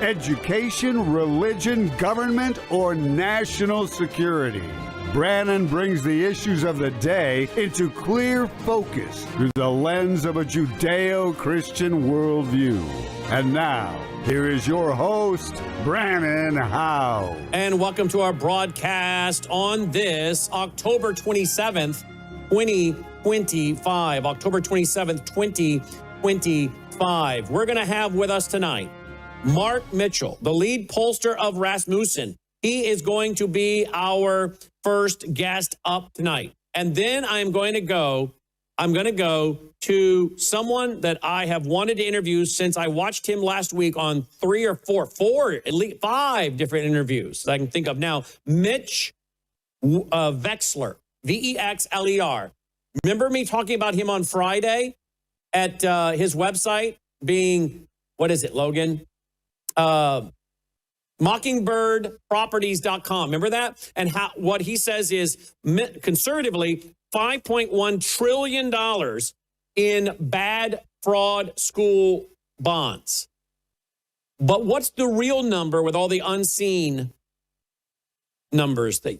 education, religion, government, or national security. Brannon brings the issues of the day into clear focus through the lens of a Judeo-Christian worldview. And now, here is your host, Brannon Howse. And welcome to our broadcast on this October 27th, 2025. October 27th, 2025. We're going to have with us tonight Mark Mitchell, the lead pollster of Rasmussen. He is going to be our first guest up tonight. And then I'm going to go to someone that I have wanted to interview since I watched him last week on at least 5 different interviews that I can think of now. Mitch Vexler, Vexler. Remember me talking about him on Friday at his website being, what is it, Logan? Mockingbirdproperties.com. Remember that? And what he says is conservatively $5.1 trillion in bad fraud school bonds. But what's the real number with all the unseen numbers that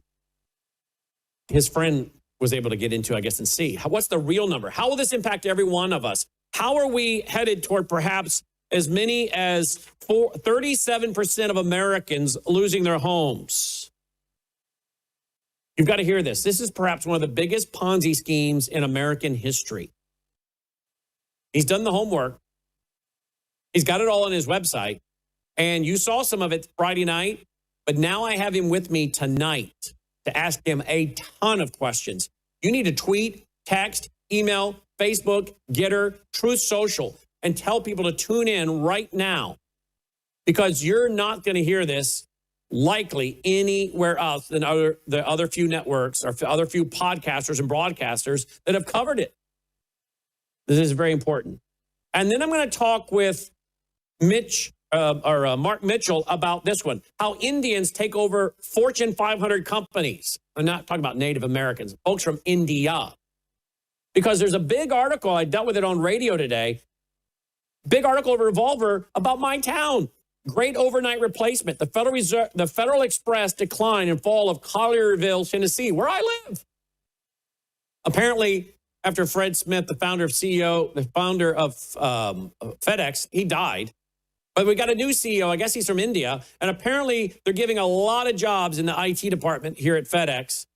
his friend was able to get into, I guess, and see? What's the real number? How will this impact every one of us? How are we headed toward perhaps as many as 37% of Americans losing their homes? You've got to hear this. This is perhaps one of the biggest Ponzi schemes in American history. He's done the homework. He's got it all on his website. And you saw some of it Friday night. But now I have him with me tonight to ask him a ton of questions. You need to tweet, text, email, Facebook, Getter, Truth Social, and tell people to tune in right now, because you're not going to hear this likely anywhere else than the other few networks or other few podcasters and broadcasters that have covered it. This is very important. And then I'm going to talk with Mark Mitchell about this one, how Indians take over Fortune 500 companies. I'm not talking about Native Americans, folks from India. Because there's a big article, I dealt with it on radio today, big article of Revolver about my town. Great overnight replacement. The Federal Express decline and fall of Collierville, Tennessee, where I live. Apparently, after Fred Smith, the founder of FedEx, he died. But we got a new CEO. I guess he's from India. And apparently, they're giving a lot of jobs in the IT department here at FedEx.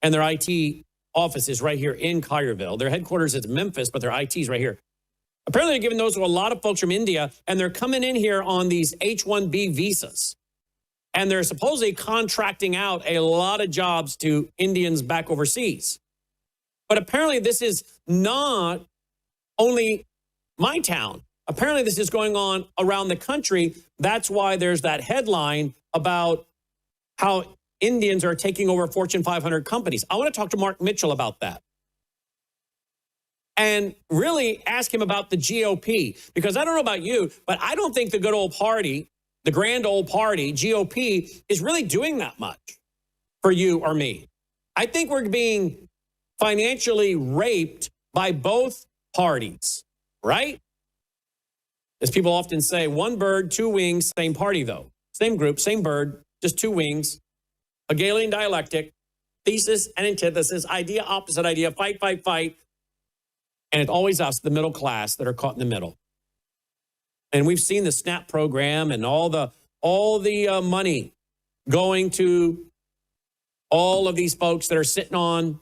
And their IT office is right here in Collierville. Their headquarters is Memphis, but their IT is right here. Apparently, they're giving those to a lot of folks from India, and they're coming in here on these H-1B visas. And they're supposedly contracting out a lot of jobs to Indians back overseas. But apparently, this is not only my town. Apparently, this is going on around the country. That's why there's that headline about how Indians are taking over Fortune 500 companies. I want to talk to Mark Mitchell about that. And really ask him about the GOP. Because I don't know about you, but I don't think the good old party, the grand old party, GOP, is really doing that much for you or me. I think we're being financially raped by both parties, right? As people often say, one bird, two wings, same party, though. Same group, same bird, just two wings. Hegelian dialectic, thesis and antithesis, idea, opposite idea, fight, fight, fight. And it's always us, the middle class, that are caught in the middle. And we've seen the SNAP program and all the money going to all of these folks that are sitting on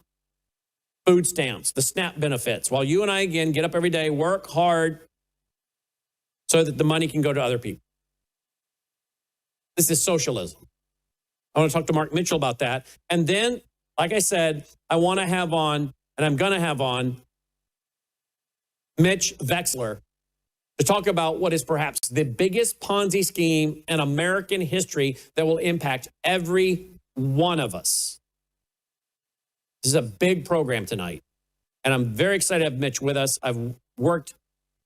food stamps, the SNAP benefits, while you and I, again, get up every day, work hard so that the money can go to other people. This is socialism. I want to talk to Mark Mitchell about that. And then, like I said, I want to have on, and I'm going to have on, Mitch Vexler to talk about what is perhaps the biggest Ponzi scheme in American history that will impact every one of us. This is a big program tonight, and I'm very excited to have Mitch with us. I've worked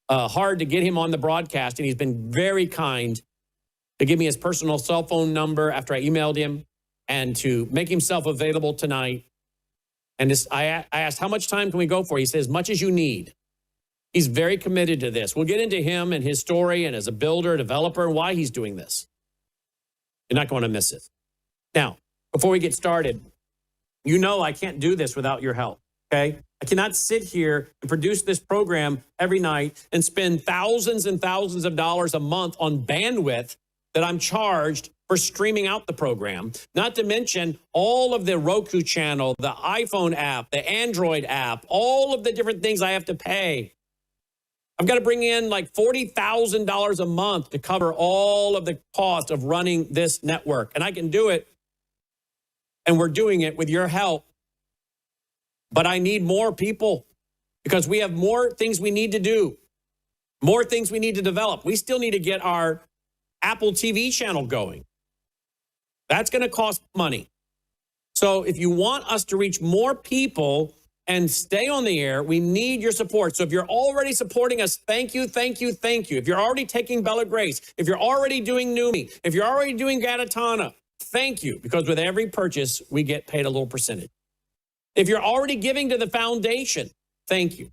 hard to get him on the broadcast, and he's been very kind to give me his personal cell phone number after I emailed him and to make himself available tonight. And I asked, how much time can we go for? He said, as much as you need. He's very committed to this. We'll get into him and his story and as a builder, developer, and why he's doing this. You're not going to miss it. Now, before we get started, you know I can't do this without your help, okay? I cannot sit here and produce this program every night and spend thousands and thousands of dollars a month on bandwidth that I'm charged for streaming out the program, not to mention all of the Roku channel, the iPhone app, the Android app, all of the different things I have to pay. I've got to bring in like $40,000 a month to cover all of the cost of running this network. And I can do it, and we're doing it with your help. But I need more people because we have more things we need to do, more things we need to develop. We still need to get our Apple TV channel going. That's going to cost money. So if you want us to reach more people and stay on the air, we need your support. So if you're already supporting us, thank you, thank you, thank you. If you're already taking Bella Grace, if you're already doing Numi, if you're already doing Gatatana, thank you, because with every purchase, we get paid a little percentage. If you're already giving to the foundation, thank you.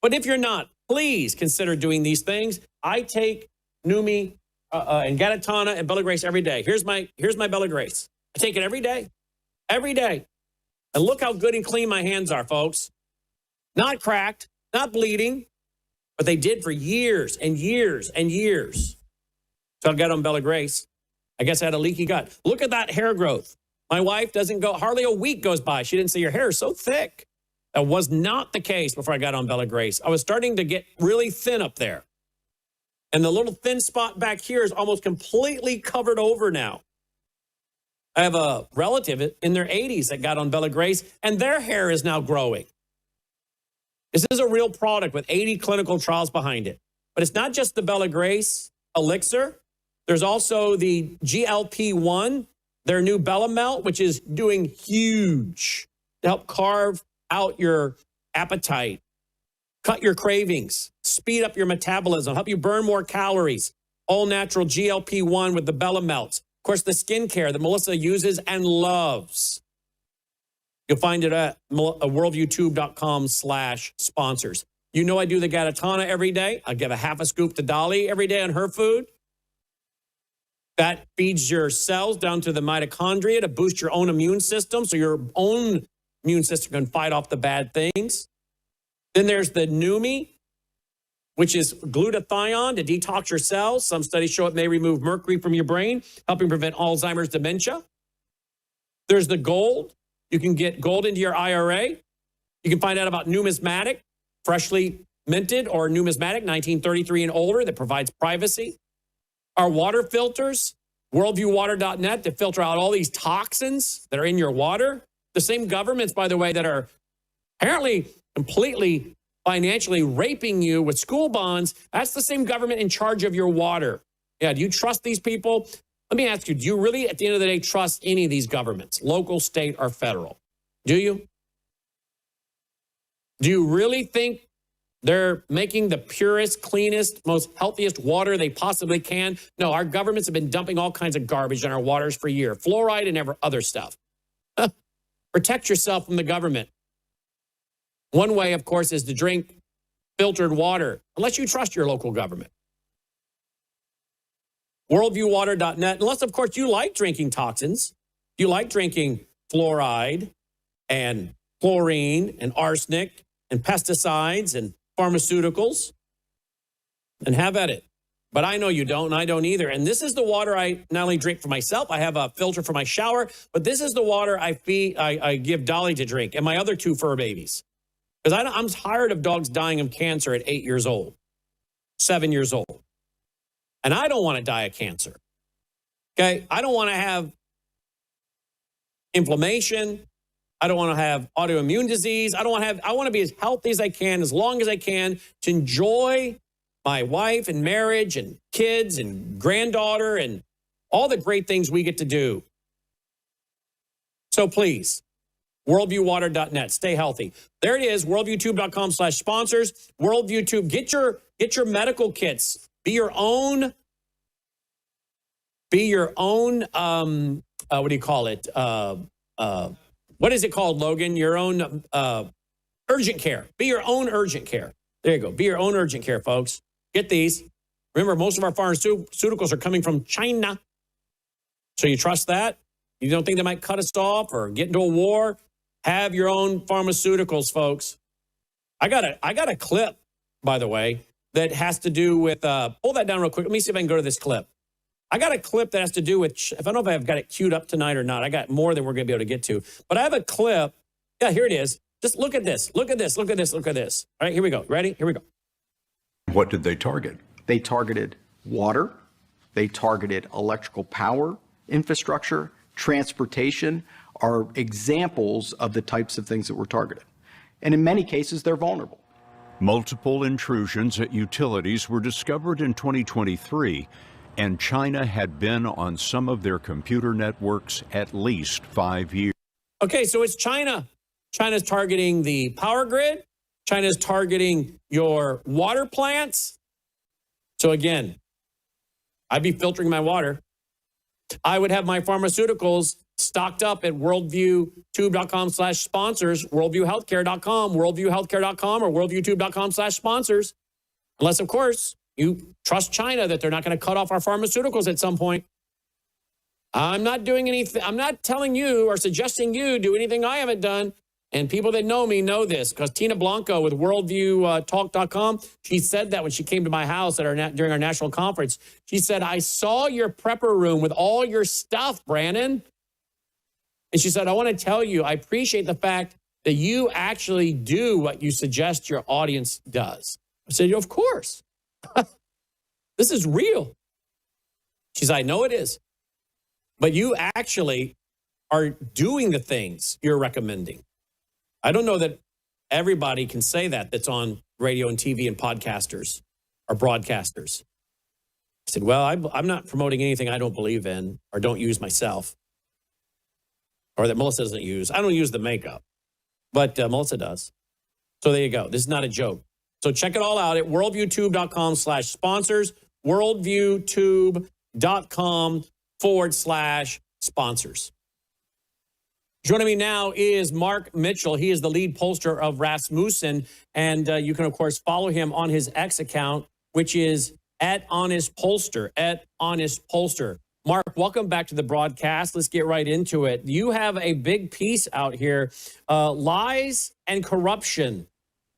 But if you're not, please consider doing these things. I take Numi and Gatatana and Bella Grace every day. Here's my Bella Grace. I take it every day. Every day. And look how good and clean my hands are, folks. Not cracked, not bleeding, but they did for years and years and years. So I got on Bella Grace. I guess I had a leaky gut. Look at that hair growth. My wife doesn't go, hardly a week goes by. She didn't say, your hair is so thick. That was not the case before I got on Bella Grace. I was starting to get really thin up there. And the little thin spot back here is almost completely covered over now. I have a relative in their 80s that got on Bella Grace, and their hair is now growing. This is a real product with 80 clinical trials behind it. But it's not just the Bella Grace elixir. There's also the GLP-1, their new Bella Melt, which is doing huge to help carve out your appetite, cut your cravings, speed up your metabolism, help you burn more calories. All natural GLP-1 with the Bella Melts. Of course, the skincare that Melissa uses and loves. You'll find it at worldviewtube.com/sponsors. You know I do the Gatatana every day. I give a half a scoop to Dolly every day on her food. That feeds your cells down to the mitochondria to boost your own immune system so your own immune system can fight off the bad things. Then there's the Numi, which is glutathione to detox your cells. Some studies show it may remove mercury from your brain, helping prevent Alzheimer's dementia. There's the gold. You can get gold into your IRA. You can find out about numismatic, freshly minted, or numismatic, 1933 and older, that provides privacy. Our water filters, worldviewwater.net, to filter out all these toxins that are in your water. The same governments, by the way, that are apparently completely financially raping you with school bonds, that's the same government in charge of your water. Yeah, do you trust these people? Let me ask you, do you really, at the end of the day, trust any of these governments, local, state, or federal? Do you? Do you really think they're making the purest, cleanest, most healthiest water they possibly can? No, our governments have been dumping all kinds of garbage in our waters for years, fluoride and other stuff. Protect yourself from the government. One way, of course, is to drink filtered water, unless you trust your local government. Worldviewwater.net, unless, of course, you like drinking toxins. You like drinking fluoride and chlorine and arsenic and pesticides and pharmaceuticals, and have at it. But I know you don't, and I don't either. And this is the water I not only drink for myself, I have a filter for my shower, but this is the water I give Dolly to drink and my other two fur babies. Because I'm tired of dogs dying of cancer at 8 years old, 7 years old. And I don't want to die of cancer. Okay? I don't want to have inflammation. I don't want to have autoimmune disease. I want to be as healthy as I can, as long as I can, to enjoy my wife and marriage and kids and granddaughter and all the great things we get to do. So please, worldviewwater.net. Stay healthy. There it is, worldviewtube.com/sponsors. WorldviewTube. Get your medical kits. Be your own, what do you call it? What is it called, Logan? Your own urgent care. Be your own urgent care. There you go. Be your own urgent care, folks. Get these. Remember, most of our pharmaceuticals are coming from China. So you trust that? You don't think they might cut us off or get into a war? Have your own pharmaceuticals, folks. I got a clip, by the way, that has to do with, pull that down real quick. Let me see if I can go to this clip. I got a clip that has to do with, I don't know if I've got it queued up tonight or not. I got more than we're going to be able to get to. But I have a clip. Yeah, here it is. Just look at this. Look at this. Look at this. Look at this. All right, here we go. Ready? Here we go. What did they target? They targeted water. They targeted electrical power, infrastructure, transportation are examples of the types of things that were targeted. And in many cases, they're vulnerable. Multiple intrusions at utilities were discovered in 2023, and China had been on some of their computer networks at least 5 years. Okay, so it's China. China's targeting the power grid. China's targeting your water plants. So again, I'd be filtering my water. I would have my pharmaceuticals stocked up at worldviewtube.com/sponsors, worldviewhealthcare.com, worldviewhealthcare.com, or worldviewtube.com/sponsors. Unless, of course, you trust China that they're not going to cut off our pharmaceuticals at some point. I'm not doing anything. I'm not telling you or suggesting you do anything I haven't done. And people that know me know this, because Tina Blanco with worldviewtalk.com, she said that when she came to my house at during our national conference. She said, I saw your prepper room with all your stuff, Brannon. And she said, I want to tell you, I appreciate the fact that you actually do what you suggest your audience does. I said, of course. This is real. She said, I know it is. But you actually are doing the things you're recommending. I don't know that everybody can say that that's on radio and TV and podcasters or broadcasters. I said, well, I'm not promoting anything I don't believe in or don't use myself or that Melissa doesn't use. I don't use the makeup, but Melissa does. So there you go. This is not a joke. So check it all out at worldviewtube.com/sponsors, worldviewtube.com/sponsors. Joining me now is Mark Mitchell. He is the lead pollster of Rasmussen, and you can, of course, follow him on his X account, which is @HonestPollster, @HonestPollster. Mark, welcome back to the broadcast. Let's get right into it. You have a big piece out here, lies and corruption.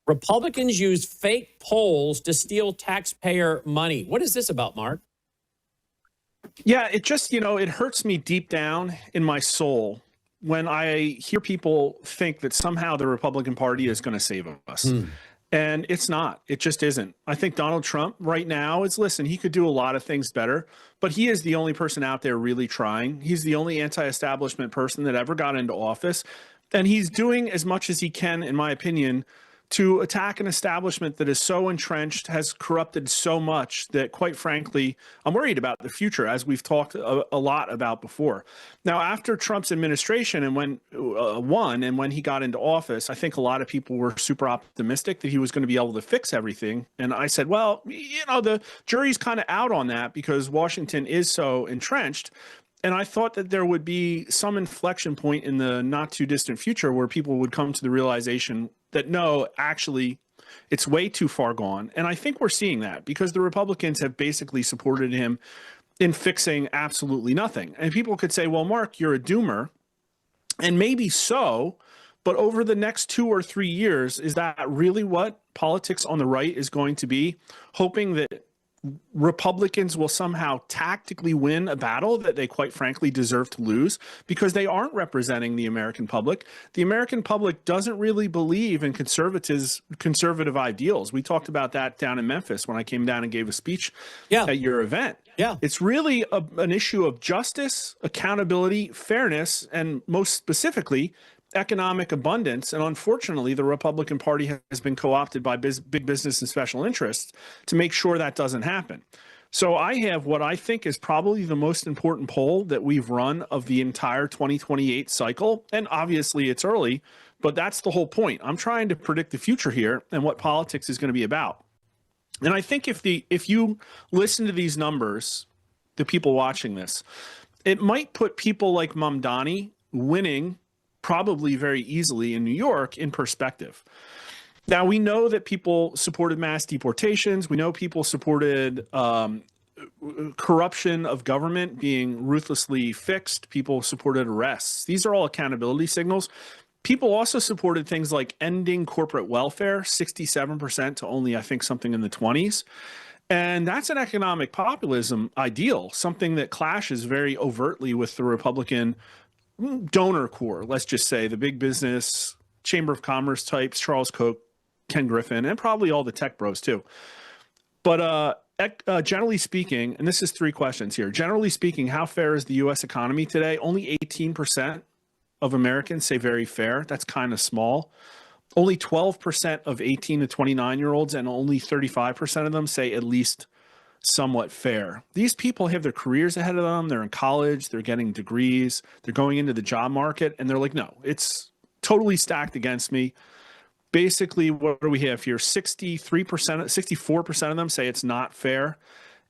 Republicans use fake polls to steal taxpayer money. What is this about, Mark? Yeah, it just, it hurts me deep down in my soul when I hear people think that somehow the Republican Party is going to save us. And it's not. It just isn't. I think Donald Trump right now listen, he could do a lot of things better, but he is the only person out there really trying. He's the only anti-establishment person that ever got into office. And he's doing as much as he can, in my opinion, to attack an establishment that is so entrenched, has corrupted so much that, quite frankly, I'm worried about the future, as we've talked a lot about before. Now, after Trump's administration and when won and when he got into office, I think a lot of people were super optimistic that he was going to be able to fix everything. And I said, well, the jury's kind of out on that because Washington is so entrenched. And I thought that there would be some inflection point in the not too distant future where people would come to the realization that, no, actually, it's way too far gone. And I think we're seeing that because the Republicans have basically supported him in fixing absolutely nothing. And people could say, well, Mark, you're a doomer. And maybe so. But over the next 2 or 3 years, is that really what politics on the right is going to be? Hoping that Republicans will somehow tactically win a battle that they quite frankly deserve to lose because they aren't representing the American public. The American public doesn't really believe in conservative ideals. We talked about that down in Memphis when I came down and gave a speech at your event. Yeah, it's really an issue of justice, accountability, fairness, and most specifically, economic abundance. And unfortunately, the Republican Party has been co-opted by big business and special interests to make sure that doesn't happen. So I have what I think is probably the most important poll that we've run of the entire 2028 cycle. And obviously it's early, but that's the whole point. I'm trying to predict the future here and what politics is going to be about. And I think if you listen to these numbers, the people watching this, it might put people like Mamdani winning probably very easily in New York in perspective. Now, we know that people supported mass deportations. We know people supported corruption of government being ruthlessly fixed. People supported arrests. These are all accountability signals. People also supported things like ending corporate welfare, 67% to only, I think, something in the 20s. And that's an economic populism ideal, something that clashes very overtly with the Republican donor core, let's just say, the big business, Chamber of Commerce types, Charles Koch, Ken Griffin, and probably all the tech bros too. But generally speaking, and this is three questions here. Generally speaking, how fair is the U.S. economy today? Only 18% of Americans say very fair. That's kind of small. Only 12% of 18 to 29-year-olds and only 35% of them say at least somewhat fair. These people have their careers ahead of them. They're in college. They're getting degrees. They're going into the job market. And they're like, no, it's totally stacked against me. Basically, what do we have here? 64% of them say it's not fair.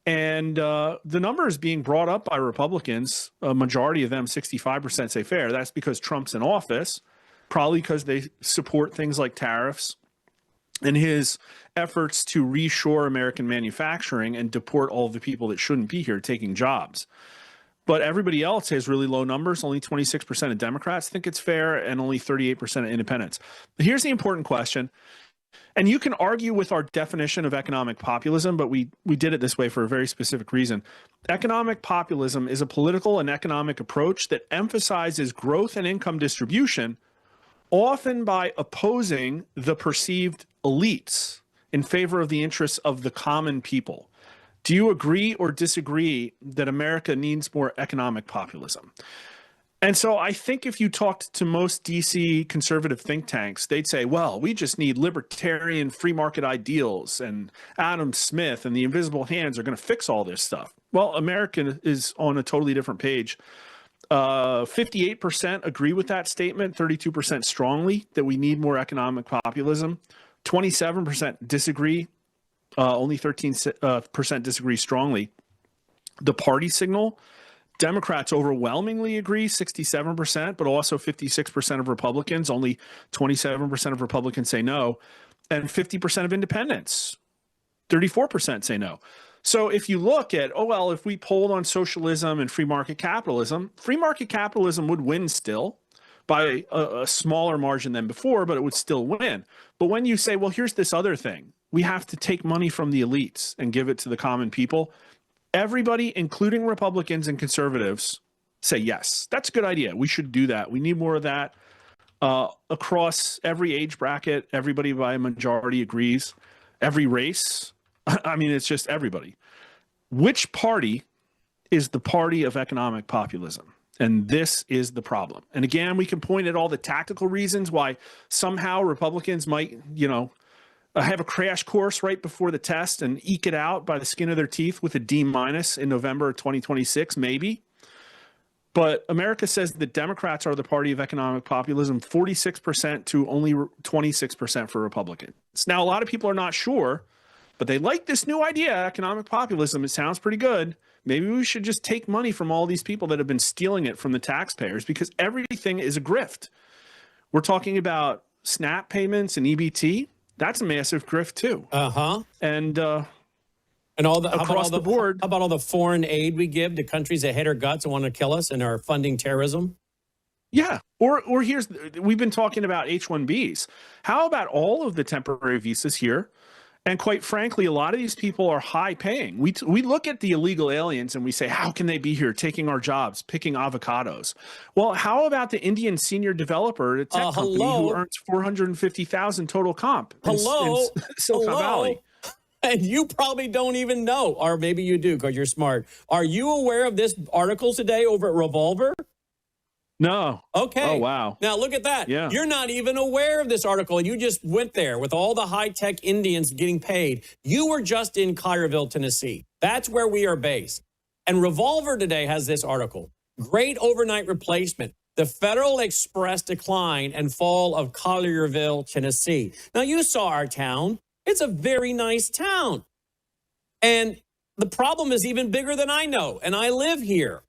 And the number is being brought up by Republicans. A majority of them, 65%, say fair. That's because Trump's in office, probably because they support things like tariffs and his efforts to reshore American manufacturing and deport all of the people that shouldn't be here taking jobs. But everybody else has really low numbers. Only 26% of Democrats think it's fair and only 38% of independents. But here's the important question. And you can argue with our definition of economic populism, but we did it this way for a very specific reason. Economic populism is a political and economic approach that emphasizes growth and income distribution, often by opposing the perceived elites in favor of the interests of the common people. Do you agree or disagree that America needs more economic populism? And so I think if you talked to most DC conservative think tanks, they'd say, well, we just need libertarian free market ideals, and Adam Smith and the invisible hands are going to fix all this stuff. Well, America is on a totally different page. 58% agree with that statement, 32% strongly that we need more economic populism. 27% disagree. Only 13% disagree strongly. The party signal, Democrats overwhelmingly agree, 67%, but also 56% of Republicans, only 27% of Republicans say no, and 50% of independents, 34% say no. So if you look at, if we polled on socialism and free market capitalism would win still by a smaller margin than before, but it would still win. But when you say, well, here's this other thing, we have to take money from the elites and give it to the common people, everybody, including Republicans and conservatives, say, yes, that's a good idea. We should do that. We need more of that. Across every age bracket, everybody by a majority agrees. Every race, I mean, it's just everybody. Which party is the party of economic populism? And this is the problem. And again, we can point at all the tactical reasons why somehow Republicans might, have a crash course right before the test and eke it out by the skin of their teeth with a D- in November 2026, maybe. But America says that Democrats are the party of economic populism, 46% to only 26% for Republicans. Now, a lot of people are not sure, but they like this new idea, economic populism. It sounds pretty good. Maybe we should just take money from all these people that have been stealing it from the taxpayers, because everything is a grift. We're talking about SNAP payments and EBT. That's a massive grift too. And all the across the board. How about all the foreign aid we give to countries that hate our guts and want to kill us and are funding terrorism? Yeah. Or we've been talking about H-1Bs. How about all of the temporary visas here? And quite frankly, a lot of these people are high paying. We look at the illegal aliens and we say, how can they be here taking our jobs, picking avocados? Well, how about the Indian senior developer at a tech company who earns $450,000 total comp in Silicon Valley? And you probably don't even know, or maybe you do because you're smart. Are you aware of this article today over at Revolver? No. Okay. Oh, wow. Now look at that. Yeah. You're not even aware of this article, and you just went there with all the high-tech Indians getting paid. You were just in Collierville, Tennessee. That's where we are based. And Revolver today has this article. Great overnight replacement. The Federal Express decline and fall of Collierville, Tennessee. Now, you saw our town. It's a very nice town. And the problem is even bigger than I know, and I live here.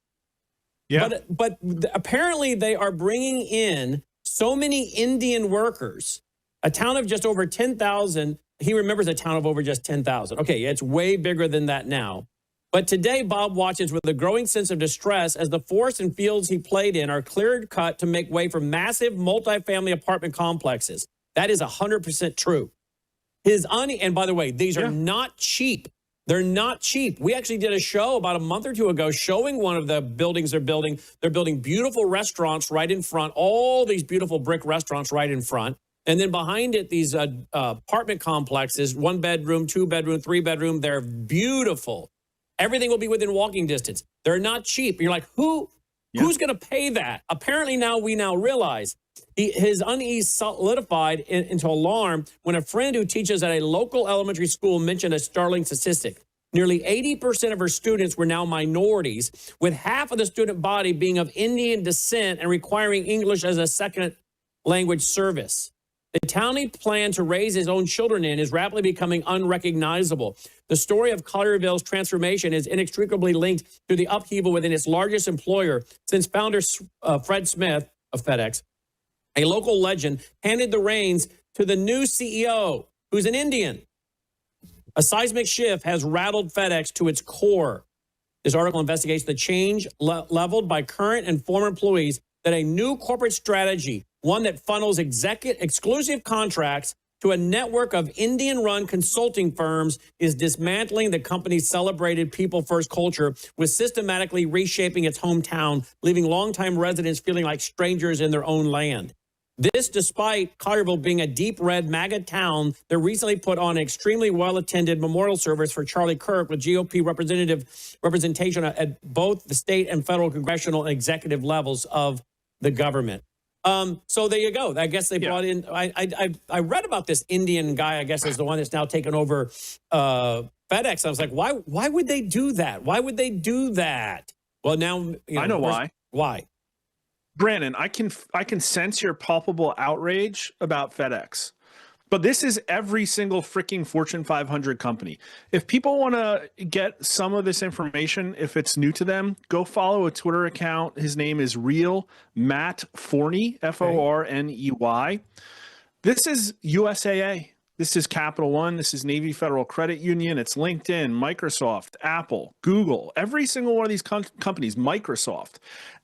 Yeah. But apparently they are bringing in so many Indian workers, A town of just over 10,000. He remembers a town of over just 10,000. Okay, it's way bigger than that now. But today, Bob watches with a growing sense of distress as the forests and fields he played in are cleared cut to make way for massive multifamily apartment complexes. That is 100% true. And by the way, these are not cheap. They're not cheap. We actually did a show about a month or two ago showing one of the buildings they're building. They're building beautiful restaurants right in front, all these beautiful brick restaurants right in front. And then behind it, these apartment complexes, 1 bedroom, 2 bedroom, 3 bedroom. They're beautiful. Everything will be within walking distance. They're not cheap. You're like, who's going to pay that? Apparently we now realize his unease solidified into alarm when a friend who teaches at a local elementary school mentioned a startling statistic. Nearly 80% of her students were now minorities, with half of the student body being of Indian descent and requiring English as a second language service. The town he planned to raise his own children in is rapidly becoming unrecognizable. The story of Collierville's transformation is inextricably linked to the upheaval within its largest employer since founder Fred Smith of FedEx, a local legend, handed the reins to the new CEO, who's an Indian. A seismic shift has rattled FedEx to its core. This article investigates the change leveled by current and former employees that a new corporate strategy, one that funnels exclusive contracts to a network of Indian-run consulting firms, is dismantling the company's celebrated people-first culture with systematically reshaping its hometown, leaving longtime residents feeling like strangers in their own land. This despite Collierville being a deep red MAGA town that recently put on an extremely well-attended memorial service for Charlie Kirk with GOP representation at both the state and federal congressional and executive levels of the government. So there you go. I guess they brought in, I read about this Indian guy, I guess is the one that's now taken over FedEx. I was like, why would they do that? Why would they do that? Well, now, I know why. Why? Brannon, I can sense your palpable outrage about FedEx, but this is every single freaking Fortune 500 company. If people want to get some of this information, if it's new to them, go follow a Twitter account. His name is Real Matt Forney, Forney. This is USAA. This is Capital One. This is Navy Federal Credit Union. It's LinkedIn, Microsoft, Apple, Google, every single one of these companies, Microsoft.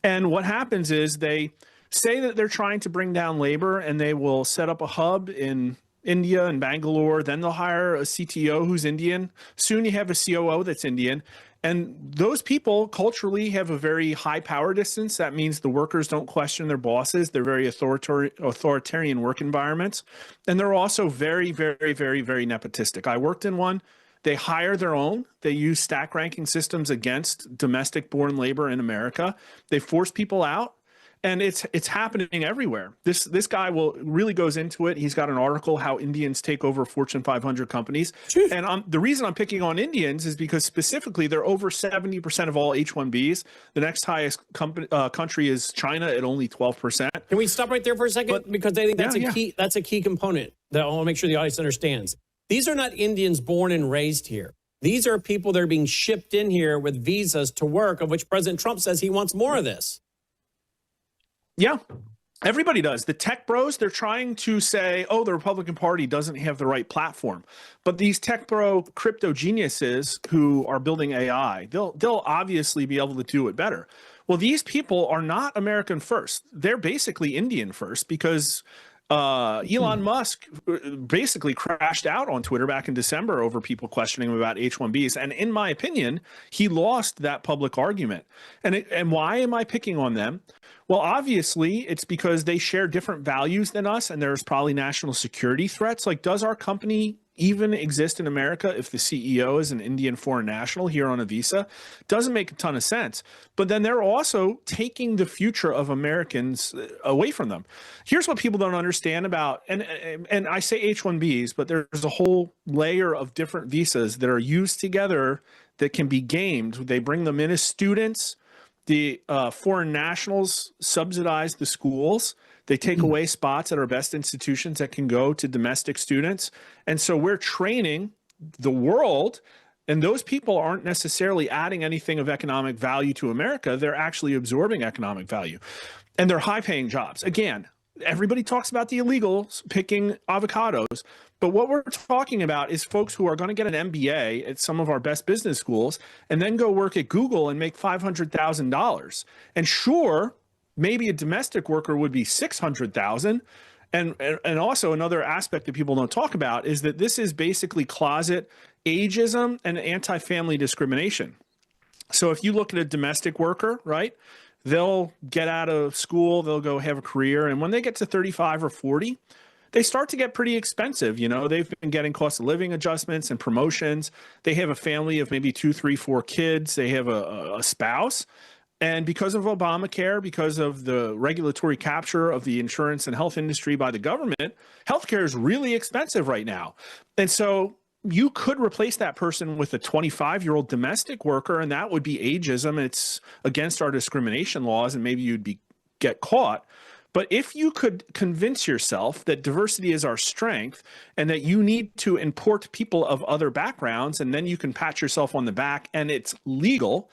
And what happens is they say that they're trying to bring down labor and they will set up a hub in India and Bangalore. Then they'll hire a CTO who's Indian. Soon you have a COO that's Indian. And those people culturally have a very high power distance. That means the workers don't question their bosses. They're very authoritarian work environments. And they're also very, very, very, very nepotistic. I worked in one. They hire their own. They use stack ranking systems against domestic born labor in America. They force people out. And it's happening everywhere. This guy really goes into it. He's got an article, How Indians Take Over Fortune 500 Companies. And the reason I'm picking on Indians is because specifically they're over 70% of all H-1Bs. The next highest country is China at only 12%. Can we stop right there for a second? Because I think that's a key component that I want to make sure the audience understands. These are not Indians born and raised here. These are people that are being shipped in here with visas to work, of which President Trump says he wants more of this. Yeah, everybody does. The tech bros, they're trying to say, oh, the Republican Party doesn't have the right platform. But these tech bro crypto geniuses who are building AI, they'll obviously be able to do it better. Well, these people are not American first. They're basically Indian first because Elon Musk basically crashed out on Twitter back in December over people questioning him about H-1Bs. And in my opinion, he lost that public argument. And why am I picking on them? Well, obviously, it's because they share different values than us, and there's probably national security threats. Like, does our company even exist in America if the CEO is an Indian foreign national here on a visa? Doesn't make a ton of sense. But then they're also taking the future of Americans away from them. Here's what people don't understand about, and I say H-1Bs, but there's a whole layer of different visas that are used together that can be gamed. They bring them in as students. The foreign nationals subsidize the schools. They take away spots at our best institutions that can go to domestic students. And so we're training the world, and those people aren't necessarily adding anything of economic value to America. They're actually absorbing economic value. And they're high-paying jobs. Again, everybody talks about the illegals picking avocados, but what we're talking about is folks who are going to get an MBA at some of our best business schools and then go work at Google and make $500,000. And sure, maybe a domestic worker would be $600,000. And also another aspect that people don't talk about is that this is basically closet ageism and anti-family discrimination. So if you look at a domestic worker, right, they'll get out of school, they'll go have a career, and when they get to 35 or 40, they start to get pretty expensive. You know, they've been getting cost of living adjustments and promotions. They have a family of maybe 2, 3, 4 kids. They have a spouse. And because of Obamacare, because of the regulatory capture of the insurance and health industry by the government, healthcare is really expensive right now. And so you could replace that person with a 25-year-old domestic worker, and that would be ageism. It's against our discrimination laws, and maybe you'd get caught. But if you could convince yourself that diversity is our strength and that you need to import people of other backgrounds, and then you can pat yourself on the back and it's legal,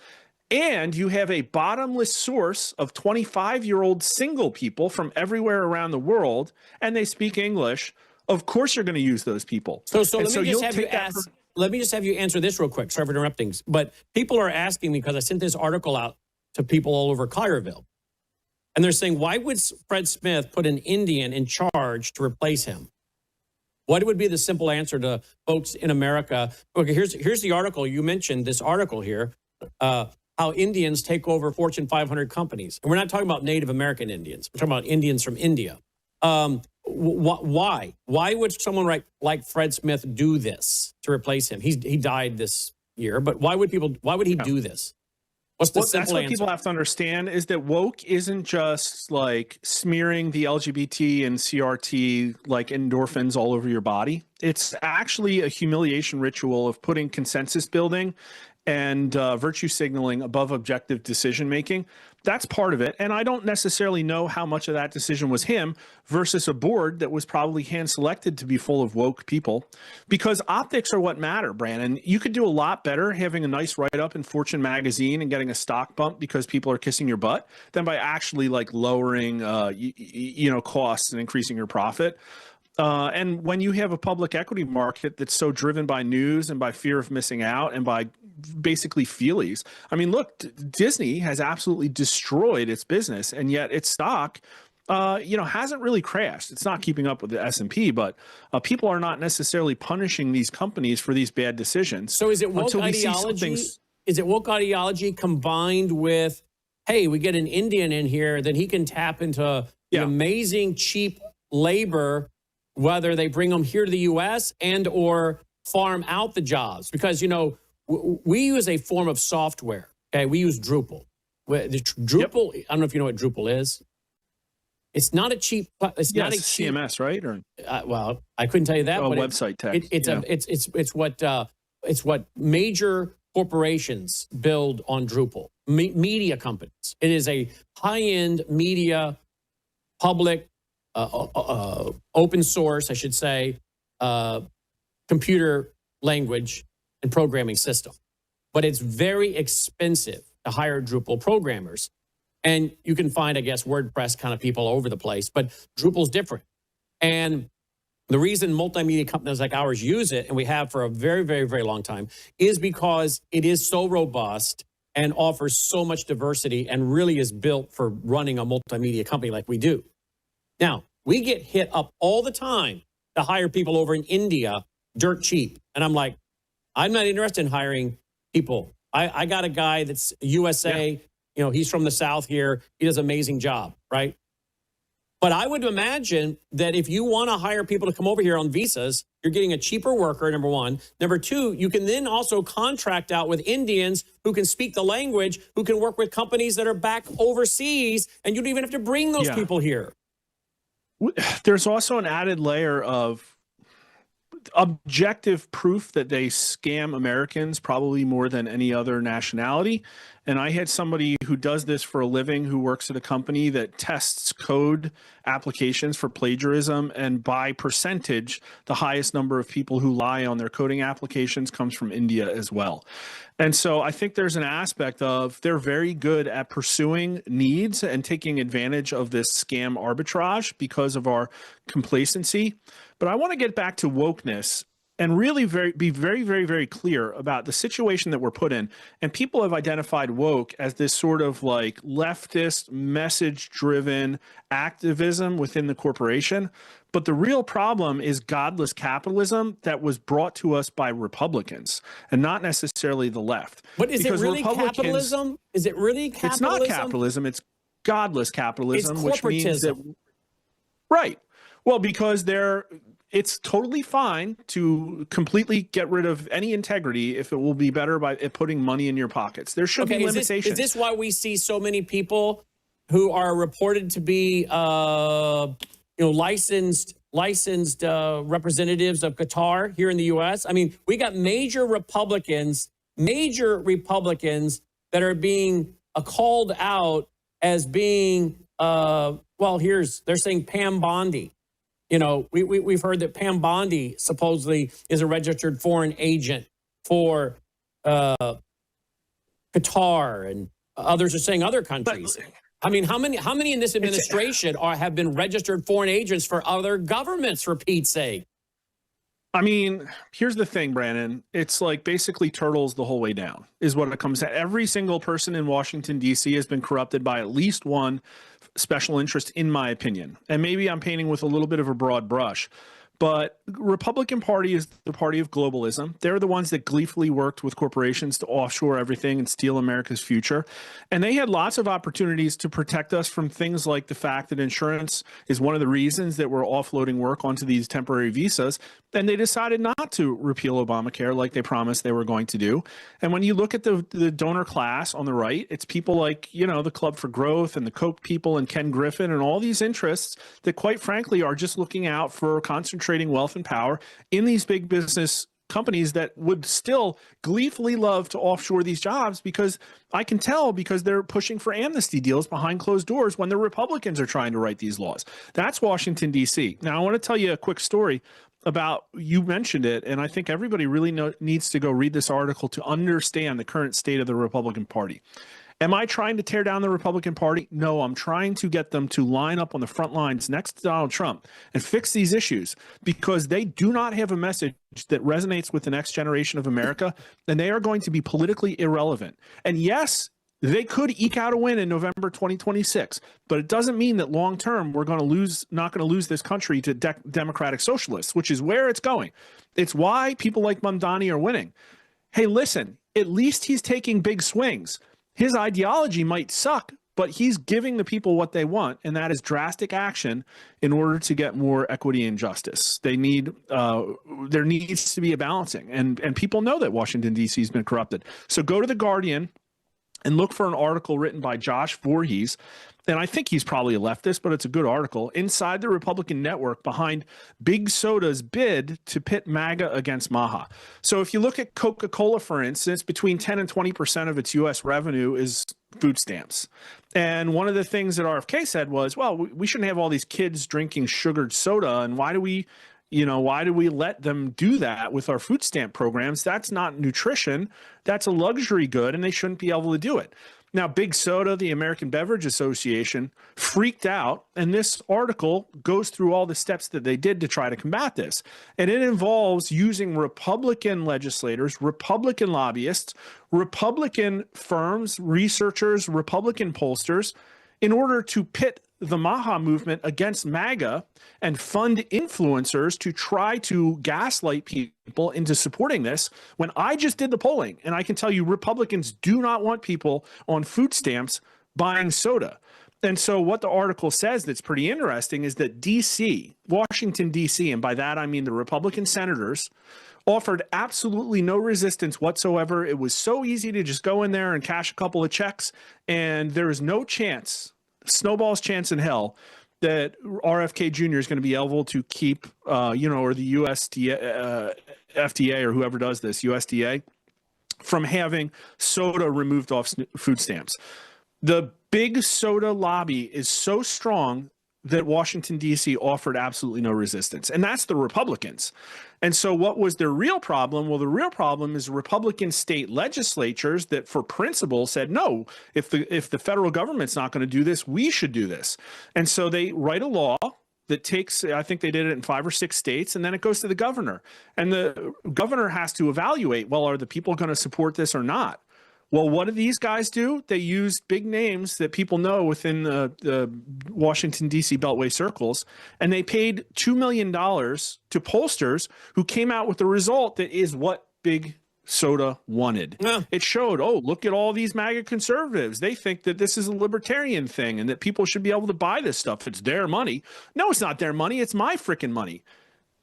and you have a bottomless source of 25-year-old single people from everywhere around the world, and they speak English, of course you're going to use those people. So let me just have you answer this real quick. Sorry for interrupting. But people are asking me, because I sent this article out to people all over Collierville. And they're saying, why would Fred Smith put an Indian in charge to replace him? What would be the simple answer to folks in America? Okay, here's the article. You mentioned this article here, how Indians take over Fortune 500 companies. And we're not talking about Native American Indians. We're talking about Indians from India. Why? Why would someone like Fred Smith do this to replace him? He died this year, but why would he do this? What's the simple that's what answer? People have to understand is that woke isn't just like smearing the LGBT and CRT like endorphins all over your body. It's actually a humiliation ritual of putting consensus building and virtue signaling above objective decision making. That's part of it. And I don't necessarily know how much of that decision was him versus a board that was probably hand selected to be full of woke people, because optics are what matter, Brannon. You could do a lot better having a nice write-up in Fortune magazine and getting a stock bump because people are kissing your butt than by actually like lowering costs and increasing your profit. And when you have a public equity market that's so driven by news and by fear of missing out and by basically feelies. I mean, look, Disney has absolutely destroyed its business, and yet its stock, hasn't really crashed. It's not keeping up with the S&P, but people are not necessarily punishing these companies for these bad decisions. So is it woke ideology? Is it woke ideology combined with, hey, we get an Indian in here, then he can tap into the amazing cheap labor, whether they bring them here to the U.S. and or farm out the jobs? Because, we use a form of software. Okay, we use Drupal. Drupal. I don't know if you know what Drupal is. It's not a cheap. It's not a cheap, CMS, right? Or well, I couldn't tell you that. But website tech. It's what major corporations build on Drupal. Media companies. It is a high-end media, public, open source, I should say, computer language and programming system. But it's very expensive to hire Drupal programmers. And you can find, I guess, WordPress kind of people all over the place, but Drupal's different. And the reason multimedia companies like ours use it, and we have for a very, very, very long time, is because it is so robust and offers so much diversity and really is built for running a multimedia company like we do. Now, we get hit up all the time to hire people over in India dirt cheap. And I'm like, I'm not interested in hiring people. I got a guy that's USA, he's from the South here. He does an amazing job, right? But I would imagine that if you want to hire people to come over here on visas, you're getting a cheaper worker, number one. Number two, you can then also contract out with Indians who can speak the language, who can work with companies that are back overseas, and you don't even have to bring those people here. There's also an added layer of objective proof that they scam Americans probably more than any other nationality. and I had somebody who does this for a living who works at a company that tests code applications for plagiarism, and by percentage, the highest number of people who lie on their coding applications comes from India as well. And so I think there's an aspect of they're very good at pursuing needs and taking advantage of this scam arbitrage because of our complacency. But I want to get back to wokeness and really be very clear about the situation that we're put in. And people have identified woke as this sort of like leftist, message-driven activism within the corporation. But the real problem is godless capitalism that was brought to us by Republicans and not necessarily the left. But is Because it really Republicans- capitalism? Is it really capitalism? It's not capitalism. It's godless capitalism, It's which means that corporatism. right. Well, because it's totally fine to completely get rid of any integrity if it will be better by putting money in your pockets. There should be limitations. Is this why we see so many people who are reported to be licensed representatives of Qatar here in the U.S.? I mean, we got major Republicans that are being called out as being they're saying Pam Bondi. You know, we've heard that Pam Bondi supposedly is a registered foreign agent for Qatar, and others are saying other countries. I mean, how many in this administration have been registered foreign agents for other governments, for Pete's sake? I mean, here's the thing, Brannon. It's like basically turtles the whole way down is what it comes to. Every single person in Washington, D.C. has been corrupted by at least one special interest, in my opinion. And maybe I'm painting with a little bit of a broad brush. But Republican Party is the party of globalism. They're the ones that gleefully worked with corporations to offshore everything and steal America's future. And they had lots of opportunities to protect us from things like the fact that insurance is one of the reasons that we're offloading work onto these temporary visas. And they decided not to repeal Obamacare like they promised they were going to do. And when you look at the donor class on the right, it's people like, the Club for Growth and the Koch people and Ken Griffin and all these interests that, quite frankly, are just looking out for concentrating wealth and power in these big business companies that would still gleefully love to offshore these jobs, because I can tell because they're pushing for amnesty deals behind closed doors when the Republicans are trying to write these laws. That's Washington, D.C. Now, I want to tell you a quick story about, you mentioned it, and I think everybody really needs to go read this article to understand the current state of the Republican Party. Am I trying to tear down the Republican Party? No, I'm trying to get them to line up on the front lines next to Donald Trump and fix these issues, because they do not have a message that resonates with the next generation of America, and they are going to be politically irrelevant. And yes, they could eke out a win in November 2026, but it doesn't mean that long term we're not going to lose this country to democratic socialists, which is where it's going. It's why people like Mamdani are winning. Hey, listen, at least he's taking big swings. His ideology might suck, but he's giving the people what they want, and that is drastic action in order to get more equity and justice. There needs to be a balancing, and people know that Washington, D.C. has been corrupted. So go to The Guardian and look for an article written by Josh Voorhees, and I think he's probably a leftist, but it's a good article, inside the Republican network behind Big Soda's bid to pit MAGA against MAHA. So if you look at Coca-Cola, for instance, between 10 and 20% of its U.S. revenue is food stamps. And one of the things that RFK said was, well, we shouldn't have all these kids drinking sugared soda, and why do we let them do that with our food stamp programs? That's not nutrition. That's a luxury good, and they shouldn't be able to do it. Now, Big Soda, the American Beverage Association, freaked out, and this article goes through all the steps that they did to try to combat this. And it involves using Republican legislators, Republican lobbyists, Republican firms, researchers, Republican pollsters, in order to pit the MAHA movement against MAGA and fund influencers to try to gaslight people into supporting this, when I just did the polling, and I can tell you Republicans do not want people on food stamps buying soda. And so what the article says that's pretty interesting is that D.C., Washington, D.C., and by that I mean the Republican senators, offered absolutely no resistance whatsoever. It was so easy to just go in there and cash a couple of checks, and there is no chance, snowball's chance in hell, that RFK Jr. is going to be able to keep, or the USDA, FDA, or whoever does this, USDA, from having soda removed off food stamps. The big soda lobby is so strong that Washington, D.C. offered absolutely no resistance. And that's the Republicans. And so what was their real problem? Well, the real problem is Republican state legislatures that for principle said, no, if the federal government's not going to do this, we should do this. And so they write a law that takes, I think they did it in 5 or 6 states, and then it goes to the governor. And the governor has to evaluate, well, are the people going to support this or not? Well, what do these guys do? They use big names that people know within the Washington, D.C. Beltway circles, and they paid $2 million to pollsters who came out with the result that is what big soda wanted. Yeah. It showed, oh, look at all these MAGA conservatives. They think that this is a libertarian thing and that people should be able to buy this stuff. It's their money. No, it's not their money. It's my freaking money.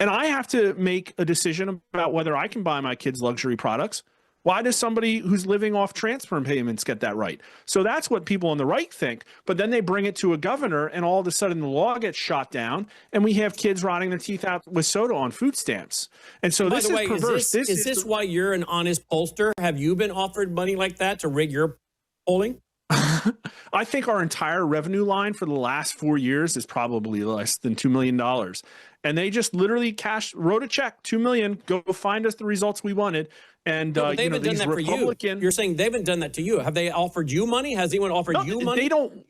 And I have to make a decision about whether I can buy my kids luxury products. Why does somebody who's living off transfer payments get that right? So that's what people on the right think. But then they bring it to a governor, and all of a sudden the law gets shot down, and we have kids rotting their teeth out with soda on food stamps. And so this is perverse. Is this why you're an honest pollster? Have you been offered money like that to rig your polling? I think our entire revenue line for the last 4 years is probably less than $2 million. And they just literally wrote a check, $2 million, go find us the results we wanted. And no, they haven't done that for you. You're saying they haven't done that to you. Have they offered you money? Has anyone offered you money? They don't.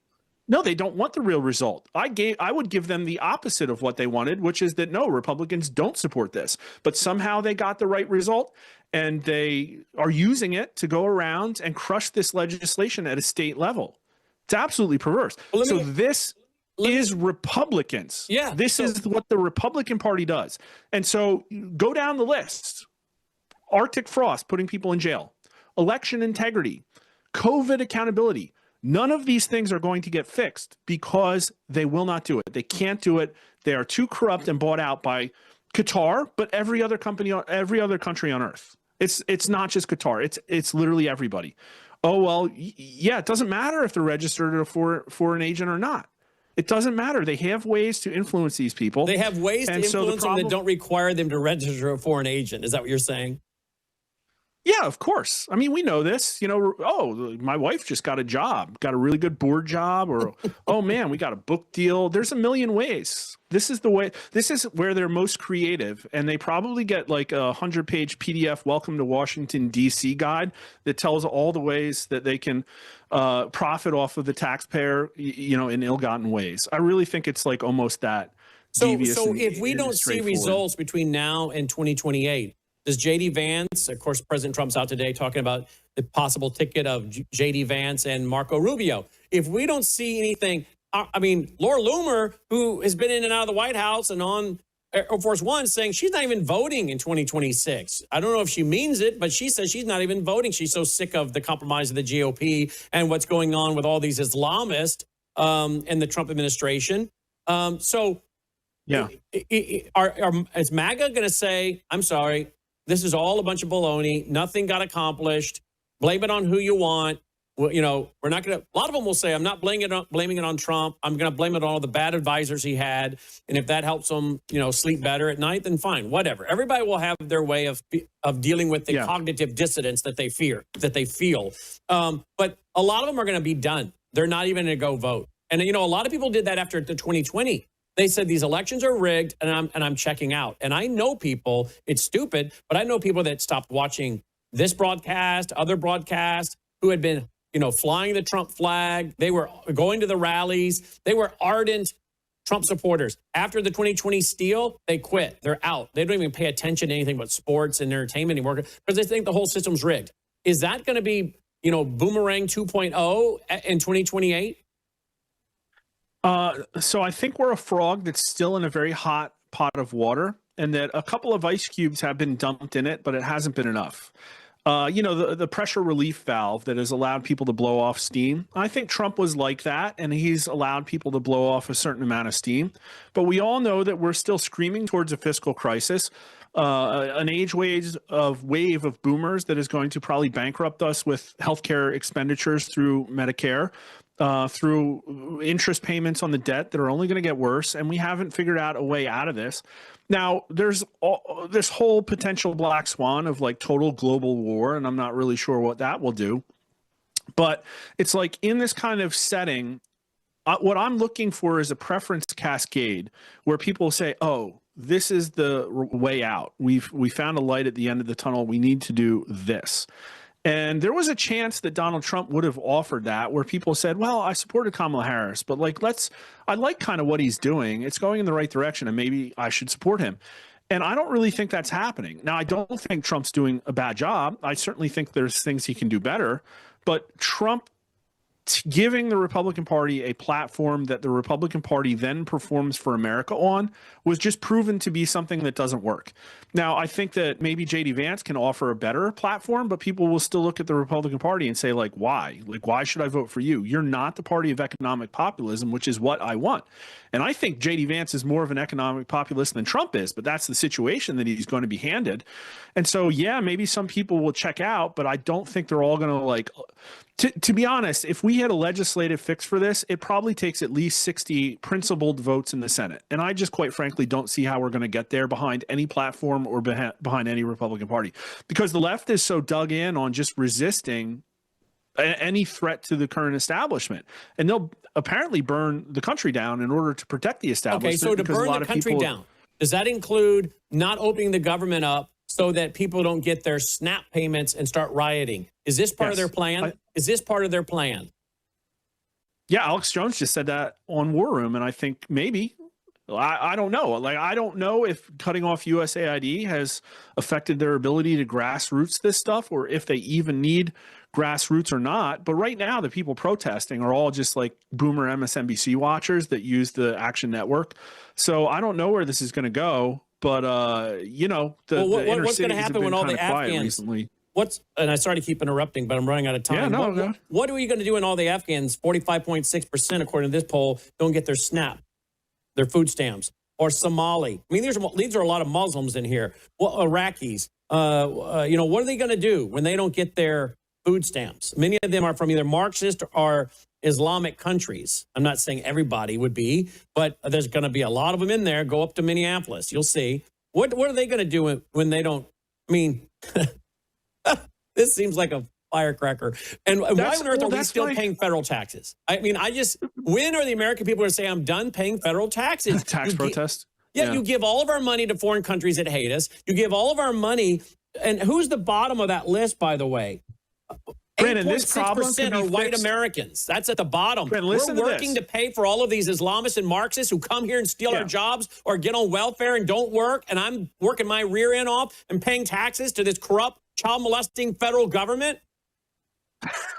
No, they don't want the real result. I would give them the opposite of what they wanted, which is that no, Republicans don't support this. But somehow they got the right result, and they are using it to go around and crush this legislation at a state level. It's absolutely perverse. Well, this is Republicans. Yeah. This is what the Republican Party does. And so go down the list. Arctic frost, putting people in jail, election integrity, COVID accountability. None of these things are going to get fixed because they will not do it. They can't do it. They are too corrupt and bought out by Qatar, but every other country on earth. It's not just Qatar. It's literally everybody. Oh, well, yeah, it doesn't matter if they're registered as a foreign agent or not. It doesn't matter. They have ways to influence these people. They have ways to influence them that don't require them to register a foreign agent. Is that what you're saying? Yeah, of course. I mean, we know this, oh, my wife just got a job, got a really good board job, or, oh man, we got a book deal. There's a million ways. This is where they're most creative. And they probably get like a 100-page PDF Welcome to Washington, D.C. guide that tells all the ways that they can profit off of the taxpayer, in ill-gotten ways. I really think it's like almost that devious. So if we don't see results between now and 2028, does J.D. Vance, of course, President Trump's out today talking about the possible ticket of J.D. Vance and Marco Rubio. If we don't see anything, I mean, Laura Loomer, who has been in and out of the White House and on Air Force One, saying she's not even voting in 2026. I don't know if she means it, but she says she's not even voting. She's so sick of the compromise of the GOP and what's going on with all these Islamists in the Trump administration. Yeah, is MAGA going to say, I'm sorry, this is all a bunch of baloney. Nothing got accomplished. Blame it on who you want. Well, we're not going to. A lot of them will say, I'm not blaming it on Trump. I'm going to blame it on all the bad advisors he had. And if that helps them, sleep better at night, then fine, whatever. Everybody will have their way of dealing with the cognitive dissonance that they feel. But a lot of them are going to be done. They're not even going to go vote. And a lot of people did that after the 2020. They said these elections are rigged, and I'm checking out. And I know people, it's stupid, but I know people that stopped watching this broadcast, other broadcasts, who had been, flying the Trump flag. They were going to the rallies. They were ardent Trump supporters. After the 2020 steal, they quit. They're out. They don't even pay attention to anything but sports and entertainment anymore because they think the whole system's rigged. Is that going to be, Boomerang 2.0 in 2028? So I think we're a frog that's still in a very hot pot of water, and that a couple of ice cubes have been dumped in it, but it hasn't been enough. The pressure relief valve that has allowed people to blow off steam. I think Trump was like that, and he's allowed people to blow off a certain amount of steam. But we all know that we're still screaming towards a fiscal crisis, an wave of boomers that is going to probably bankrupt us with healthcare expenditures through Medicare. through interest payments on the debt that are only going to get worse, and we haven't figured out a way out of this. Now, there's this whole potential black swan of like total global war, and I'm not really sure what that will do. But it's like in this kind of setting, what I'm looking for is a preference cascade where people say, oh, this is the way out. We found a light at the end of the tunnel. We need to do this. And there was a chance that Donald Trump would have offered that, where people said, well, I supported Kamala Harris, but like, I like kind of what he's doing. It's going in the right direction, and maybe I should support him. And I don't really think that's happening. Now, I don't think Trump's doing a bad job. I certainly think there's things he can do better, but Trump giving the Republican Party a platform that the Republican Party then performs for America on was just proven to be something that doesn't work. Now, I think that maybe J.D. Vance can offer a better platform, but people will still look at the Republican Party and say, like, why? Like, why should I vote for you? You're not the party of economic populism, which is what I want. And I think J.D. Vance is more of an economic populist than Trump is, but that's the situation that he's going to be handed. And so, yeah, maybe some people will check out, but I don't think they're all going to like... To be honest, if we had a legislative fix for this, it probably takes at least 60 principled votes in the Senate. And I just quite frankly don't see how we're going to get there behind any platform or behind any Republican Party, because the left is so dug in on just resisting any threat to the current establishment. And they'll apparently burn the country down in order to protect the establishment. Okay, so to burn the country down, does that include not opening the government up so that people don't get their SNAP payments and start rioting? Is this part of their plan? Is this part of their plan? Yeah, Alex Jones just said that on War Room, and I think maybe. I don't know. Like, I don't know if cutting off USAID has affected their ability to grassroots this stuff, or if they even need grassroots or not. But right now, the people protesting are all just like boomer MSNBC watchers that use the Action Network. So I don't know where this is going to go. But you know, what's going to happen when all the Afghans recently? And I sorry to keep interrupting, but I'm running out of time. Yeah, what are we going to do when all the Afghans, 45.6%, according to this poll, don't get their SNAP, their food stamps? Or Somali? I mean, these are a lot of Muslims in here. Well, Iraqis. You know, what are they going to do when they don't get their food stamps? Many of them are from either Marxist or Islamic countries. I'm not saying everybody would be, but there's going to be a lot of them in there. Go up to Minneapolis. You'll see. What are they going to do when they don't? I mean... This seems like a firecracker. And why on earth are we still paying federal taxes? I mean, when are the American people going to say, I'm done paying federal taxes? Tax protest? Yeah, you give all of our money to foreign countries that hate us. You give all of our money. And who's the bottom of that list, by the way? Brandon, this problem are white Americans. That's at the bottom. Brandon, we're working to pay for all of these Islamists and Marxists who come here and steal our jobs or get on welfare and don't work. And I'm working my rear end off and paying taxes to this corrupt, child molesting federal government.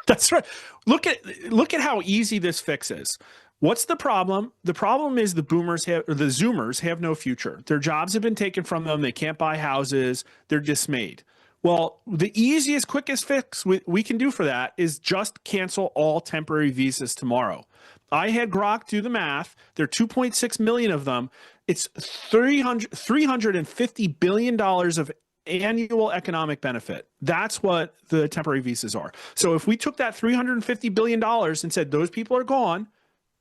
That's right. Look at how easy this fix is. What's the problem? The problem is the Zoomers have no future. Their jobs have been taken from them. They can't buy houses. They're dismayed. Well, the easiest, quickest fix we can do for that is just cancel all temporary visas tomorrow. I had Grok do the math. There are 2.6 million of them. It's $350 billion of annual economic benefit. That's what the temporary visas are. So if we took that $350 billion and said those people are gone,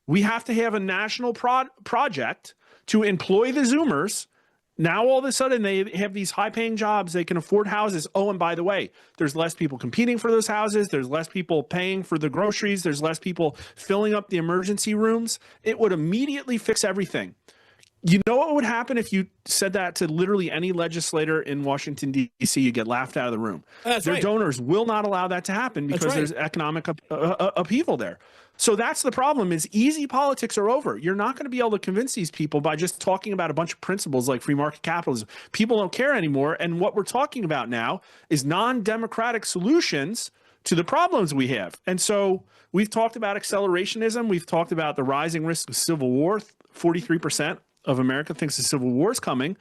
we have to have a national project to employ the Zoomers. Now, all of a sudden, they have these high-paying jobs. They can afford houses. Oh, and by the way, there's less people competing for those houses. There's less people paying for the groceries. There's less people filling up the emergency rooms. It would immediately fix everything. You know what would happen if you said that to literally any legislator in Washington, D.C.? You get laughed out of the room. Their donors will not allow that to happen because there's economic upheaval there. So that's the problem, is easy politics are over. You're not going to be able to convince these people by just talking about a bunch of principles like free market capitalism. People don't care anymore. And what we're talking about now is non-democratic solutions to the problems we have. And so we've talked about accelerationism. We've talked about the rising risk of civil war. 43% of America thinks the civil war is coming.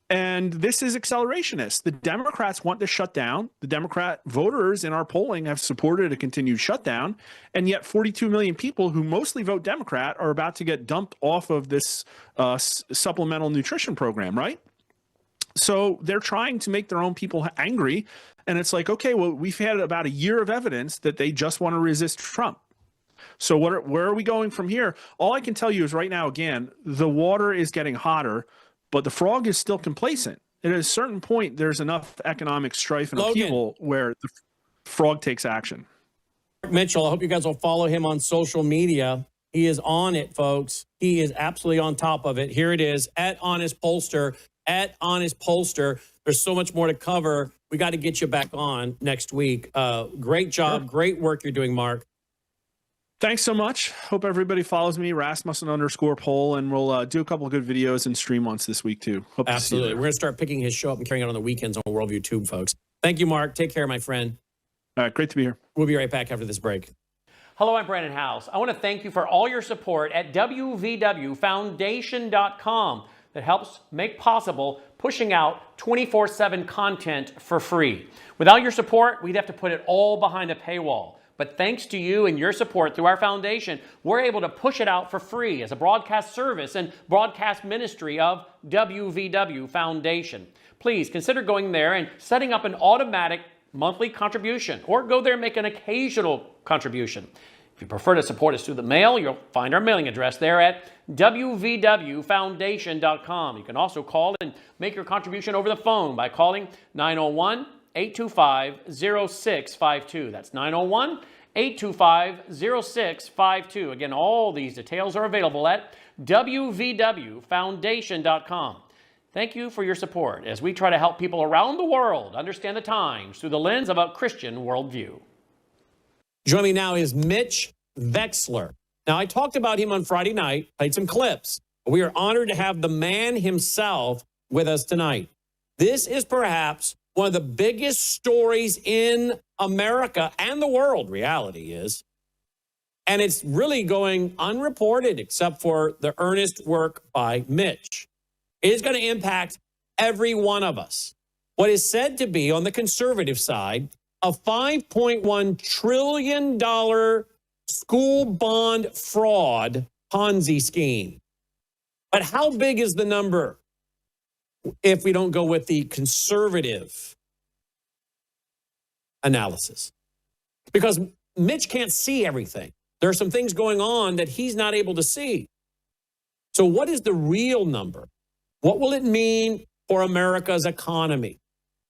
And this is accelerationist. The Democrats want to shut down. The Democrat voters in our polling have supported a continued shutdown. And yet 42 million people who mostly vote Democrat are about to get dumped off of this supplemental nutrition program, right? So they're trying to make their own people angry. And it's like, okay, well, we've had about a year of evidence that they just want to resist Trump. So where are we going from here? All I can tell you is right now, again, the water is getting hotter, but the frog is still complacent. At a certain point, there's enough economic strife and upheaval where the frog takes action. Mitchell, I hope you guys will follow him on social media. He is on it, folks. He is absolutely on top of it. Here it is, at Honest Pollster, at Honest Pollster. There's so much more to cover. We got to get you back on next week. Great job. Sure. Great work you're doing, Mark. Thanks so much. Hope everybody follows me, Rasmussen_Poll, and we'll do a couple of good videos and stream once this week, too. Hope Absolutely. We're going to start picking his show up and carrying it on the weekends on Worldview Tube, folks. Thank you, Mark. Take care, my friend. All right. Great to be here. We'll be right back after this break. Hello, I'm Brannon Howse. I want to thank you for all your support at wvwfoundation.com that helps make possible pushing out 24/7 content for free. Without your support, we'd have to put it all behind a paywall. But thanks to you and your support through our foundation, we're able to push it out for free as a broadcast service and broadcast ministry of WVW Foundation. Please consider going there and setting up an automatic monthly contribution, or go there and make an occasional contribution. If you prefer to support us through the mail, you'll find our mailing address there at wvwfoundation.com. You can also call and make your contribution over the phone by calling 901-825-0652. That's 901-825-0652. Again, all these details are available at wvwfoundation.com. Thank you for your support as we try to help people around the world understand the times through the lens of a Christian worldview. Joining me now is Mitch Vexler. Now, I talked about him on Friday night, played some clips. We are honored to have the man himself with us tonight. This is perhaps one of the biggest stories in America and the world, reality is. And it's really going unreported except for the earnest work by Mitch. It is going to impact every one of us. What is said to be, on the conservative side, a $5.1 trillion school bond fraud Ponzi scheme. But how big is the number if we don't go with the conservative analysis? Because Mitch can't see everything. There are some things going on that he's not able to see. So what is the real number? What will it mean for America's economy?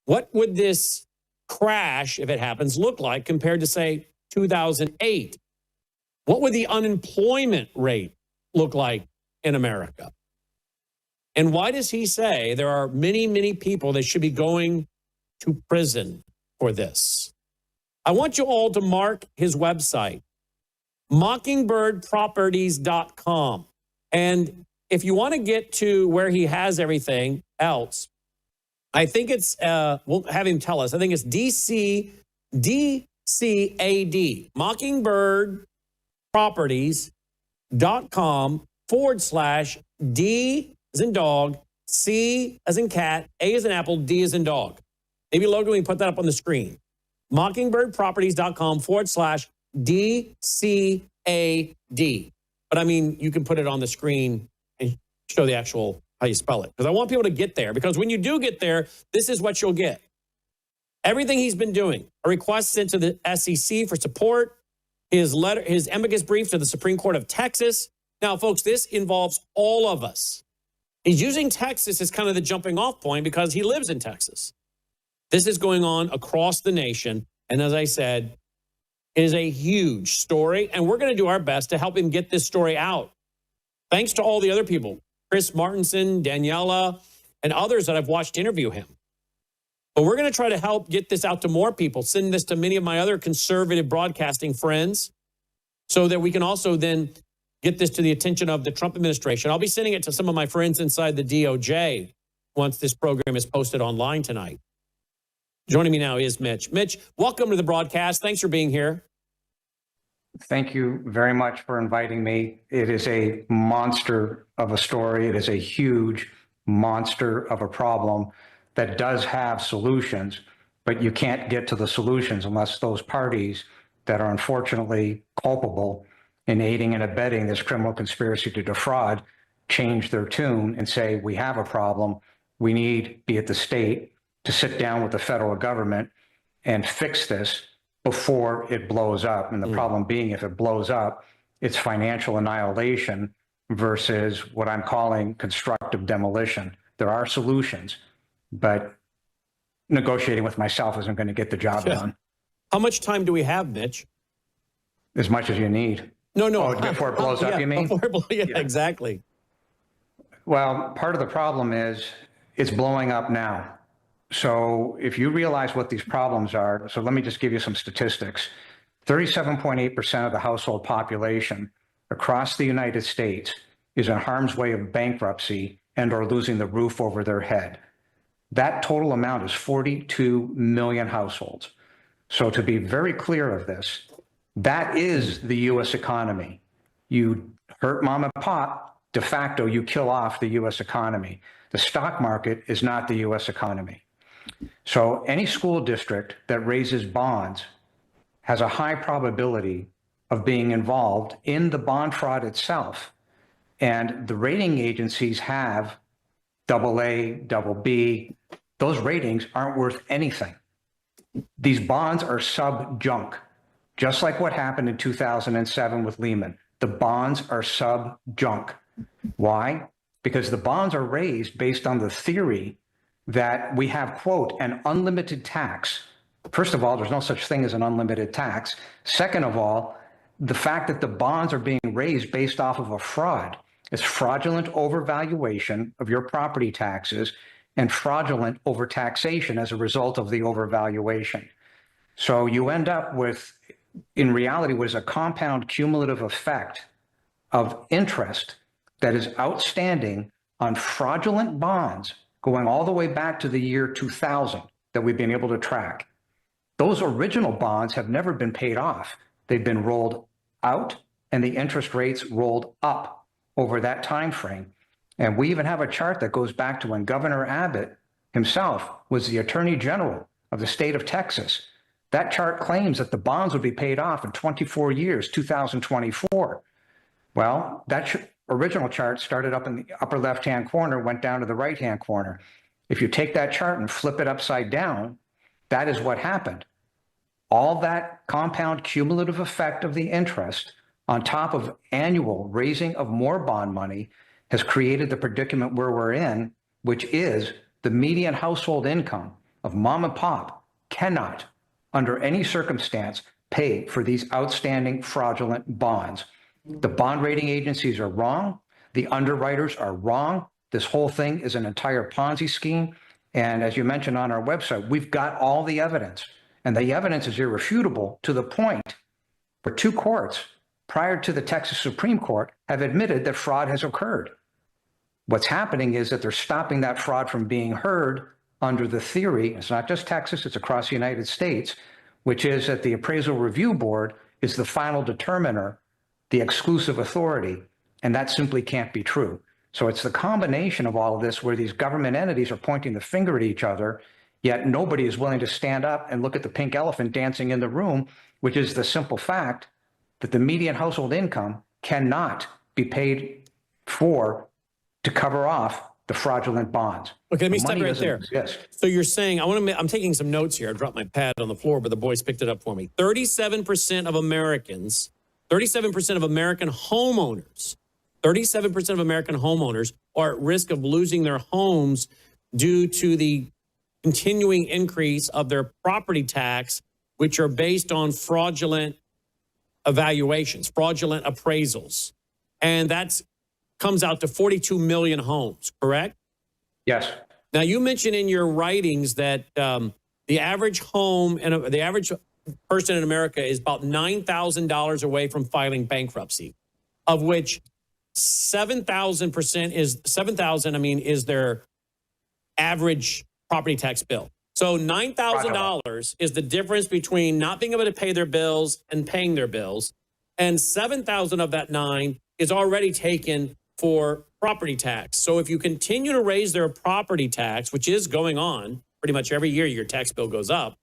What would this crash, if it happens, look like compared to, say, 2008? What would the unemployment rate look like in America? And why does he say there are many, many people that should be going to prison for this? I want you all to mark his website, mockingbirdproperties.com. And if you want to get to where he has everything else, I think it's, we'll have him tell us, I think it's DCAD, mockingbirdproperties.com/D as in dog, C as in cat, A as in apple, D as in dog. Maybe Logan, we can put that up on the screen. mockingbirdproperties.com/DCAD. But I mean, you can put it on the screen and show the actual how you spell it. Because I want people to get there. Because when you do get there, this is what you'll get. Everything he's been doing. A request sent to the SEC for support. His letter, his amicus brief to the Supreme Court of Texas. Now, folks, this involves all of us. He's using Texas as kind of the jumping off point because he lives in Texas. This is going on across the nation. And as I said, it is a huge story. And we're going to do our best to help him get this story out. Thanks to all the other people, Chris Martinson, Daniela, and others that I've watched interview him. But we're going to try to help get this out to more people, send this to many of my other conservative broadcasting friends so that we can also then get this to the attention of the Trump administration. I'll be sending it to some of my friends inside the DOJ once this program is posted online tonight. Joining me now is Mitch. Mitch, welcome to the broadcast. Thanks for being here. Thank you very much for inviting me. It is a monster of a story. It is a huge monster of a problem that does have solutions, but you can't get to the solutions unless those parties that are unfortunately culpable in aiding and abetting this criminal conspiracy to defraud change their tune and say, we have a problem. We need, be it the state, to sit down with the federal government and fix this before it blows up. And the problem being, if it blows up, it's financial annihilation versus what I'm calling constructive demolition. There are solutions, but negotiating with myself isn't going to get the job done. How much time do we have, Mitch? As much as you need. No. Oh, before it blows up, you mean? Yeah, exactly. Well, part of the problem is it's blowing up now. So if you realize what these problems are, so let me just give you some statistics. 37.8% of the household population across the United States is in harm's way of bankruptcy and or losing the roof over their head. That total amount is 42 million households. So to be very clear of this, that is the U.S. economy. You hurt mom and pop, de facto, you kill off the U.S. economy. The stock market is not the U.S. economy. So any school district that raises bonds has a high probability of being involved in the bond fraud itself. And the rating agencies have AA, BB. Those ratings aren't worth anything. These bonds are sub-junk, just like what happened in 2007 with Lehman. The bonds are sub-junk. Why? Because the bonds are raised based on the theory that we have, quote, an unlimited tax. First of all, there's no such thing as an unlimited tax. Second of all, the fact that the bonds are being raised based off of a fraud. It's fraudulent overvaluation of your property taxes and fraudulent overtaxation as a result of the overvaluation. So you end up with, in reality, what is a compound cumulative effect of interest that is outstanding on fraudulent bonds going all the way back to the year 2000 that we've been able to track. Those original bonds have never been paid off. They've been rolled out and the interest rates rolled up over that time frame. And we even have a chart that goes back to when Governor Abbott himself was the Attorney General of the state of Texas. That chart claims that the bonds would be paid off in 24 years, 2024. Well, that original chart started up in the upper left-hand corner, went down to the right-hand corner. If you take that chart and flip it upside down, that is what happened. All that compound cumulative effect of the interest on top of annual raising of more bond money has created the predicament where we're in, which is the median household income of mom and pop cannot, under any circumstance, pay for these outstanding fraudulent bonds. The bond rating agencies are wrong. The underwriters are wrong. This whole thing is an entire Ponzi scheme. And as you mentioned on our website, we've got all the evidence. And the evidence is irrefutable to the point where two courts prior to the Texas Supreme Court have admitted that fraud has occurred. What's happening is that they're stopping that fraud from being heard under the theory, it's not just Texas, it's across the United States, which is that the Appraisal Review Board is the final determiner, the exclusive authority, and that simply can't be true. So it's the combination of all of this where these government entities are pointing the finger at each other, yet nobody is willing to stand up and look at the pink elephant dancing in the room, which is the simple fact that the median household income cannot be paid for to cover off the fraudulent bonds. Okay, let me stop right there. Exist. So you're saying, I'm taking some notes here. I dropped my pad on the floor, but the boys picked it up for me. 37% of Americans, 37% of American homeowners, 37% of American homeowners are at risk of losing their homes due to the continuing increase of their property tax, which are based on fraudulent evaluations, fraudulent appraisals. And that comes out to 42 million homes, correct? Yes. Now, you mentioned in your writings that the average home and the average person in America is about $9,000 away from filing bankruptcy, of which 7,000% is their average property tax bill. So $9,000 is the difference between not being able to pay their bills and paying their bills. And 7,000 of that 9 is already taken for property tax. So if you continue to raise their property tax, which is going on pretty much every year, your tax bill goes up,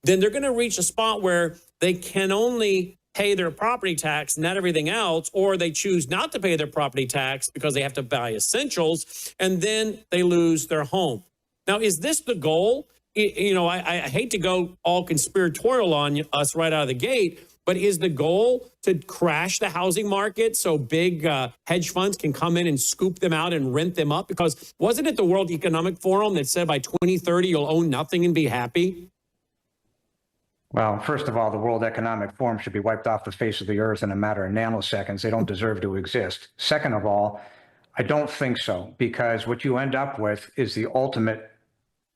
then they're going to reach a spot where they can only pay their property tax, not everything else, or they choose not to pay their property tax because they have to buy essentials, and then they lose their home. Now, is this the goal? I hate to go all conspiratorial on us right out of the gate, but is the goal to crash the housing market so big hedge funds can come in and scoop them out and rent them up? Because wasn't it the World Economic Forum that said by 2030 you'll own nothing and be happy? Well, first of all, the World Economic Forum should be wiped off the face of the earth in a matter of nanoseconds. They don't deserve to exist. Second of all, I don't think so, because what you end up with is the ultimate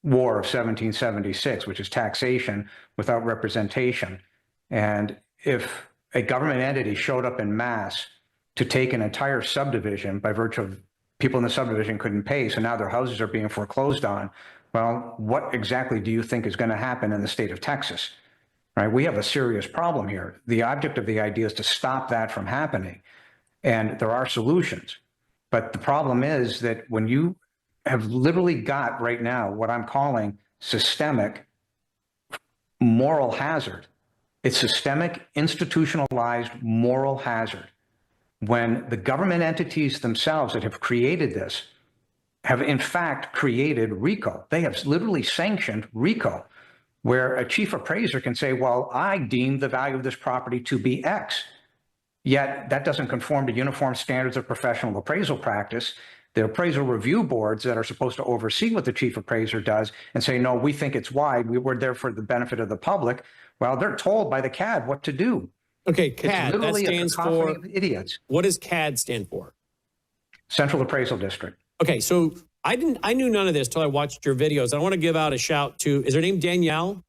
war of 1776, which is taxation without representation. And if a government entity showed up en masse to take an entire subdivision by virtue of people in the subdivision couldn't pay, so now their houses are being foreclosed on, well, what exactly do you think is going to happen in the state of Texas? Right? We have a serious problem here. The object of the idea is to stop that from happening. And there are solutions. But the problem is that when you have literally got right now what I'm calling systemic moral hazard, it's systemic, institutionalized moral hazard. When the government entities themselves that have created this have in fact created RICO. They have literally sanctioned RICO, where a chief appraiser can say, well, I deem the value of this property to be X. Yet that doesn't conform to uniform standards of professional appraisal practice. The appraisal review boards that are supposed to oversee what the chief appraiser does and say, no, we think it's wide. We were there for the benefit of the public. Well, they're told by the CAD what to do. Okay, CAD, that stands for idiots. What does CAD stand for? Central Appraisal District. Okay, so I knew none of this till I watched your videos. I want to give out a shout to, is her name Danielle?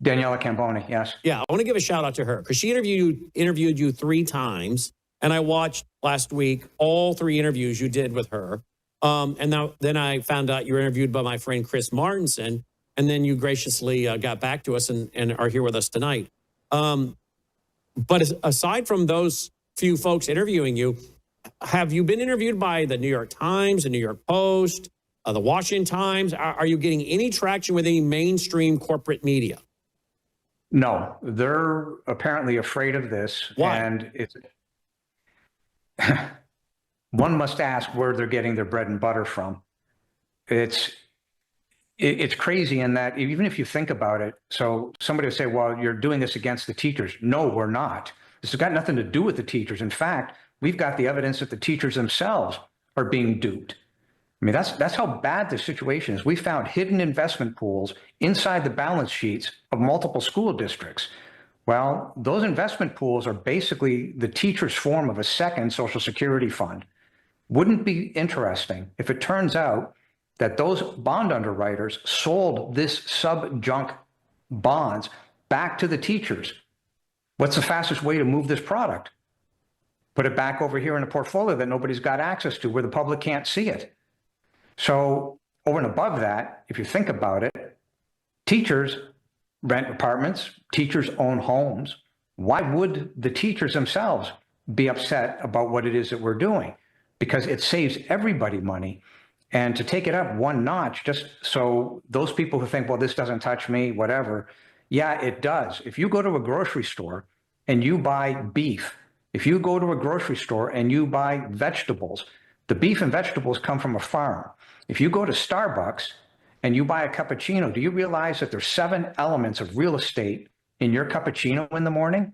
Daniela Camboni, yes. Yeah, I want to give a shout out to her because she interviewed you 3 times. And I watched last week all 3 interviews you did with her. Then I found out you were interviewed by my friend Chris Martinson. And then you graciously got back to us and are here with us tonight. But aside from those few folks interviewing you, have you been interviewed by the New York Times, the New York Post, the Washington Times? Are you getting any traction with any mainstream corporate media? No, they're apparently afraid of this. Why? And it's one must ask where they're getting their bread and butter from. It's crazy in that even if you think about it, so somebody will say, well, you're doing this against the teachers. No, we're not. This has got nothing to do with the teachers. In fact, we've got the evidence that the teachers themselves are being duped. I mean, that's how bad the situation is. We found hidden investment pools inside the balance sheets of multiple school districts. Well, those investment pools are basically the teacher's form of a second Social Security fund. Wouldn't it be interesting if it turns out that those bond underwriters sold this sub-junk bonds back to the teachers? What's the fastest way to move this product? Put it back over here in a portfolio that nobody's got access to, where the public can't see it. So over and above that, if you think about it, teachers rent apartments, teachers own homes. Why would the teachers themselves be upset about what it is that we're doing? Because it saves everybody money. And to take it up one notch, just so those people who think, well, this doesn't touch me, whatever, yeah, it does. If you go to a grocery store and you buy beef, if you go to a grocery store and you buy vegetables, the beef and vegetables come from a farm. If you go to Starbucks and you buy a cappuccino, do you realize that there's 7 elements of real estate in your cappuccino in the morning?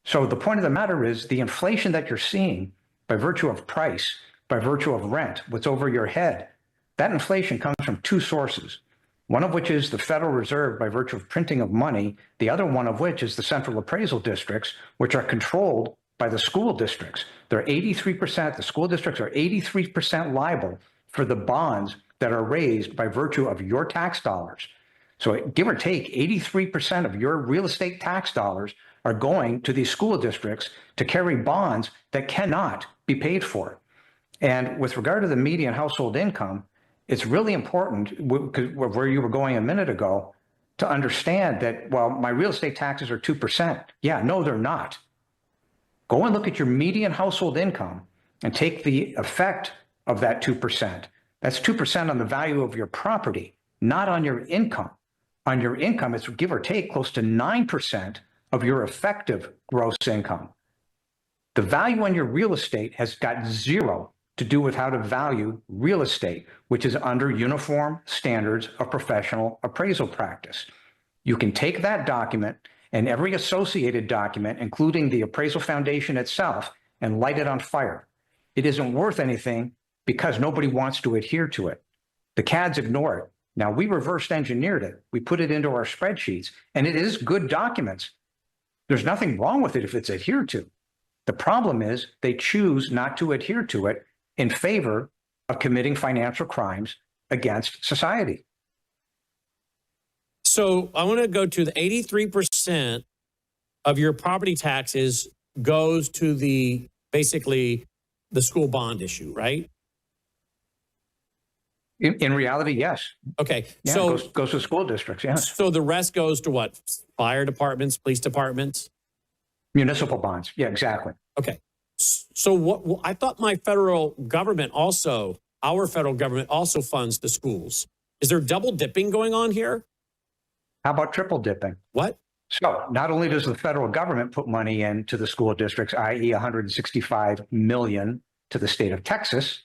So the point of the matter is the inflation that you're seeing by virtue of price, by virtue of rent, what's over your head, that inflation comes from 2 sources. One of which is the Federal Reserve by virtue of printing of money. The other one of which is the central appraisal districts, which are controlled by the school districts. They're 83%, the school districts are 83% liable for the bonds that are raised by virtue of your tax dollars. So give or take, 83% of your real estate tax dollars are going to these school districts to carry bonds that cannot be paid for. And with regard to the median household income, it's really important, where you were going a minute ago, to understand that, well, my real estate taxes are 2%. Yeah, no, they're not. Go and look at your median household income and take the effect of that 2%. That's 2% on the value of your property, not on your income. On your income, it's give or take close to 9% of your effective gross income. The value on your real estate has got 0 to do with how to value real estate, which is under uniform standards of professional appraisal practice. You can take that document and every associated document, including the appraisal foundation itself, and light it on fire. It isn't worth anything because nobody wants to adhere to it. The CADs ignore it. Now, we reverse engineered it. We put it into our spreadsheets, and it is good documents. There's nothing wrong with it if it's adhered to. The problem is they choose not to adhere to it in favor of committing financial crimes against society. So I want to go to the 83% of your property taxes goes to basically the school bond issue, right? In reality, yes. Okay. Yeah, so goes to school districts, yes. So the rest goes to what? Fire departments, police departments? Municipal bonds. Yeah, exactly. Okay. So what I thought our federal government also funds the schools. Is there double dipping going on here? How about triple dipping? What? So not only does the federal government put money into the school districts, i.e. $165 million to the state of Texas,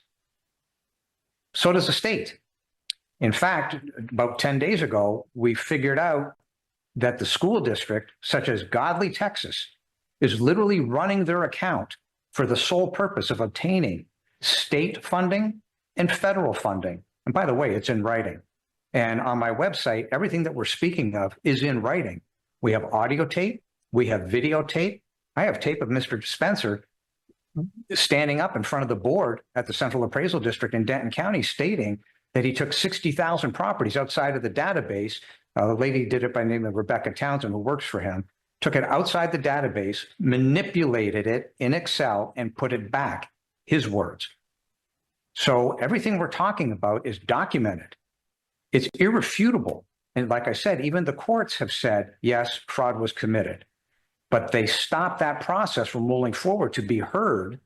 so does the state. In fact, about 10 days ago, we figured out that the school district, such as Godly, Texas, is literally running their account for the sole purpose of obtaining state funding and federal funding. And by the way, it's in writing. And on my website, everything that we're speaking of is in writing. We have audio tape, we have videotape. I have tape of Mr. Spencer standing up in front of the board at the Central Appraisal District in Denton County stating that he took 60,000 properties outside of the database. The lady did it by the name of Rebecca Townsend, who works for him, took it outside the database, manipulated it in Excel, and put it back, his words. So everything we're talking about is documented. It's irrefutable. And like I said, even the courts have said, yes, fraud was committed. But they stopped that process from rolling forward to be heard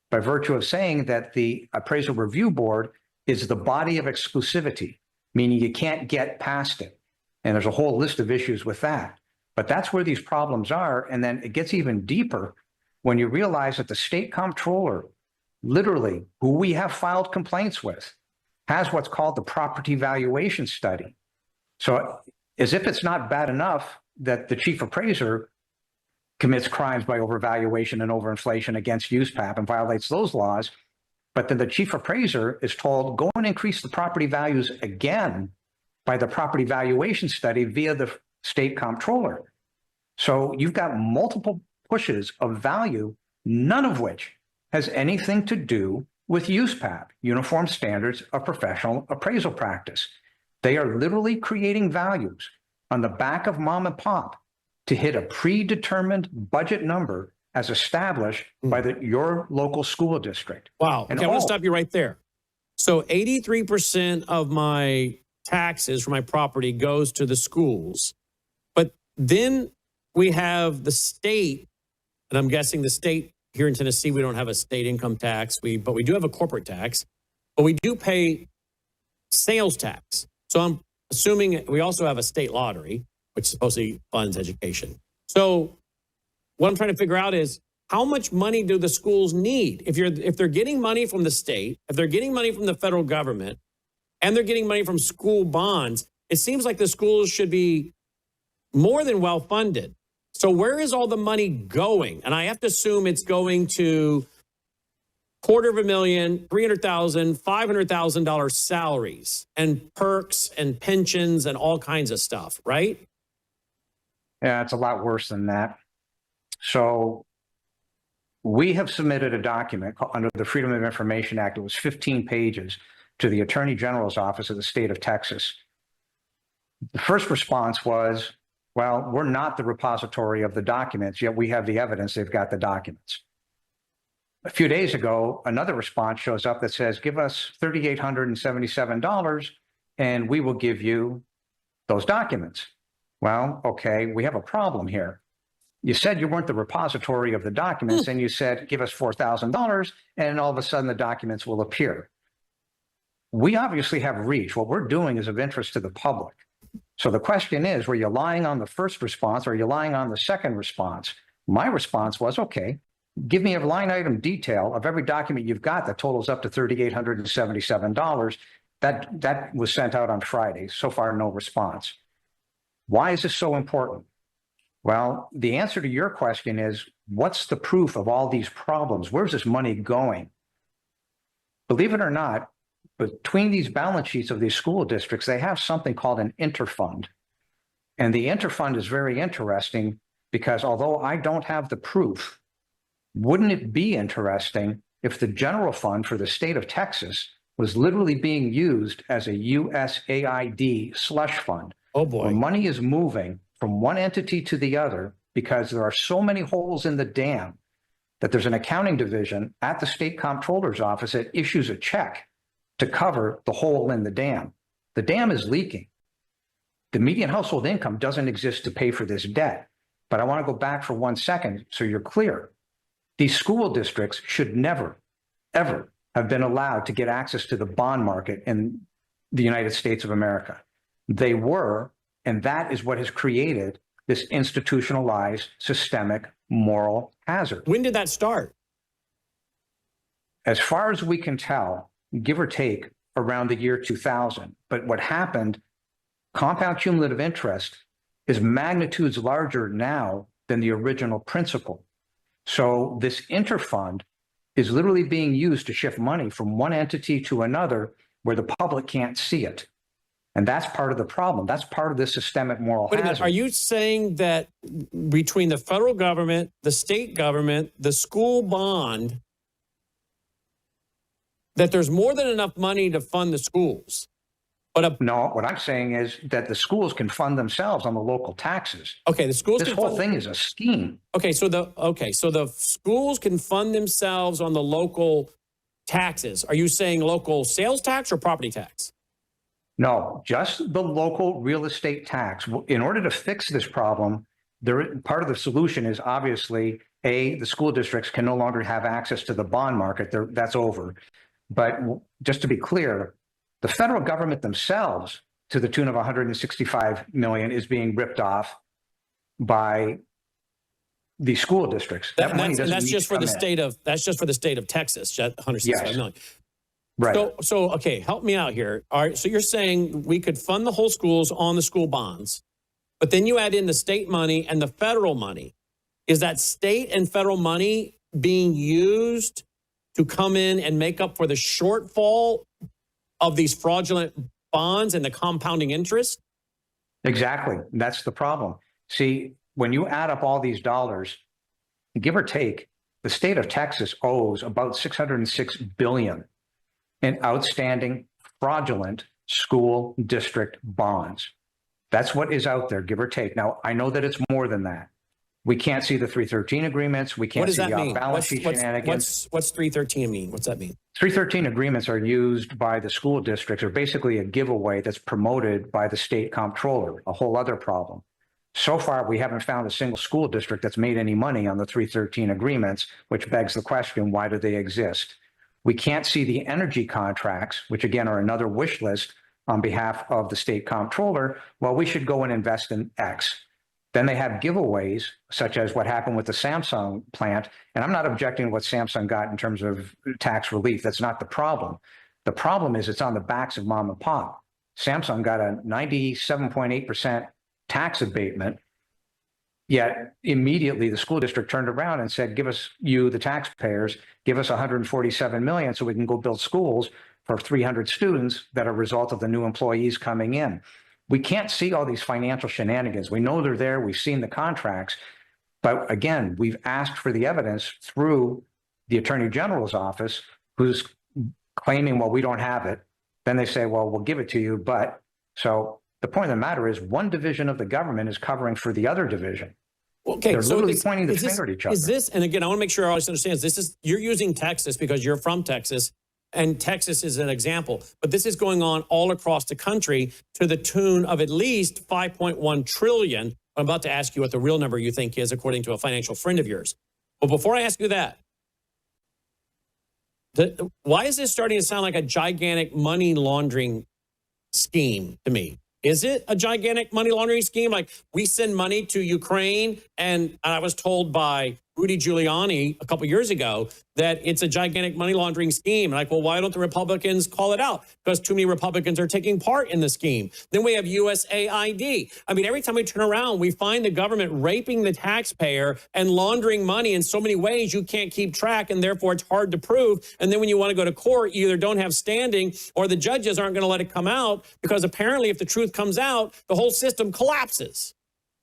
by virtue of saying that the Appraisal Review Board is the body of exclusivity, meaning you can't get past it. And there's a whole list of issues with that. But that's where these problems are. And then it gets even deeper when you realize that the state comptroller, literally, who we have filed complaints with, has what's called the property valuation study. So as if it's not bad enough that the chief appraiser commits crimes by overvaluation and overinflation against USPAP and violates those laws, but then the chief appraiser is told, go and increase the property values again by the property valuation study via the state comptroller. So you've got multiple pushes of value, none of which has anything to do with USPAP, Uniform Standards of Professional Appraisal Practice. They are literally creating values on the back of mom and pop to hit a predetermined budget number as established by your local school district. Wow. Okay, I want to stop you right there. So 83% of my taxes for my property goes to the schools. But then we have the state, and I'm guessing the state here in Tennessee, we don't have a state income tax, but we do have a corporate tax, but we do pay sales tax. So I'm assuming we also have a state lottery, which supposedly funds education. So what I'm trying to figure out is how much money do the schools need? If they're getting money from the state, if they're getting money from the federal government, and they're getting money from school bonds, it seems like the schools should be more than well funded. So where is all the money going? And I have to assume it's going to $250,000, $300,000, $500,000 salaries and perks and pensions and all kinds of stuff, right? Yeah, it's a lot worse than that. So we have submitted a document under the Freedom of Information Act. It was 15 pages to the Attorney General's office of the state of Texas. The first response was, well, we're not the repository of the documents, yet we have the evidence they've got the documents. A few days ago, another response shows up that says, give us $3,877 and we will give you those documents. Well, okay, we have a problem here. You said you weren't the repository of the documents and you said, give us $4,000 and all of a sudden the documents will appear. We obviously have reach. What we're doing is of interest to the public. So the question is, were you lying on the first response or are you lying on the second response? My response was, okay, Give me a line item detail of every document you've got that totals up to $3,877. That was sent out on Friday. So far, no response. Why is this so important? Well, the answer to your question is, what's the proof of all these problems? Where's this money going? Believe it or not, between these balance sheets of these school districts, they have something called an interfund. And the interfund is very interesting because although I don't have the proof, wouldn't it be interesting if the general fund for the state of Texas was literally being used as a USAID slush fund? Oh boy. Where money is moving from one entity to the other because there are so many holes in the dam that there's an accounting division at the state comptroller's office that issues a check to cover the hole in the dam. The dam is leaking. The median household income doesn't exist to pay for this debt. But I want to go back for 1 second so you're clear. These school districts should never, ever have been allowed to get access to the bond market in the United States of America. They were, and that is what has created this institutionalized, systemic, moral hazard. When did that start? As far as we can tell, give or take around the year 2000. But what happened, compound cumulative interest is magnitudes larger now than the original principle. So this interfund is literally being used to shift money from one entity to another where the public can't see it. And that's part of the problem. That's part of the systemic moral Wait a minute, hazard. are you saying that between the federal government, the state government, the school bond, that there's more than enough money to fund the schools? But No, what I'm saying is that the schools can fund themselves on the local taxes. okay, the schools This can whole fund, thing is a scheme. okay, so the schools can fund themselves on the local taxes. Are you saying local sales tax or property tax? No, just the local real estate tax. In order to fix this problem, part of the solution is obviously, the school districts can no longer have access to the bond market. That's over. But just to be clear, the federal government themselves, to the tune of $165 million, is being ripped off by the school districts. That money doesn't that's need just to for the come in. state of Texas, $165 million. Right. So okay, help me out here. All right, so you're saying we could fund the whole schools on the school bonds, but then you add in the state money and the federal money. Is that state and federal money being used to come in and make up for the shortfall of these fraudulent bonds and the compounding interest? Exactly. That's the problem. See, when you add up all these dollars, give or take, the state of Texas owes about $606 billion in outstanding fraudulent school district bonds. That's what is out there, give or take. Now, I know that it's more than that. We can't see the 313 agreements. We What can't does see that the mean? off-balance sheet shenanigans. What's 313 mean? What's that mean? 313 agreements are used by the school districts, or basically a giveaway that's promoted by the state comptroller, a whole other problem. So far, we haven't found a single school district that's made any money on the 313 agreements, which begs the question, why do they exist? We can't see the energy contracts, which again are another wish list on behalf of the state comptroller. Well, we should go and invest in X. Then they have giveaways, such as what happened with the Samsung plant. And I'm not objecting to what Samsung got in terms of tax relief. That's not the problem. The problem is it's on the backs of mom and pop. Samsung got a 97.8% tax abatement, yet immediately the school district turned around and said, give us, you, the taxpayers, give us $147 million so we can go build schools for 300 students that are a result of the new employees coming in. We can't see all these financial shenanigans. We know they're there. We've seen the contracts. But again, we've asked for the evidence through the Attorney General's office, who's claiming, well, we don't have it. Then they say, well, we'll give it to you. But so the point of the matter is one division of the government is covering for the other division. Okay, They're so literally pointing the finger at each other. Is this, and again, I want to make sure everybody understands, this is, you're using Texas because you're from Texas, and Texas is an example, but this is going on all across the country to the tune of at least 5.1 trillion. I'm about to ask you what the real number you think is, according to a financial friend of yours. But before I ask you that, why is this starting to sound like a gigantic money laundering scheme to me? Is it a gigantic money laundering scheme? Like we send money to Ukraine, and I was told by Rudy Giuliani a couple years ago that it's a gigantic money laundering scheme. Like, well, why don't the Republicans call it out? Because too many Republicans are taking part in the scheme. Then we have USAID. I mean, every time we turn around, we find the government raping the taxpayer and laundering money in so many ways you can't keep track, and therefore it's hard to prove. And then when you want to go to court, you either don't have standing or the judges aren't going to let it come out, because apparently if the truth comes out, the whole system collapses.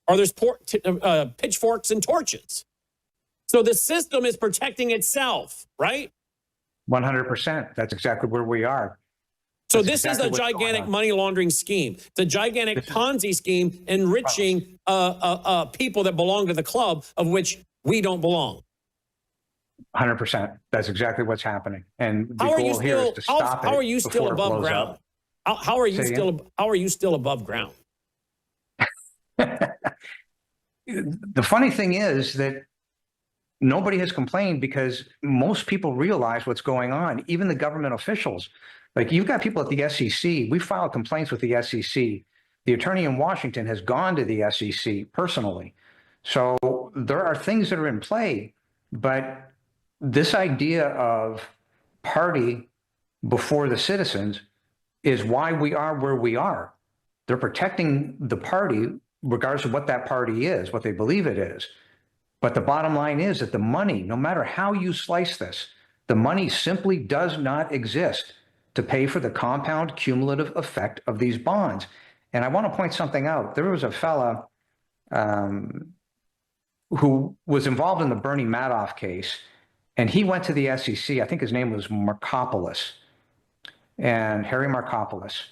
Or there's pitchforks and torches. So the system is protecting itself, right? 100%. That's exactly where we are. So That's this exactly is a what's going gigantic on. money laundering scheme. It's a gigantic Ponzi scheme enriching people that belong to the club, of which we don't belong. 100%. That's exactly what's happening. And the How are you goal here is still? to stop How it are you still before it above blows ground? up. How are you Say still? again? How are you still above ground? The funny thing is that nobody has complained because most people realize what's going on, even the government officials. Like, you've got people at the SEC. We filed complaints with the SEC. The attorney in Washington has gone to the SEC personally. So there are things that are in play, but this idea of party before the citizens is why we are where we are. They're protecting the party regardless of what that party is, what they believe it is. But the bottom line is that the money, no matter how you slice this, the money simply does not exist to pay for the compound cumulative effect of these bonds. And I want to point something out. There was a fella who was involved in the Bernie Madoff case, and he went to the SEC. I think his name was Markopoulos, and Harry Markopoulos.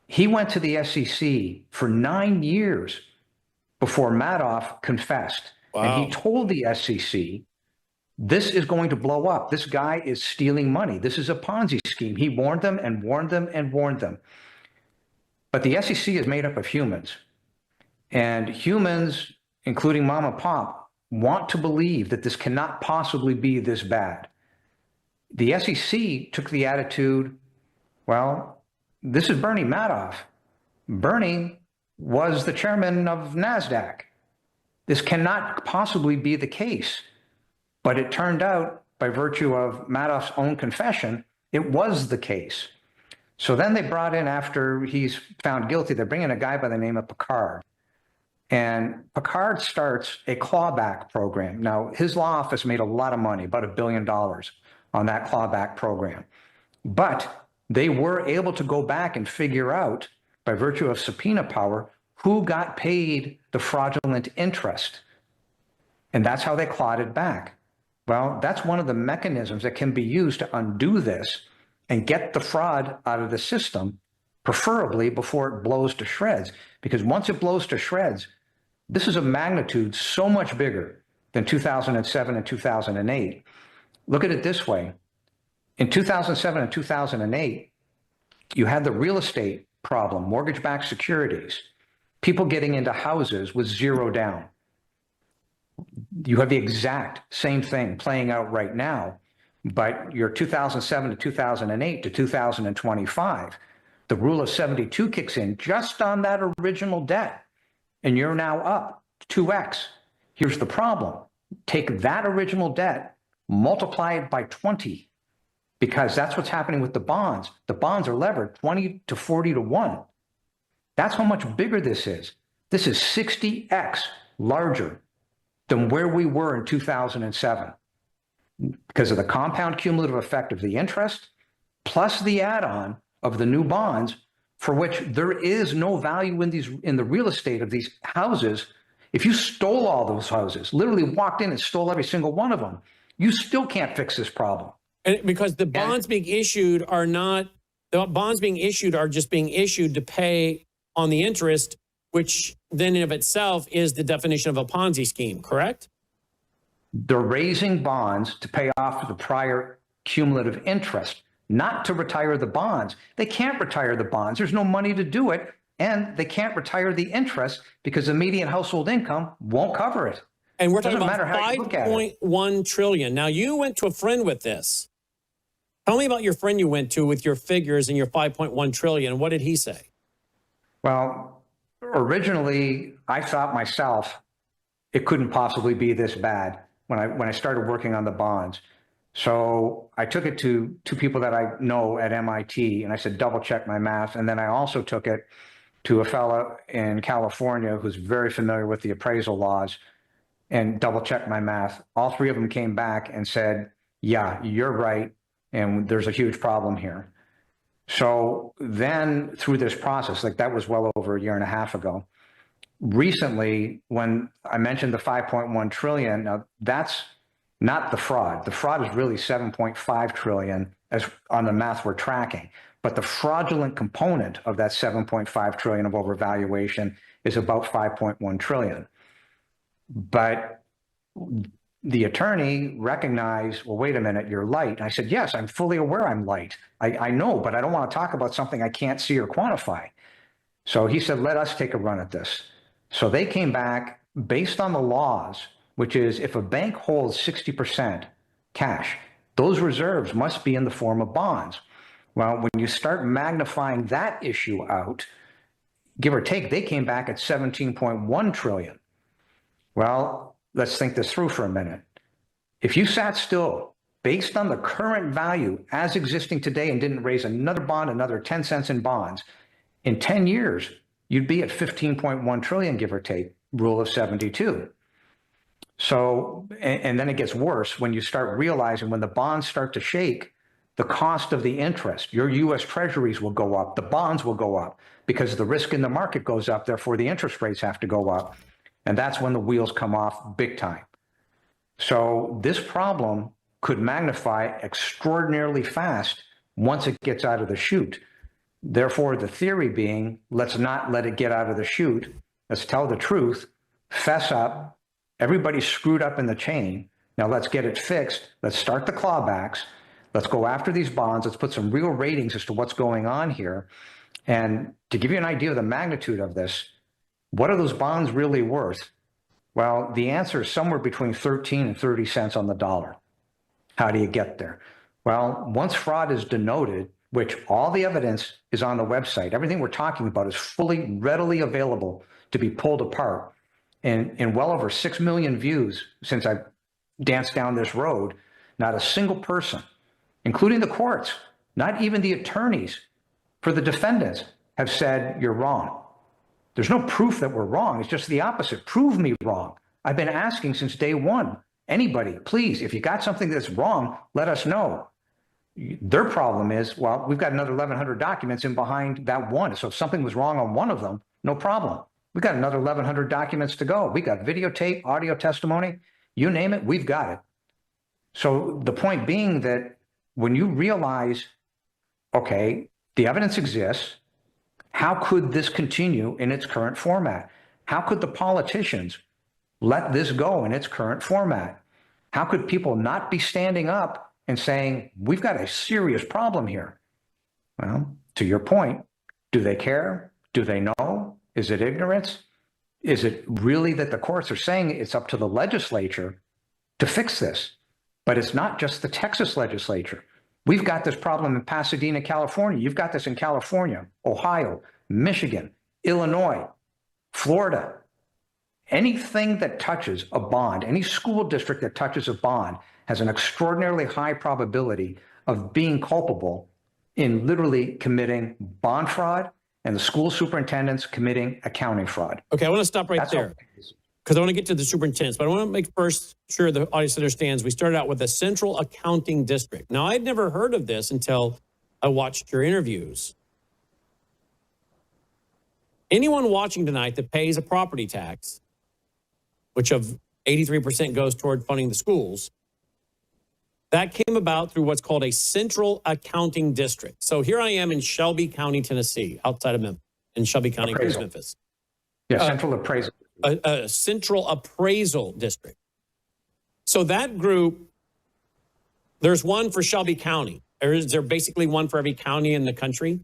He went to the SEC for 9 years before Madoff confessed. Wow. And he told the SEC, this is going to blow up. This guy is stealing money. This is a Ponzi scheme. He warned them and warned them and warned them. But the SEC is made up of humans. And humans, including mom and pop, want to believe that this cannot possibly be this bad. The SEC took the attitude, well, this is Bernie Madoff. Bernie was the chairman of NASDAQ. This cannot possibly be the case. But it turned out, by virtue of Madoff's own confession, it was the case. So then they brought in, after he's found guilty, they bring in a guy by the name of Picard. And Picard starts a clawback program. Now, his law office made a lot of money, about $1 billion on that clawback program. But they were able to go back and figure out, by virtue of subpoena power, who got paid the fraudulent interest. And that's how they clawed it back. Well, that's one of the mechanisms that can be used to undo this and get the fraud out of the system, preferably before it blows to shreds. Because once it blows to shreds, this is a magnitude so much bigger than 2007 and 2008. Look at it this way. In 2007 and 2008, you had the real estate problem, mortgage-backed securities, people getting into houses with zero down. You have the exact same thing playing out right now, but your 2007 to 2008 to 2025, the rule of 72 kicks in just on that original debt, and you're now up 2x. Here's the problem. Take that original debt, multiply it by 20, because that's what's happening with the bonds. The bonds are levered 20 to 40 to 1. That's how much bigger this is. This is 60x larger than where we were in 2007 because of the compound cumulative effect of the interest plus the add-on of the new bonds, for which there is no value in the real estate of these houses. If you stole all those houses, literally walked in and stole every single one of them, you still can't fix this problem. And because the bonds being issued are not, the bonds being issued are just being issued to pay on the interest, which then in of itself is the definition of a Ponzi scheme, correct? They're raising bonds to pay off the prior cumulative interest, not to retire the bonds. They can't retire the bonds. There's no money to do it. And they can't retire the interest because the median household income won't cover it. And we're talking Doesn't about matter how you look at it. 5.1 trillion. Now, you went to a friend with this. Tell me about your friend you went to with your figures and your 5.1 trillion. What did he say? Well, originally, I thought myself it couldn't possibly be this bad when I started working on the bonds. So I took it to two people that I know at MIT, and I said, double check my math. And then I also took it to a fellow in California who's very familiar with the appraisal laws and double check my math. All three of them came back and said, yeah, you're right. And there's a huge problem here. So then through this process, like that was well over a year and a half ago, recently, when I mentioned the 5.1 trillion, now that's not the fraud. The fraud is really 7.5 trillion as on the math we're tracking. But the fraudulent component of that 7.5 trillion of overvaluation is about 5.1 trillion. But the attorney recognized, well, wait a minute, you're light. And I said, yes, I'm fully aware I'm light. I know, but I don't want to talk about something I can't see or quantify. So he said, let us take a run at this. So they came back based on the laws, which is if a bank holds 60% cash, those reserves must be in the form of bonds. Well, when you start magnifying that issue out, give or take, they came back at 17.1 trillion. Well, let's think this through for a minute. If you sat still based on the current value as existing today and didn't raise another bond, another 10 cents in bonds, in 10 years, you'd be at 15.1 trillion, give or take, rule of 72. So, and then it gets worse when you start realizing when the bonds start to shake, the cost of the interest, your U.S. treasuries will go up, the bonds will go up because the risk in the market goes up, therefore the interest rates have to go up. And that's when the wheels come off big time. So this problem could magnify extraordinarily fast once it gets out of the chute. Therefore, the theory being, let's not let it get out of the chute. Let's tell the truth, fess up. Everybody's screwed up in the chain. Now let's get it fixed. Let's start the clawbacks. Let's go after these bonds. Let's put some real ratings as to what's going on here. And to give you an idea of the magnitude of this, what are those bonds really worth? Well, the answer is somewhere between 13 and 30 cents on the dollar. How do you get there? Well, once fraud is denoted, which all the evidence is on the website, everything we're talking about is fully, readily available to be pulled apart. And in well over 6 million views since I danced down this road, not a single person, including the courts, not even the attorneys for the defendants, have said you're wrong. There's no proof that we're wrong. It's just the opposite. Prove me wrong. I've been asking since day one. Anybody, please, if you got something that's wrong, let us know. Their problem is, well, we've got another 1,100 documents in behind that one. So if something was wrong on one of them, no problem. We've got another 1,100 documents to go. We got videotape, audio testimony, you name it, we've got it. So the point being that when you realize, okay, the evidence exists, how could this continue in its current format? How could the politicians let this go in its current format? How could people not be standing up and saying, we've got a serious problem here? Well, to your point, do they care? Do they know? Is it ignorance? Is it really that the courts are saying it's up to the legislature to fix this? But it's not just the Texas legislature. We've got this problem in Pasadena, California. You've got this in California, Ohio, Michigan, Illinois, Florida. Anything that touches a bond, any school district that touches a bond has an extraordinarily high probability of being culpable in literally committing bond fraud and the school superintendents committing accounting fraud. Okay, I want to stop right there because I want to get to the superintendents, but I want to make first sure the audience understands we started out with a central accounting district. Now, I'd never heard of this until I watched your interviews. Anyone watching tonight that pays a property tax, which of 83% goes toward funding the schools, that came about through what's called a central accounting district. So here I am in Shelby County, Tennessee, outside of Memphis, in Shelby County, Memphis. Yeah, central appraisal. A central appraisal district. So that group, there's one for Shelby County. Or is there basically one for every county in the country?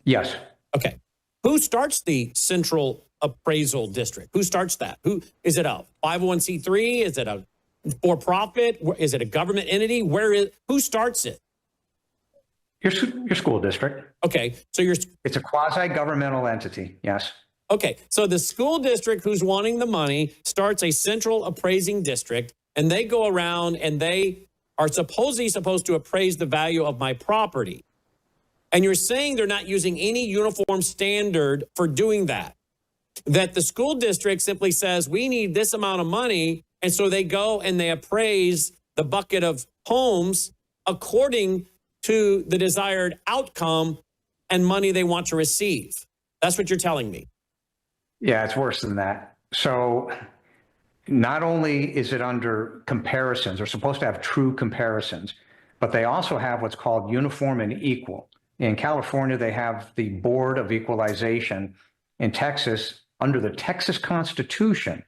Yes. Okay. Who starts the central appraisal district? Who starts that? Who is it? A 501c3? Is it a for-profit? Is it a government entity? Who starts it? Your school district. Okay. So it's a quasi-governmental entity. Yes. Okay, so the school district who's wanting the money starts a central appraising district, and they go around and they are supposedly supposed to appraise the value of my property. And you're saying they're not using any uniform standard for doing that. That the school district simply says, we need this amount of money, and so they go and they appraise the bucket of homes according to the desired outcome and money they want to receive. That's what you're telling me. Yeah, it's worse than that. So not only is it under comparisons, they're supposed to have true comparisons, but they also have what's called uniform and equal. In California, they have the Board of Equalization. In Texas, under the Texas Constitution,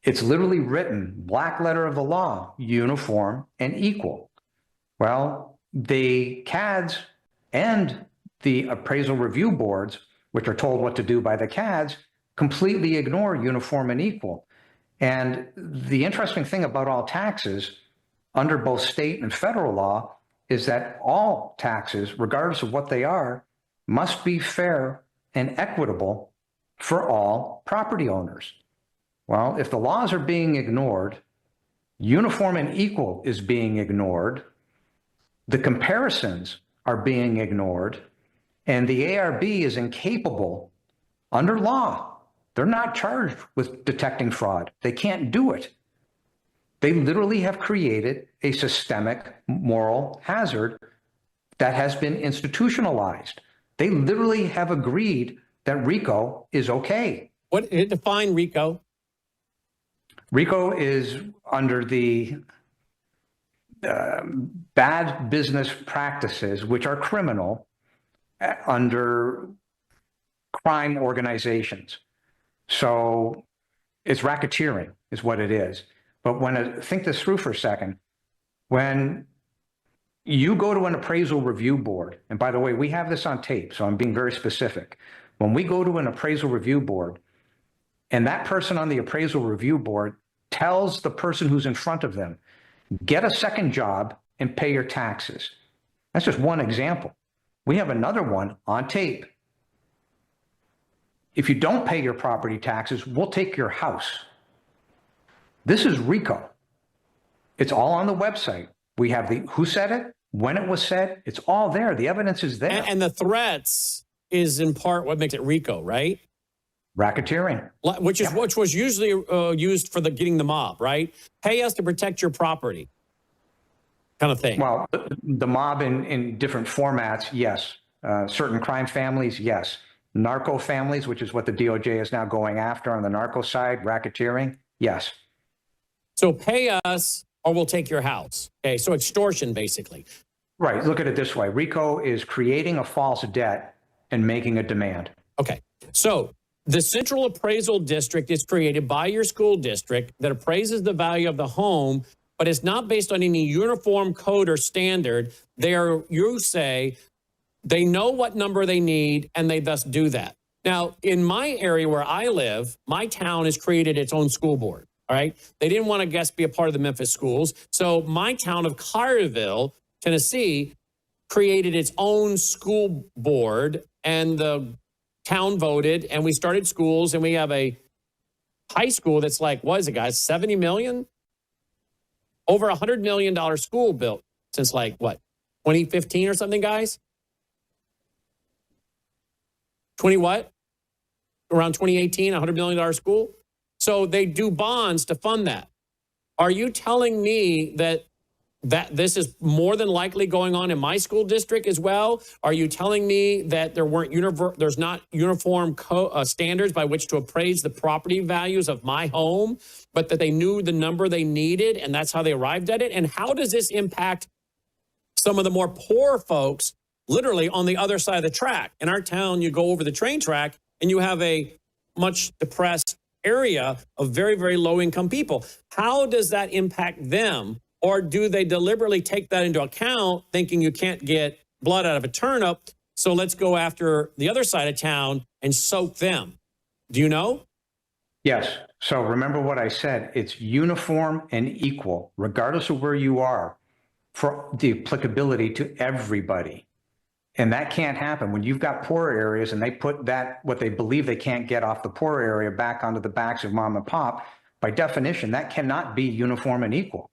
it's literally written, black letter of the law, uniform and equal. Well, the CADs and the appraisal review boards, which are told what to do by the CADs, completely ignore uniform and equal. And the interesting thing about all taxes, under both state and federal law, is that all taxes, regardless of what they are, must be fair and equitable for all property owners. Well, if the laws are being ignored, uniform and equal is being ignored, the comparisons are being ignored, and the ARB is incapable, under law, they're not charged with detecting fraud. They can't do it. They literally have created a systemic moral hazard that has been institutionalized. They literally have agreed that RICO is okay. What define RICO? RICO is under the bad business practices, which are criminal, under crime organizations. So it's racketeering is what it is. But think this through for a second. When you go to an appraisal review board, and by the way, we have this on tape, so I'm being very specific. When we go to an appraisal review board, and that person on the appraisal review board tells the person who's in front of them, get a second job and pay your taxes. That's just one example. We have another one on tape. If you don't pay your property taxes, we'll take your house. This is RICO. It's all on the website. We have the who said it, when it was said. It's all there. The evidence is there. And the threats is in part what makes it RICO, right? Racketeering. Which was usually used for getting the mob, right? Pay us to protect your property kind of thing. Well, the mob in different formats, yes. Certain crime families, yes. Narco families, which is what the DOJ is now going after on the narco side, racketeering, yes. So pay us or we'll take your house. Okay, so extortion, basically. Right, look at it this way. RICO is creating a false debt and making a demand. Okay, so the Central Appraisal District is created by your school district that appraises the value of the home, but it's not based on any uniform code or standard. You say, they know what number they need, and they thus do that. Now, in my area where I live, my town has created its own school board, all right? They didn't want to, be a part of the Memphis schools. So my town of Collierville, Tennessee, created its own school board, and the town voted, and we started schools, and we have a high school that's like, what is it, guys, 70 million? Over $100 million school built since 2015 or something, guys? 20 what? Around 2018, $100 million school? So they do bonds to fund that. Are you telling me that this is more than likely going on in my school district as well? Are you telling me that there's not uniform standards by which to appraise the property values of my home, but that they knew the number they needed and that's how they arrived at it? And how does this impact some of the more poor folks literally on the other side of the track? In our town, you go over the train track and you have a much depressed area of very, very low income people. How does that impact them? Or do they deliberately take that into account, thinking you can't get blood out of a turnip, so let's go after the other side of town and soak them? Do you know? Yes. So remember what I said. It's uniform and equal, regardless of where you are, for the applicability to everybody. And that can't happen when you've got poor areas and they put that, what they believe they can't get off the poor area, back onto the backs of mom and pop. By definition, that cannot be uniform and equal.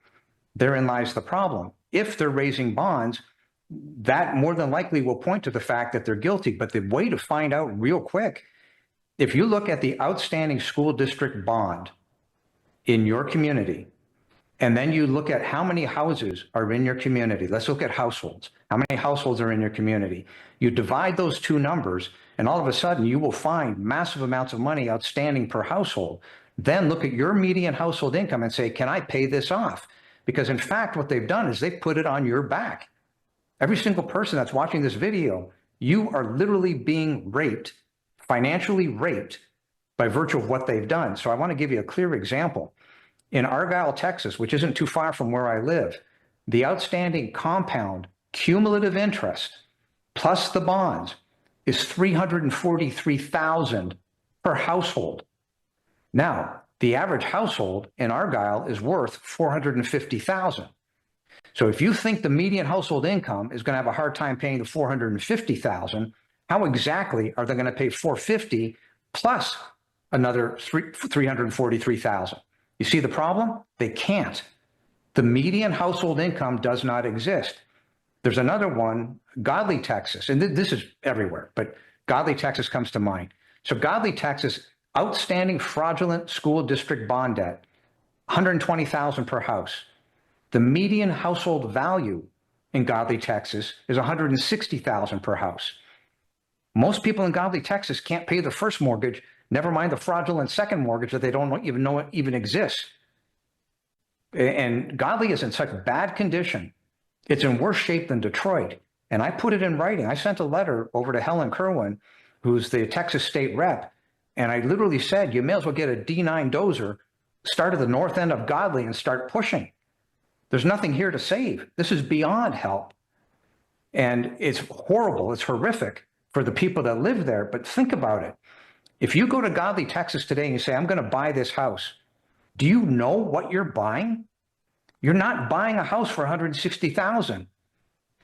Therein lies the problem. If they're raising bonds, that more than likely will point to the fact that they're guilty. But the way to find out real quick, if you look at the outstanding school district bond in your community, and then you look at how many houses are in your community. Let's look at households. How many households are in your community? You divide those two numbers, and all of a sudden you will find massive amounts of money outstanding per household. Then look at your median household income and say, can I pay this off? Because in fact, what they've done is they've put it on your back. Every single person that's watching this video, you are literally being raped, financially raped, by virtue of what they've done. So I want to give you a clear example. In Argyle, Texas, which isn't too far from where I live, the outstanding compound cumulative interest plus the bonds is $343,000 per household. Now, the average household in Argyle is worth $450,000. So if you think the median household income is going to have a hard time paying the $450,000, how exactly are they going to pay $450,000 plus another $343,000? You see the problem? They can't. The median household income does not exist. There's another one, Godly, Texas, and this is everywhere, but Godly, Texas comes to mind. So Godly, Texas, outstanding fraudulent school district bond debt, $120,000 per house. The median household value in Godly, Texas is $160,000 per house. Most people in Godly, Texas can't pay the first mortgage, never mind the fraudulent second mortgage that they don't even know it even exists. And Godly is in such bad condition. It's in worse shape than Detroit. And I put it in writing. I sent a letter over to Helen Kerwin, who's the Texas state rep. And I literally said, you may as well get a D9 dozer, start at the north end of Godly and start pushing. There's nothing here to save. This is beyond help. And it's horrible. It's horrific for the people that live there. But think about it. If you go to Godly, Texas today and you say, I'm going to buy this house, do you know what you're buying? You're not buying a house for $160,000.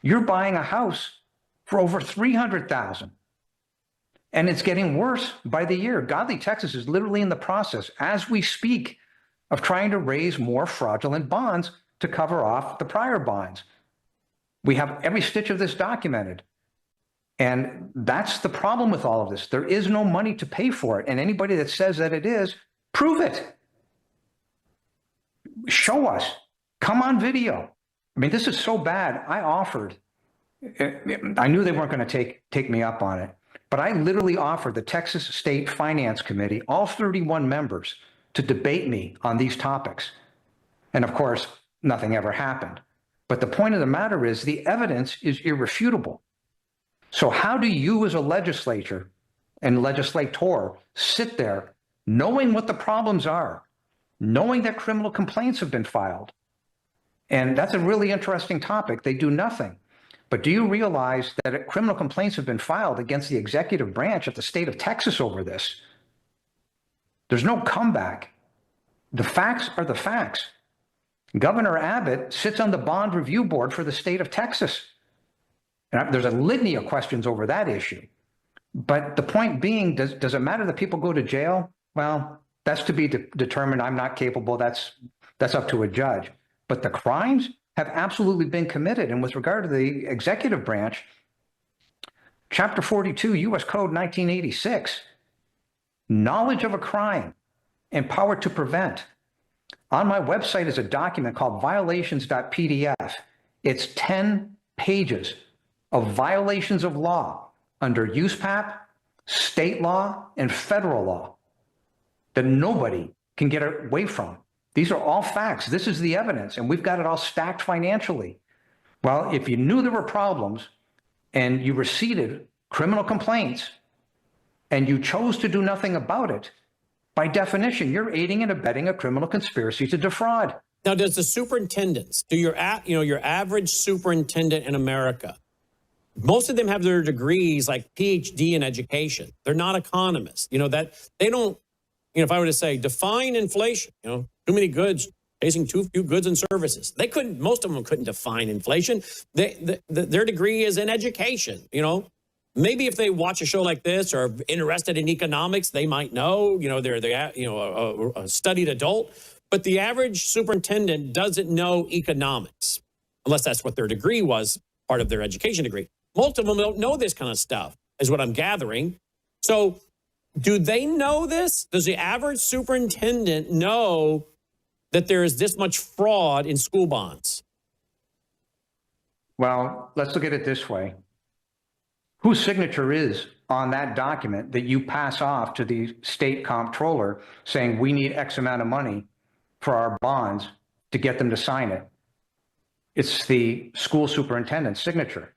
You're buying a house for over $300,000. And it's getting worse by the year. Godly, Texas is literally in the process, as we speak, of trying to raise more fraudulent bonds to cover off the prior bonds. We have every stitch of this documented. And that's the problem with all of this. There is no money to pay for it. And anybody that says that it is, prove it. Show us. Come on video. I mean, this is so bad. I offered, I knew they weren't going to take me up on it, but I literally offered the Texas State Finance Committee, all 31 members, to debate me on these topics. And of course, nothing ever happened. But the point of the matter is the evidence is irrefutable. So how do you as a legislator and legislator sit there knowing what the problems are, knowing that criminal complaints have been filed? And that's a really interesting topic. They do nothing. But do you realize that criminal complaints have been filed against the executive branch of the state of Texas over this? There's no comeback. The facts are the facts. Governor Abbott sits on the bond review board for the state of Texas. And there's a litany of questions over that issue. But the point being, does it matter that people go to jail? Well, that's to be determined. I'm not capable. That's up to a judge. But the crimes have absolutely been committed. And with regard to the executive branch, Chapter 42, U.S. Code 1986, knowledge of a crime and power to prevent. On my website is a document called violations.pdf. It's 10 pages of violations of law under USPAP, state law, and federal law that nobody can get away from. These are all facts. This is the evidence, and we've got it all stacked financially. Well, if you knew there were problems and you received criminal complaints and you chose to do nothing about it, by definition, you're aiding and abetting a criminal conspiracy to defraud. Now, does the superintendents, do your average superintendent in America, most of them have their degrees like PhD in education. They're not economists. That they don't, if I were to say define inflation, too many goods chasing too few goods and services. They couldn't, most of them couldn't define inflation. Their degree is in education, you know. Maybe if they watch a show like this or are interested in economics, they might know, you know, they're a studied adult. But the average superintendent doesn't know economics, unless that's what their degree was, part of their education degree. Most of them don't know this kind of stuff, is what I'm gathering. So do they know this? Does the average superintendent know that there is this much fraud in school bonds? Well, let's look at it this way. Whose signature is on that document that you pass off to the state comptroller saying we need X amount of money for our bonds to get them to sign it? It's the school superintendent's signature.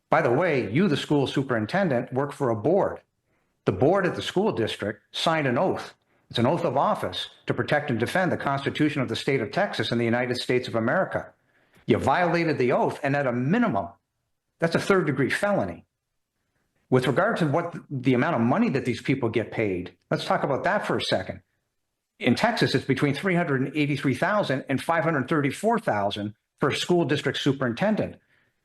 By the way, you, the school superintendent, work for a board. The board at the school district signed an oath. It's an oath of office to protect and defend the Constitution of the state of Texas and the United States of America. You violated the oath, and at a minimum, that's a third-degree felony. With regard to what the amount of money that these people get paid, let's talk about that for a second. In Texas, it's between $383,000 and $534,000 for a school district superintendent.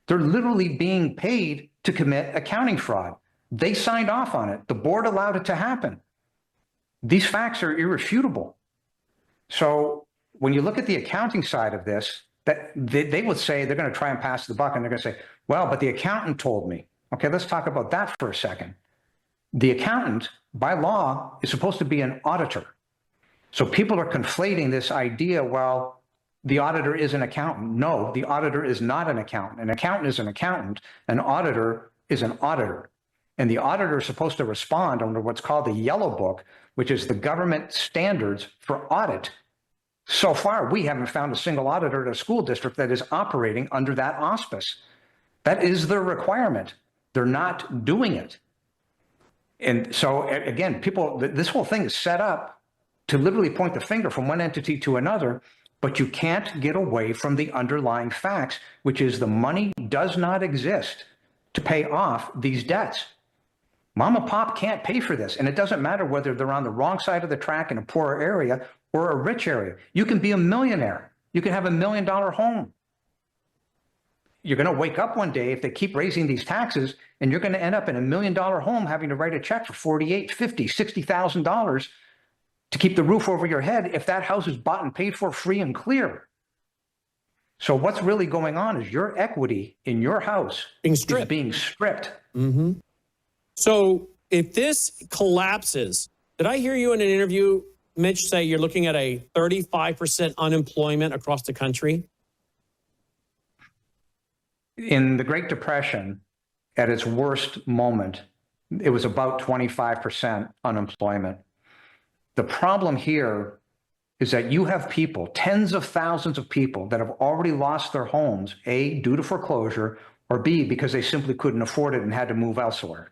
They're literally being paid to commit accounting fraud. They signed off on it. The board allowed it to happen. These facts are irrefutable. So when you look at the accounting side of this, that they would say they're going to try and pass the buck, and they're going to say, well, but the accountant told me. Okay, let's talk about that for a second. The accountant, by law, is supposed to be an auditor. So people are conflating this idea, well, the auditor is an accountant. No, the auditor is not an accountant. An accountant is an accountant. An auditor is an auditor. And the auditor is supposed to respond under what's called the Yellow Book, which is the government standards for audit. So far, we haven't found a single auditor at a school district that is operating under that auspice. That is their requirement. They're not doing it. And so, again, people, this whole thing is set up to literally point the finger from one entity to another, but you can't get away from the underlying facts, which is the money does not exist to pay off these debts. Mom and pop can't pay for this. And it doesn't matter whether they're on the wrong side of the track in a poorer area or a rich area. You can be a millionaire. You can have $1 million home. You're going to wake up one day if they keep raising these taxes, and you're going to end up in $1 million home having to write a check for $48,000, $50,000, $60,000 to keep the roof over your head if that house is bought and paid for free and clear. So what's really going on is your equity in your house is being stripped. Mm-hmm. So if this collapses, did I hear you in an interview, Mitch, say you're looking at a 35% unemployment across the country? In the Great Depression, at its worst moment, it was about 25% unemployment. The problem here is that you have people, tens of thousands of people that have already lost their homes, A, due to foreclosure, or B, because they simply couldn't afford it and had to move elsewhere.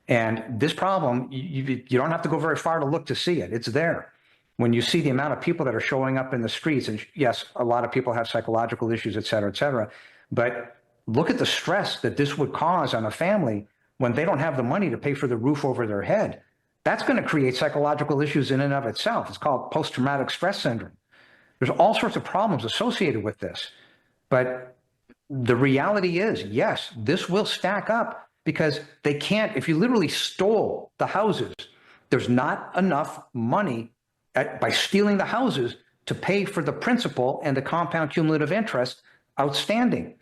And this problem, you don't have to go very far to look to see it. It's there. When you see the amount of people that are showing up in the streets, and yes, a lot of people have psychological issues, et cetera, but look at the stress that this would cause on a family when they don't have the money to pay for the roof over their head. That's going to create psychological issues in and of itself. It's called post-traumatic stress syndrome. There's all sorts of problems associated with this. But the reality is, yes, this will stack up because they can't, if you literally stole the houses, there's not enough money by stealing the houses to pay for the principal and the compound cumulative interest outstanding.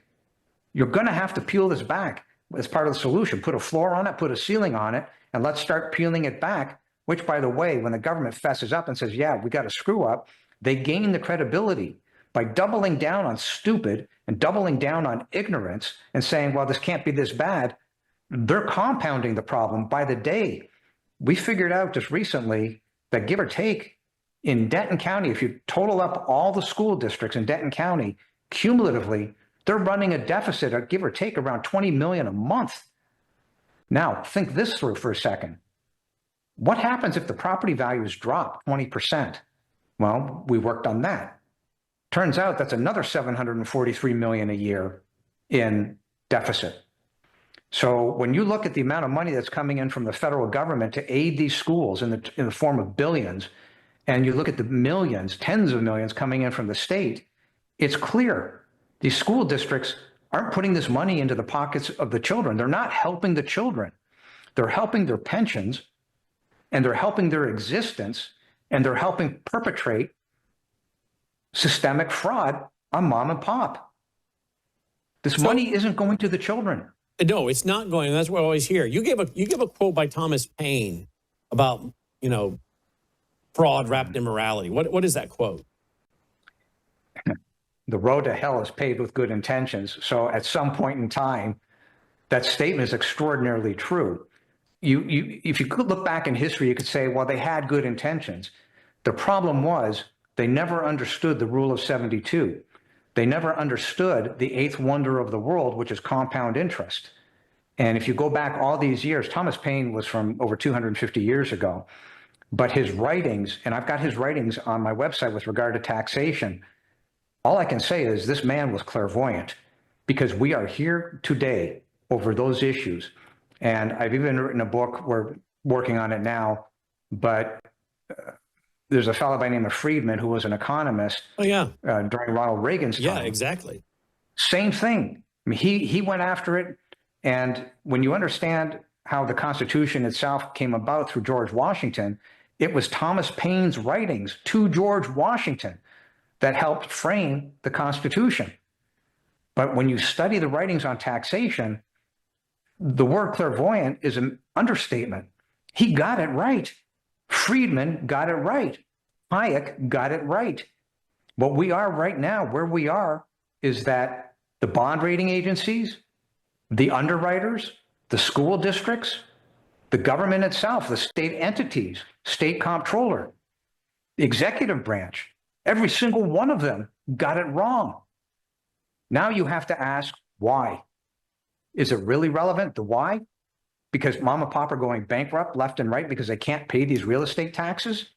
You're going to have to peel this back as part of the solution. Put a floor on it, put a ceiling on it, and let's start peeling it back, which, by the way, when the government fesses up and says, yeah, we got a screw up, they gain the credibility by doubling down on stupid and doubling down on ignorance and saying, well, this can't be this bad. They're compounding the problem by the day. We figured out just recently that, give or take, in Denton County, if you total up all the school districts in Denton County, cumulatively, they're running a deficit of, give or take, around $20 million a month. Now, think this through for a second. What happens if the property values drop 20%? Well, we worked on that. Turns out that's another $743 million a year in deficit. So when you look at the amount of money that's coming in from the federal government to aid these schools in the form of billions, and you look at the millions, tens of millions coming in from the state, it's clear these school districts aren't putting this money into the pockets of the children. They're not helping the children. They're helping their pensions, and they're helping their existence, and they're helping perpetrate systemic fraud on mom and pop. This money isn't going to the children. No, it's not going. That's what I always hear. You give a quote by Thomas Paine about, fraud wrapped in morality. What is that quote? The road to hell is paved with good intentions. So at some point in time, that statement is extraordinarily true. If you could look back in history, you could say, well, they had good intentions. The problem was they never understood the rule of 72. They never understood the eighth wonder of the world, which is compound interest. And if you go back all these years, Thomas Paine was from over 250 years ago, but his writings, and I've got his writings on my website with regard to taxation, all I can say is this man was clairvoyant, because we are here today over those issues. And I've even written a book, we're working on it now, but there's a fellow by the name of Friedman who was an economist during Ronald Reagan's time. Yeah, exactly. Same thing. I mean, he went after it. And when you understand how the Constitution itself came about through George Washington, it was Thomas Paine's writings to George Washington that helped frame the Constitution. But when you study the writings on taxation, the word clairvoyant is an understatement. He got it right. Friedman got it right. Hayek got it right. What we are right now, where we are, is that the bond rating agencies, the underwriters, the school districts, the government itself, the state entities, state comptroller, the executive branch, every single one of them got it wrong. Now you have to ask why. Is it really relevant? The why? Because mom and pop are going bankrupt left and right because they can't pay these real estate taxes?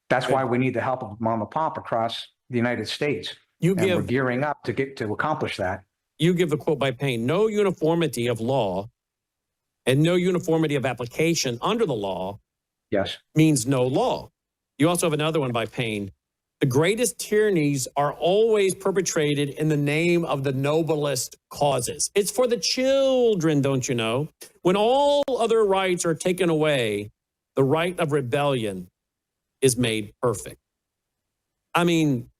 That's why we need the help of mom and pop across the United States. We're gearing up to accomplish that. You give a quote by Paine: no uniformity of law and no uniformity of application under the law means no law. You also have another one by Paine: the greatest tyrannies are always perpetrated in the name of the noblest causes. It's for the children, don't you know? When all other rights are taken away, the right of rebellion is made perfect. I mean,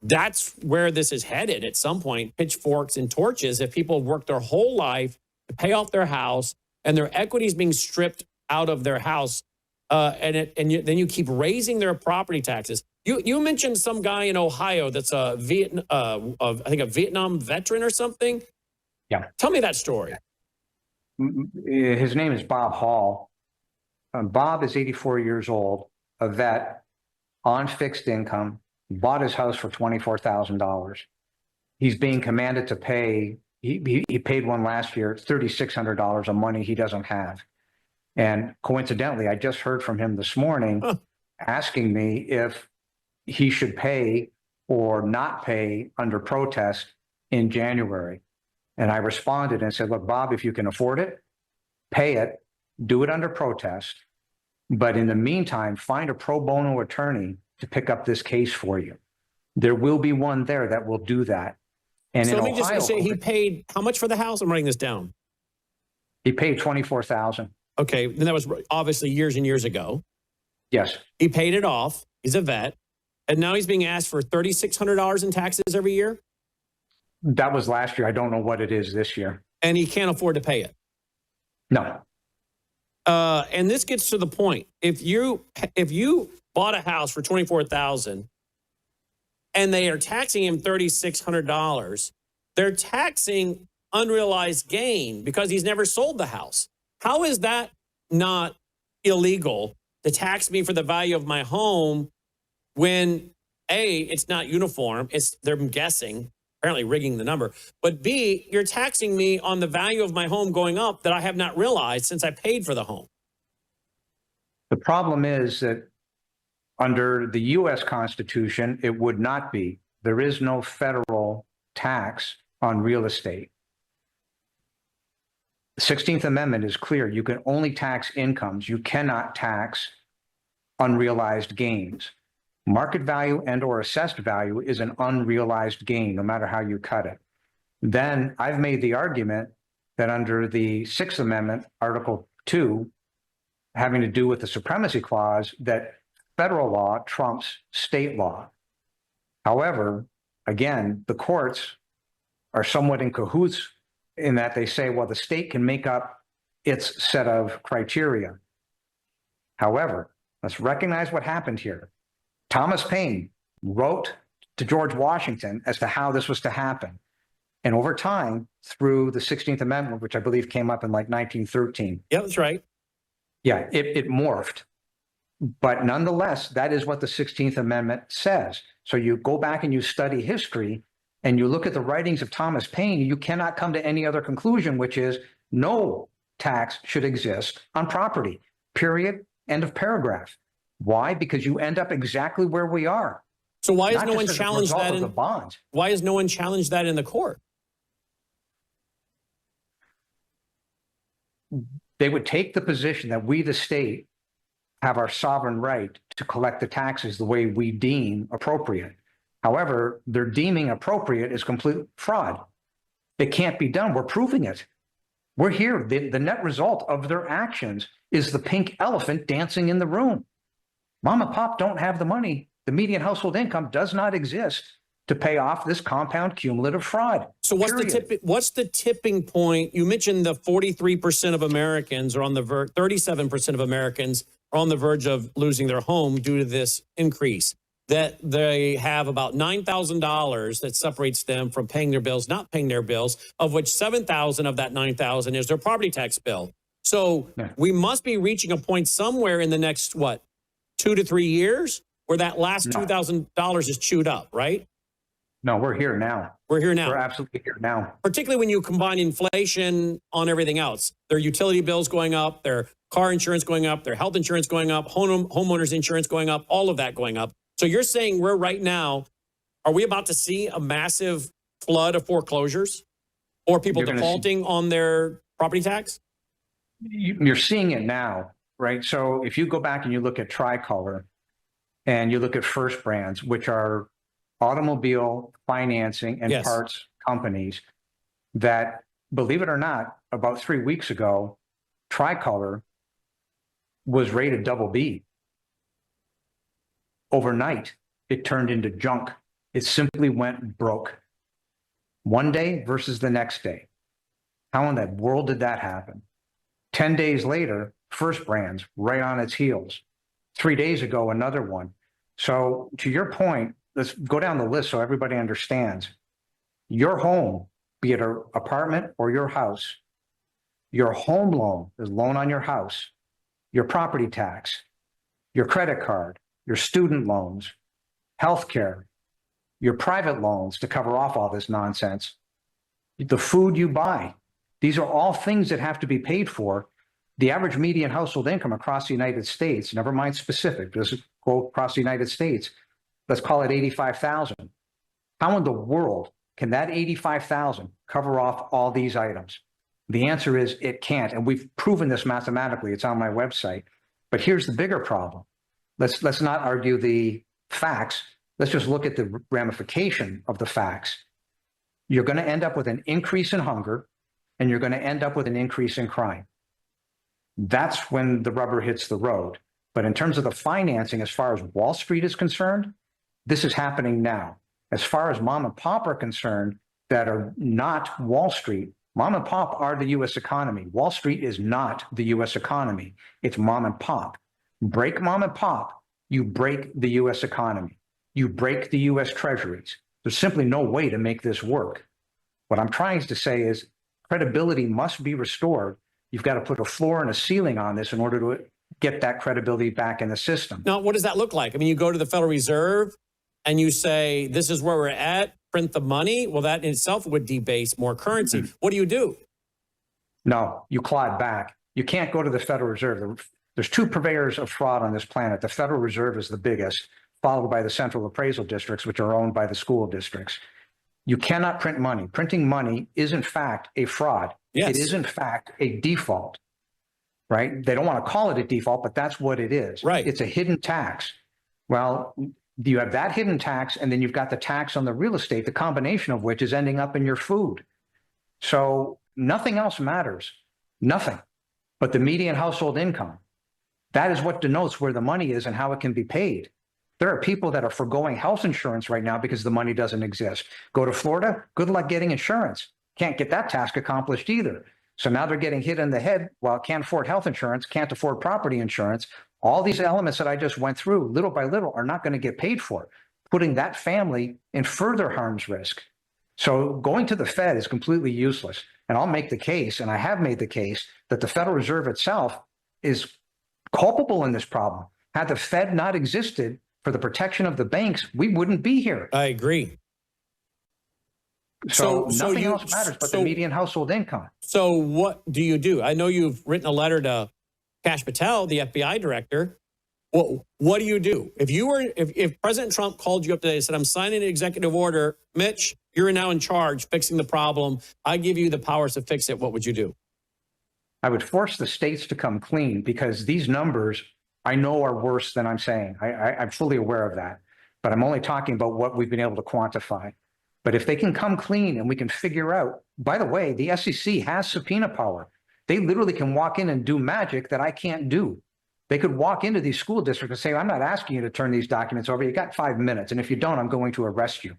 that's where this is headed at some point, pitchforks and torches. If people have worked their whole life to pay off their house and their equity is being stripped out of their house, then you keep raising their property taxes. You mentioned some guy in Ohio that's a Vietnam veteran or something. Yeah. Tell me that story. His name is Bob Hall. Bob is 84 years old, a vet on fixed income, bought his house for $24,000. He's being commanded to pay, he paid one last year, $3,600 of money he doesn't have. And coincidentally, I just heard from him this morning asking me if he should pay or not pay under protest in January. And I responded and said, look, Bob, if you can afford it, pay it, do it under protest. But in the meantime, find a pro bono attorney to pick up this case for you. There will be one there that will do that. And so in let me Ohio, just say, he paid how much for the house? I'm writing this down. He paid $24,000. Okay, and that was obviously years and years ago. Yes. He paid it off. He's a vet. And now he's being asked for $3,600 in taxes every year? That was last year. I don't know what it is this year. And he can't afford to pay it? No. And this gets to the point. If you bought a house for $24,000 and they are taxing him $3,600, they're taxing unrealized gain because he's never sold the house. How is that not illegal to tax me for the value of my home when A, it's not uniform, they're guessing, apparently rigging the number, but B, you're taxing me on the value of my home going up that I have not realized since I paid for the home? The problem is that under the U.S. Constitution, it would not be. There is no federal tax on real estate. The 16th Amendment is clear. You can only tax incomes. You cannot tax unrealized gains. Market value and or assessed value is an unrealized gain, no matter how you cut it. Then I've made the argument that under the 6th Amendment, Article 2, having to do with the Supremacy Clause, that federal law trumps state law. However, again, the courts are somewhat in cahoots in that they say, well, the state can make up its set of criteria. However, let's recognize what happened here. Thomas Paine wrote to George Washington as to how this was to happen. And over time, through the 16th Amendment, which I believe came up in like 1913. Yeah, that's right. Yeah, it morphed. But nonetheless, that is what the 16th Amendment says. So you go back and you study history and you look at the writings of Thomas Paine, you cannot come to any other conclusion, which is no tax should exist on property, period, end of paragraph. Why? Because you end up exactly where we are. So why has Not no just one as a challenged result that of the in bonds. why has no one challenged that in the court? They would take the position that we, the state, have our sovereign right to collect the taxes the way we deem appropriate. However, their deeming appropriate is complete fraud. It can't be done. We're proving it. We're here. The net result of their actions is the pink elephant dancing in the room. Mom and pop don't have the money. The median household income does not exist to pay off this compound cumulative fraud. So what's the tipping point? You mentioned the 43% of Americans are on the 37% of Americans are on the verge of losing their home due to this increase. That they have about $9,000 that separates them from paying their bills, not paying their bills, of which $7,000 of that $9,000 is their property tax bill. So we must be reaching a point somewhere in the next, 2 to 3 years where that last $2,000 is chewed up, right? No, we're here now. We're here now. We're absolutely here now. Particularly when you combine inflation on everything else. Their utility bills going up, their car insurance going up, their health insurance going up, homeowners insurance going up, all of that going up. So you're saying we're right now, are we about to see a massive flood of foreclosures or people defaulting on their property tax? You're seeing it now, right? So if you go back and you look at Tricolor and you look at First Brands, which are automobile financing and parts companies that, believe it or not, about 3 weeks ago, Tricolor was rated BB. Overnight, it turned into junk. It simply went broke. One day versus the next day. How in the world did that happen? 10 days later, First Brands right on its heels. 3 days ago, another one. So to your point, let's go down the list so everybody understands. Your home, be it an apartment or your house, your home loan is loan on your house, your property tax, your credit card, your student loans, healthcare, your private loans to cover off all this nonsense, the food you buy. These are all things that have to be paid for. The average median household income across the United States, never mind specific, just go across the United States, let's call it 85,000. How in the world can that 85,000 cover off all these items? The answer is it can't. And we've proven this mathematically. It's on my website. But here's the bigger problem. Let's not argue the facts. Let's just look at the ramification of the facts. You're going to end up with an increase in hunger, and you're going to end up with an increase in crime. That's when the rubber hits the road. But in terms of the financing, as far as Wall Street is concerned, this is happening now. As far as mom and pop are concerned, that are not Wall Street, mom and pop are the U.S. economy. Wall Street is not the U.S. economy. It's mom and pop. Break mom and pop, you break the U.S. economy. You break the U.S. treasuries. There's simply no way to make this work. What I'm trying to say is credibility must be restored. You've got to put a floor and a ceiling on this in order to get that credibility back in the system. Now, what does that look like? I mean, you go to the Federal Reserve and you say, this is where we're at, print the money. Well, that in itself would debase more currency. What do? No, you claw it back. You can't go to the Federal Reserve. There's two purveyors of fraud on this planet. The Federal Reserve is the biggest, followed by the central appraisal districts, which are owned by the school districts. You cannot print money. Printing money is, in fact, a fraud. Yes. It is, in fact, a default, right? They don't want to call it a default, but that's what it is. Right. It's a hidden tax. Well, you have that hidden tax, and then you've got the tax on the real estate, the combination of which is ending up in your food. So nothing else matters, nothing but the median household income. That is what denotes where the money is and how it can be paid. There are people that are foregoing health insurance right now because the money doesn't exist. Go to Florida, good luck getting insurance. Can't get that task accomplished either. So now they're getting hit in the head while can't afford health insurance, can't afford property insurance. All these elements that I just went through, little by little, are not going to get paid for, putting that family in further harm's risk. So going to the Fed is completely useless. And I'll make the case, and I have made the case, that the Federal Reserve itself is culpable in this problem. Had the Fed not existed for the protection of the banks, we wouldn't be here. I agree. So nothing else matters but the median household income. So what do you do? I know you've written a letter to Kash Patel, the FBI director. What do you do? If President Trump called you up today and said, I'm signing an executive order, Mitch, you're now in charge fixing the problem, I give you the powers to fix it, what would you do? I would force the states to come clean, because these numbers I know are worse than I'm saying. I'm fully aware of that, but I'm only talking about what we've been able to quantify. But if they can come clean and we can figure out, by the way, the SEC has subpoena power. They literally can walk in and do magic that I can't do. They could walk into these school districts and say, I'm not asking you to turn these documents over. You got 5 minutes. And if you don't, I'm going to arrest you.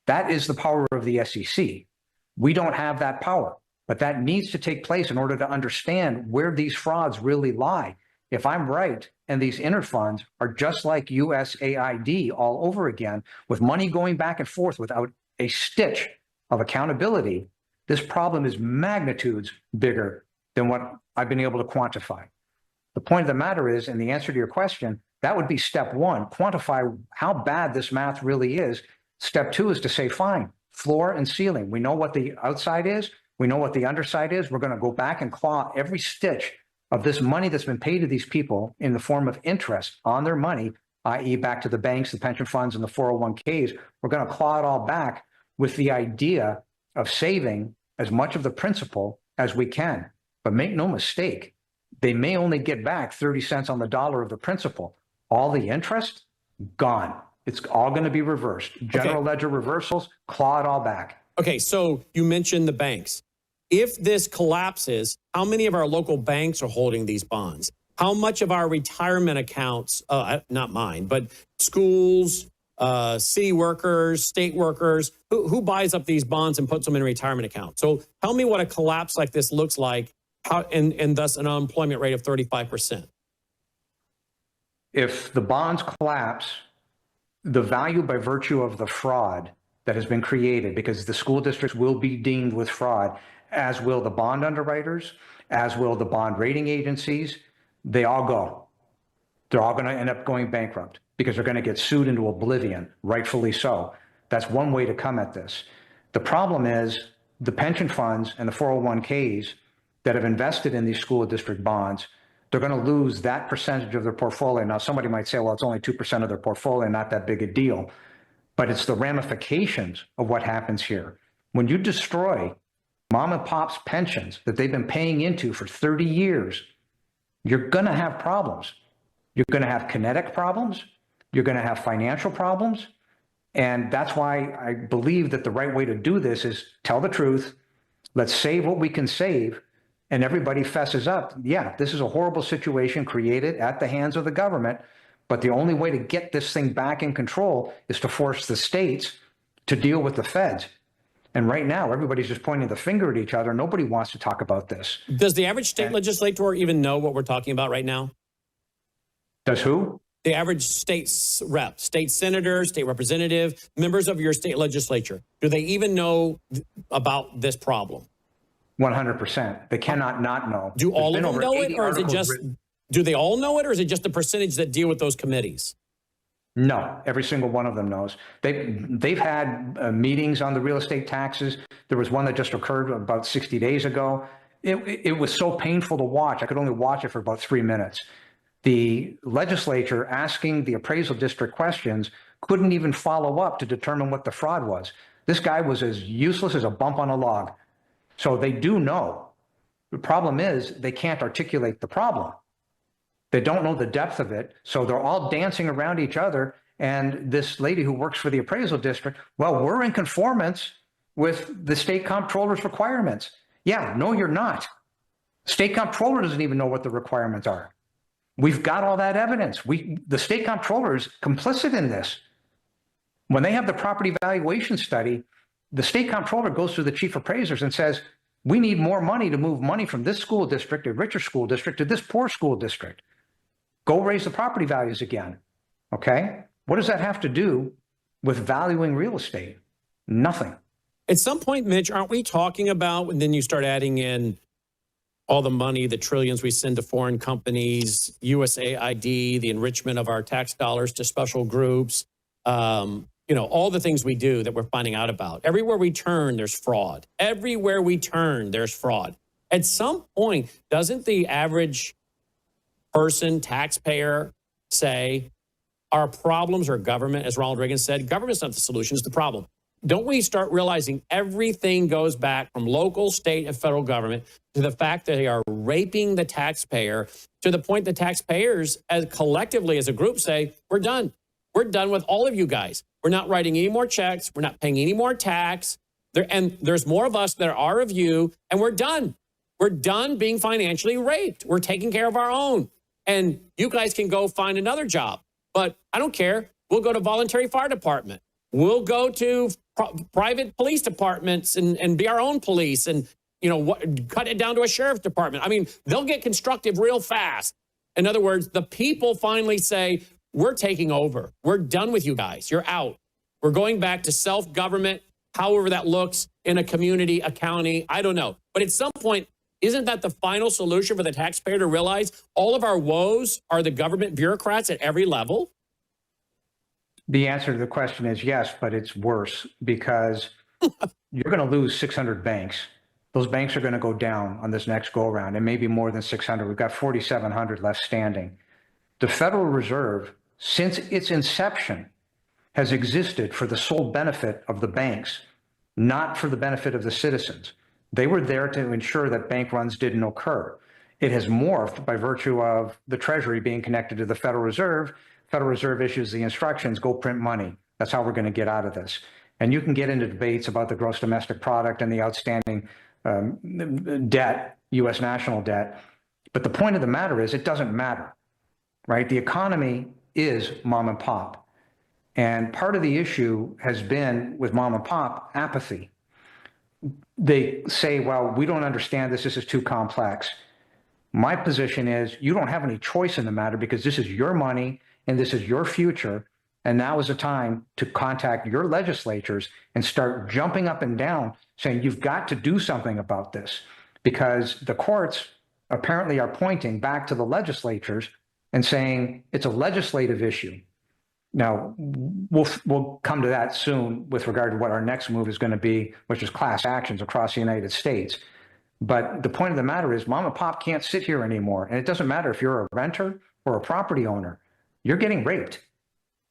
That is the power of the SEC. We don't have that power, but that needs to take place in order to understand where these frauds really lie. If I'm right, and these inner funds are just like USAID all over again, with money going back and forth without a stitch of accountability, this problem is magnitudes bigger than what I've been able to quantify. The point of the matter is, and the answer to your question, that would be step one, quantify how bad this math really is. Step two is to say, fine, floor and ceiling. We know what the outside is. We know what the underside is. We're going to go back and claw every stitch of this money that's been paid to these people in the form of interest on their money, i.e. back to the banks, the pension funds, and the 401ks. We're going to claw it all back with the idea of saving as much of the principal as we can. But make no mistake, they may only get back 30 cents on the dollar of the principal. All the interest, gone. It's all going to be reversed. General ledger reversals, claw it all back. Okay, so you mentioned the banks. If this collapses, how many of our local banks are holding these bonds? How much of our retirement accounts, not mine, but schools, city workers, state workers, who buys up these bonds and puts them in retirement accounts? So tell me what a collapse like this looks like, and thus an unemployment rate of 35%. If the bonds collapse, the value by virtue of the fraud that has been created, because the school districts will be deemed with fraud, as will the bond underwriters, as will the bond rating agencies, they all go. They're all going to end up going bankrupt because they're going to get sued into oblivion, rightfully so. That's one way to come at this. The problem is the pension funds and the 401ks that have invested in these school district bonds, they're going to lose that percentage of their portfolio. Now, somebody might say, well, it's only 2% of their portfolio, not that big a deal. But it's the ramifications of what happens here. When you destroy mom and pop's pensions that they've been paying into for 30 years, you're going to have problems. You're going to have kinetic problems. You're going to have financial problems. And that's why I believe that the right way to do this is tell the truth. Let's save what we can save. And everybody fesses up. Yeah, this is a horrible situation created at the hands of the government. But the only way to get this thing back in control is to force the states to deal with the feds. And right now, everybody's just pointing the finger at each other. Nobody wants to talk about this. Does the average state legislator even know what we're talking about right now? Does who? The average state rep, state senator, state representative, members of your state legislature. Do they even know about this problem? 100%. They cannot not know. Do all of them know it, or is it just, do they all know it, or is it just the percentage that deal with those committees? No, every single one of them knows. They've had meetings on the real estate taxes. There was one that just occurred about 60 days ago. It was so painful to watch. I could only watch it for about 3 minutes. The legislature asking the appraisal district questions couldn't even follow up to determine what the fraud was. This guy was as useless as a bump on a log. So they do know. The problem is they can't articulate the problem. They don't know the depth of it. So they're all dancing around each other. And this lady who works for the appraisal district, well, we're in conformance with the state comptroller's requirements. Yeah, no, you're not. State comptroller doesn't even know what the requirements are. We've got all that evidence. The state comptroller is complicit in this. When they have the property valuation study, the state comptroller goes to the chief appraisers and says, we need more money to move money from this school district, a richer school district, to this poor school district. Go raise the property values again. Okay? What does that have to do with valuing real estate? Nothing. At some point, Mitch, aren't we talking about, and then you start adding in all the money, the trillions we send to foreign companies, USAID, the enrichment of our tax dollars to special groups, all the things we do that we're finding out about. Everywhere we turn, there's fraud. Everywhere we turn, there's fraud. At some point, doesn't the average person, taxpayer, say, our problems are government, as Ronald Reagan said, government's not the solution, it's the problem. Don't we start realizing everything goes back from local, state, and federal government to the fact that they are raping the taxpayer to the point that taxpayers, as collectively as a group, say, we're done. We're done with all of you guys. We're not writing any more checks. We're not paying any more tax. And there's more of us than there are of you, and we're done. We're done being financially raped. We're taking care of our own. And you guys can go find another job. But I don't care. We'll go to voluntary fire department. We'll go to private police departments and be our own police and, cut it down to a sheriff's department. I mean, they'll get constructive real fast. In other words, the people finally say, we're taking over. We're done with you guys. You're out. We're going back to self-government, however that looks in a community, a county. I don't know. But at some point, isn't that the final solution for the taxpayer to realize all of our woes are the government bureaucrats at every level? The answer to the question is yes, but it's worse because you're going to lose 600 banks. Those banks are going to go down on this next go around, and maybe more than 600. We've got 4,700 left standing. The Federal Reserve, since its inception, has existed for the sole benefit of the banks, not for the benefit of the citizens. They were there to ensure that bank runs didn't occur. It has morphed by virtue of the Treasury being connected to the Federal Reserve. Federal Reserve issues the instructions, go print money. That's how we're going to get out of this. And you can get into debates about the gross domestic product and the outstanding debt, U.S. national debt. But the point of the matter is it doesn't matter, right? The economy is mom and pop. And part of the issue has been with mom and pop, apathy. They say, well, we don't understand this. This is too complex. My position is you don't have any choice in the matter because this is your money and this is your future. And now is the time to contact your legislatures and start jumping up and down saying you've got to do something about this because the courts apparently are pointing back to the legislatures and saying it's a legislative issue. Now, we'll come to that soon with regard to what our next move is going to be, which is class actions across the United States. But the point of the matter is mom and pop can't sit here anymore. And it doesn't matter if you're a renter or a property owner. You're getting raped.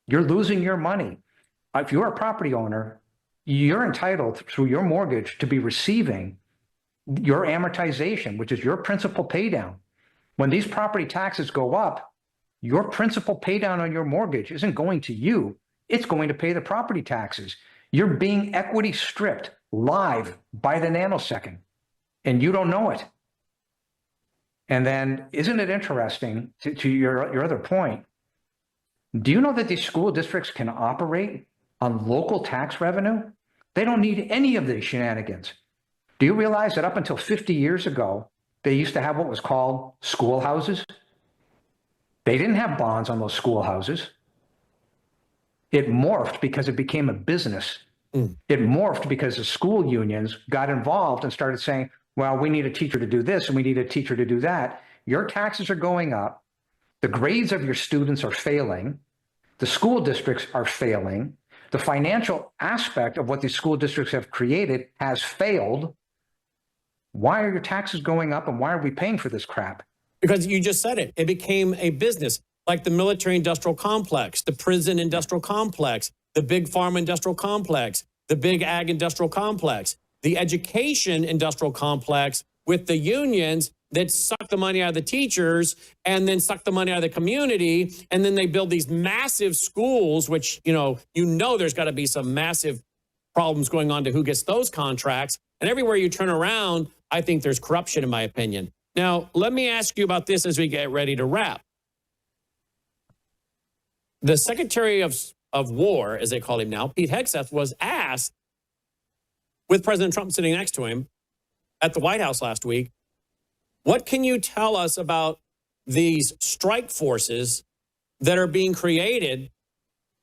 You're losing your money. If you're a property owner, you're entitled through your mortgage to be receiving your amortization, which is your principal pay down. When these property taxes go up, your principal pay down on your mortgage isn't going to you. It's going to pay the property taxes. You're being equity stripped live by the nanosecond, and you don't know it. And then isn't it interesting to your other point? Do you know that these school districts can operate on local tax revenue? They don't need any of these shenanigans. Do you realize that up until 50 years ago, they used to have what was called schoolhouses? They didn't have bonds on those schoolhouses. It morphed because it became a business. It morphed because the school unions got involved and started saying, well, we need a teacher to do this and we need a teacher to do that. Your taxes are going up. The grades of your students are failing. The school districts are failing. The financial aspect of what these school districts have created has failed. Why are your taxes going up and why are we paying for this crap? Because you just said it. It became a business, like the military industrial complex, the prison industrial complex, the big farm industrial complex, the big ag industrial complex. the education industrial complex with the unions that suck the money out of the teachers and then suck the money out of the community. And then they build these massive schools, which, there's got to be some massive problems going on to who gets those contracts. And everywhere you turn around, I think there's corruption, in my opinion. Now, let me ask you about this as we get ready to wrap. The Secretary of War, as they call him now, Pete Hegseth, was asked, with President Trump sitting next to him at the White House last week, what can you tell us about these strike forces that are being created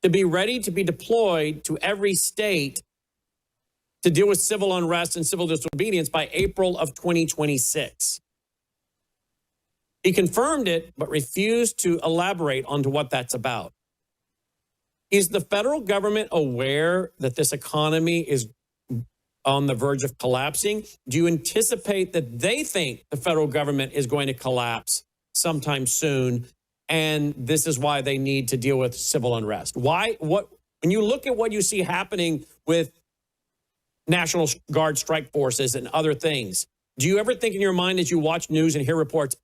to be ready to be deployed to every state to deal with civil unrest and civil disobedience by April of 2026? He confirmed it, but refused to elaborate onto what that's about. Is the federal government aware that this economy is on the verge of collapsing? Do you anticipate that they think the federal government is going to collapse sometime soon, and this is why they need to deal with civil unrest? When you look at what you see happening with National Guard strike forces and other things, do you ever think in your mind as you watch news and hear reports,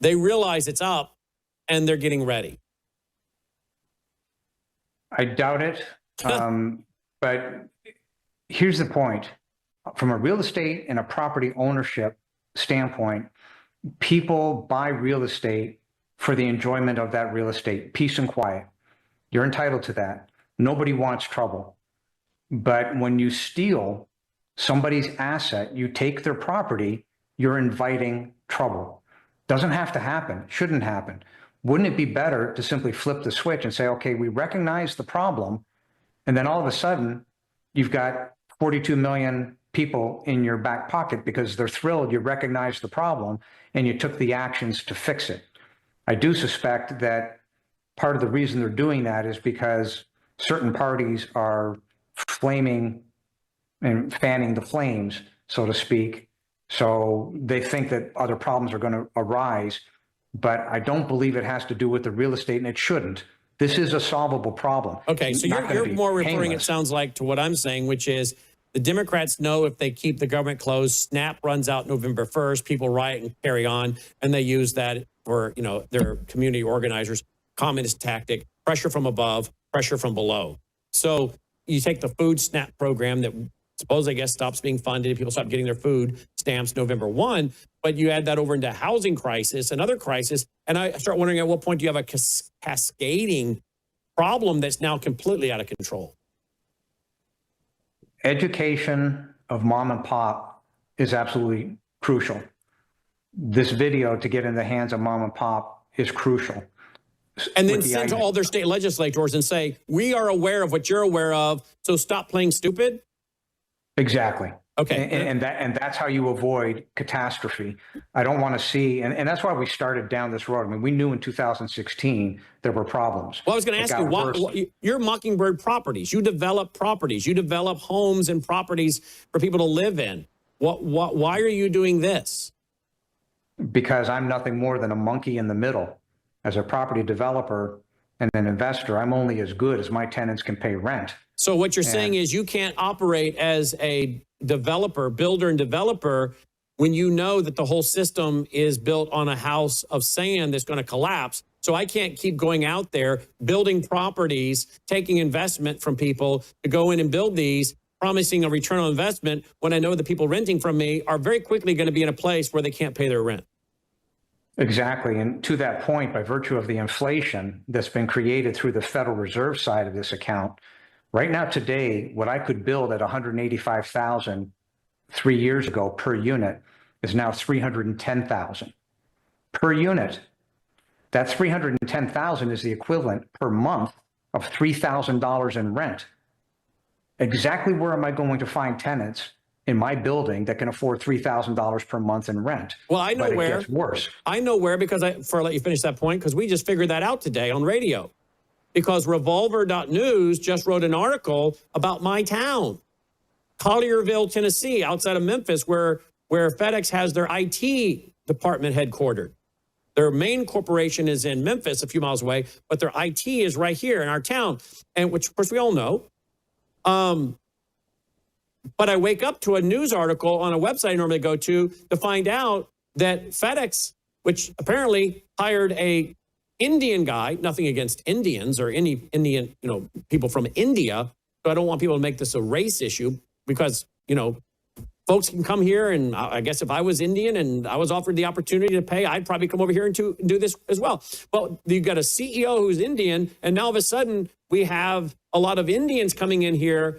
they realize it's up and they're getting ready? I doubt it. But here's the point. From a real estate and a property ownership standpoint, people buy real estate for the enjoyment of that real estate, peace and quiet. You're entitled to that. Nobody wants trouble. But when you steal somebody's asset, you take their property, you're inviting trouble. Doesn't have to happen, shouldn't happen. Wouldn't it be better to simply flip the switch and say, okay, we recognize the problem, and then all of a sudden you've got 42 million people in your back pocket because they're thrilled you recognized the problem and you took the actions to fix it. I do suspect that part of the reason they're doing that is because certain parties are flaming and fanning the flames, so to speak. So they think that other problems are going to arise, but I don't believe it has to do with the real estate, and it shouldn't. This is a solvable problem. Okay, so you're more referring, it sounds like, to what I'm saying, which is the Democrats know if they keep the government closed, SNAP runs out November 1st, people riot and carry on, and they use that for, their community organizers, communist tactic, pressure from above, pressure from below. So you take the food SNAP program that supposedly, I guess, stops being funded, people stop getting their food stamps November 1, but you add that over into housing crisis, another crisis, and I start wondering at what point do you have a cascading problem that's now completely out of control? Education of mom and pop is absolutely crucial. This video to get in the hands of mom and pop is crucial. And then send to all their state legislators and say, we are aware of what you're aware of, so stop playing stupid? Exactly. Okay. And that's how you avoid catastrophe. I don't want to see, and that's why we started down this road. I mean, we knew in 2016 there were problems. Well, I was going to ask you, why you're Mockingbird Properties. You develop properties. You develop homes and properties for people to live in. Why are you doing this? Because I'm nothing more than a monkey in the middle. As a property developer and an investor, I'm only as good as my tenants can pay rent. So what you're saying is you can't operate as a developer, builder and developer, when you know that the whole system is built on a house of sand that's going to collapse. So I can't keep going out there, building properties, taking investment from people to go in and build these, promising a return on investment when I know the people renting from me are very quickly going to be in a place where they can't pay their rent. Exactly. And to that point, by virtue of the inflation that's been created through the Federal Reserve side of this account, right now today, what I could build at $185,000 3 years ago per unit is now $310,000 per unit. That $310,000 is the equivalent per month of $3,000 in rent. Exactly where am I going to find tenants in my building that can afford $3,000 per month in rent? Well, I know where. It gets worse. I know where, because before I let you finish that point, because we just figured that out today on radio. Because Revolver.news just wrote an article about my town, Collierville, Tennessee, outside of Memphis, where FedEx has their IT department headquartered. Their main corporation is in Memphis, a few miles away, but their IT is right here in our town, and which, of course, we all know. But But I wake up to a news article on a website I normally go to find out that FedEx, which apparently hired a Indian guy, nothing against Indians or any Indian, people from India. So I don't want people to make this a race issue because, folks can come here, and I guess if I was Indian and I was offered the opportunity to pay, I'd probably come over here and do this as well. But you've got a CEO who's Indian, and now all of a sudden we have a lot of Indians coming in here,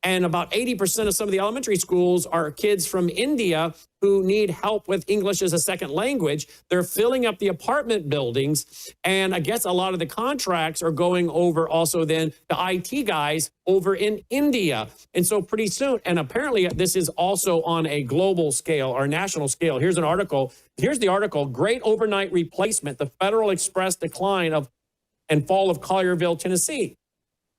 and about 80% of some of the elementary schools are kids from India who need help with English as a second language. They're filling up the apartment buildings, and I guess a lot of the contracts are going over also then the IT guys over in India. And so pretty soon, and apparently this is also on a global scale or national scale. Here's an article. Here's the article, Great Overnight Replacement, the Federal Express Decline of and Fall of Collierville, Tennessee.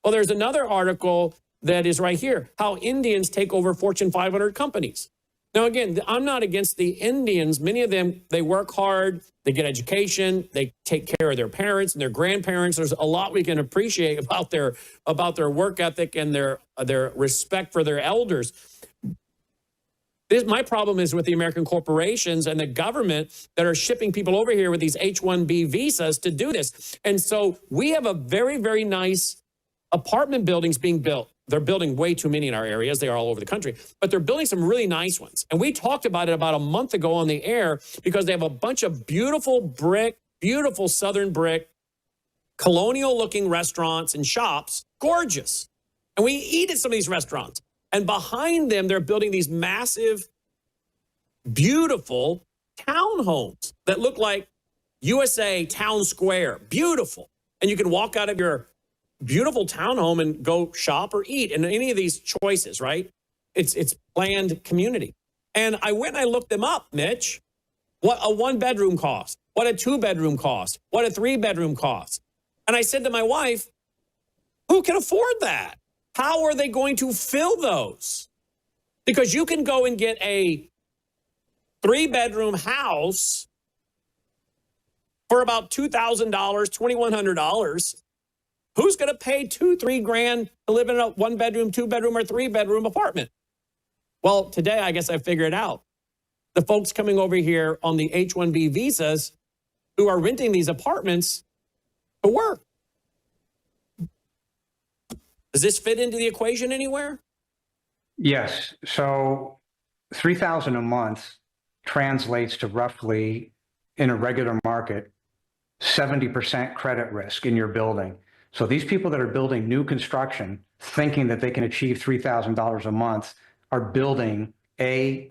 Well, there's another article that is right here, how Indians take over Fortune 500 companies. Now, again, I'm not against the Indians. Many of them, they work hard, they get education, they take care of their parents and their grandparents. There's a lot we can appreciate about their work ethic and their respect for their elders. My problem is with the American corporations and the government that are shipping people over here with these H-1B visas to do this. And so we have a very, very nice apartment buildings being built. They're building way too many in our areas. They are all over the country, but they're building some really nice ones. And we talked about it about a month ago on the air because they have a bunch of beautiful brick, beautiful Southern brick, colonial looking restaurants and shops, gorgeous. And we eat at some of these restaurants. And behind them, they're building these massive, beautiful townhomes that look like USA Town Square, beautiful. And you can walk out of your beautiful townhome and go shop or eat in any of these choices, right? It's planned community. And I went and I looked them up, Mitch. What a 1-bedroom cost, what a 2-bedroom cost, what a 3-bedroom cost. And I said to my wife, who can afford that? How are they going to fill those? Because you can go and get a 3-bedroom house for about $2,000, $2,100. Who's going to pay $2-3 grand to live in a 1-bedroom, 2-bedroom, or 3-bedroom apartment? Well, today, I guess I figured it out. The folks coming over here on the H-1B visas who are renting these apartments to work. Does this fit into the equation anywhere? Yes. So $3,000 a month translates to roughly, in a regular market, 70% credit risk in your building. So these people that are building new construction, thinking that they can achieve $3,000 a month, are building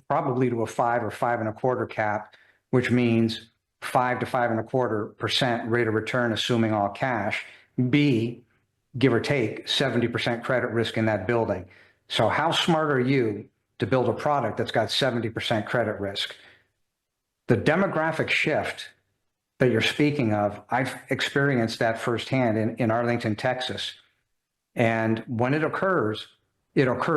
probably to a 5 or 5.25 cap, which means 5 to 5.25% rate of return, assuming all cash. B, give or take 70% credit risk in that building. So how smart are you to build a product that's got 70% credit risk? The demographic shift that you're speaking of, I've experienced that firsthand in Arlington, Texas. And when it occurs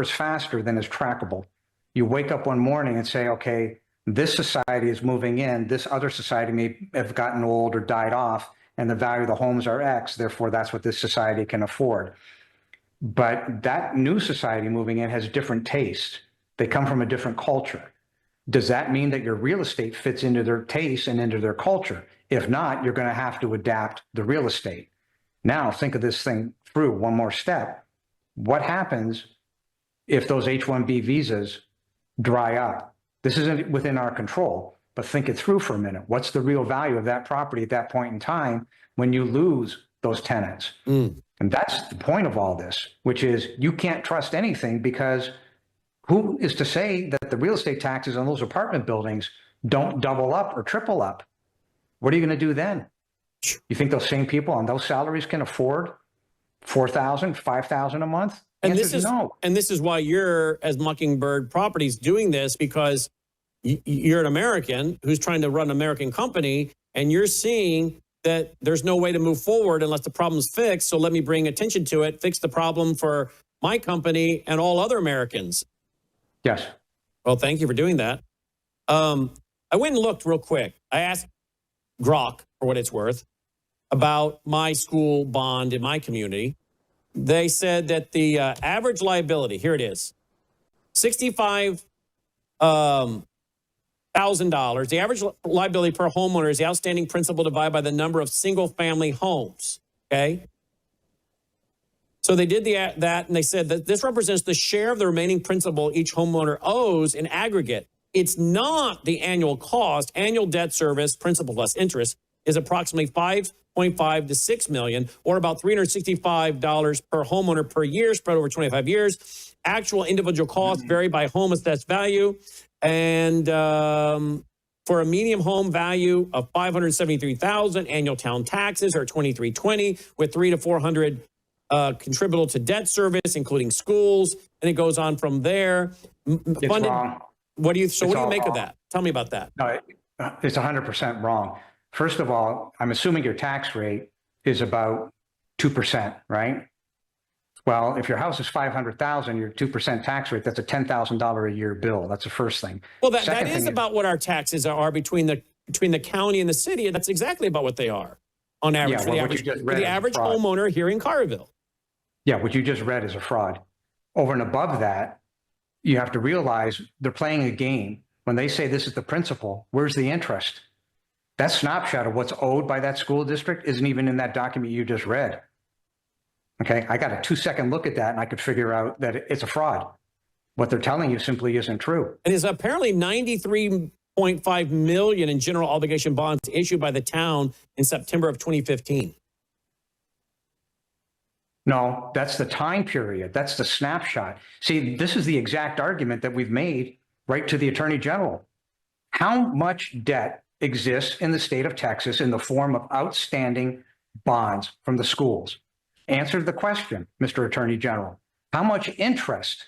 faster than is trackable. You wake up one morning and say, okay, this society is moving in, this other society may have gotten old or died off, and the value of the homes are X, therefore that's what this society can afford. But that new society moving in has different tastes. They come from a different culture. Does that mean that your real estate fits into their taste and into their culture? If not, you're going to have to adapt the real estate. Now, think of this thing through one more step. What happens if those H-1B visas dry up? This isn't within our control, but think it through for a minute. What's the real value of that property at that point in time when you lose those tenants? And that's the point of all this, which is you can't trust anything, because who is to say that the real estate taxes on those apartment buildings don't double up or triple up? What are you going to do then? You think those same people on those salaries can afford $4,000, $5,000 a month? And this is why you're, as Mockingbird Properties, doing this, because you're an American who's trying to run an American company, and you're seeing that there's no way to move forward unless the problem's fixed. So let me bring attention to it, fix the problem for my company and all other Americans. Yes. Well, thank you for doing that. I went and looked real quick. I asked Grok, for what it's worth, about my school bond in my community. They said that the average liability, here it is, $65,000. The average liability per homeowner is the outstanding principal divided by the number of single-family homes. Okay. So they did that, and they said that this represents the share of the remaining principal each homeowner owes in aggregate. It's not the annual cost. Annual debt service, principal plus interest, is approximately $5.5 to $6 million, or about $365 per homeowner per year, spread over 25 years. Actual individual costs vary by home assessed value, and for a medium home value of $573,000, annual town taxes are $2,320, with $300 to $400 contributable to debt service, including schools, and it goes on from there. It's wrong. What do you make of that? Tell me about that. No, it's 100% wrong. First of all, I'm assuming your tax rate is about 2%, right? Well, if your house is $500,000, your 2% tax rate, that's a $10,000 a year bill. That's the first thing. Well, that is about what our taxes are between the county and the city. And that's exactly about what they are on average for the average homeowner here in Carville. Yeah, what you just read is a fraud. Over and above that, you have to realize they're playing a game. When they say this is the principal, where's the interest? That snapshot of what's owed by that school district isn't even in that document you just read. Okay, I got a 2-second look at that and I could figure out that it's a fraud. What they're telling you simply isn't true. And there's apparently $93.5 million in general obligation bonds issued by the town in September of 2015. No, that's the time period. That's the snapshot. See, this is the exact argument that we've made right to the Attorney General. How much debt exists in the state of Texas in the form of outstanding bonds from the schools? Answer the question, Mr. Attorney General. How much interest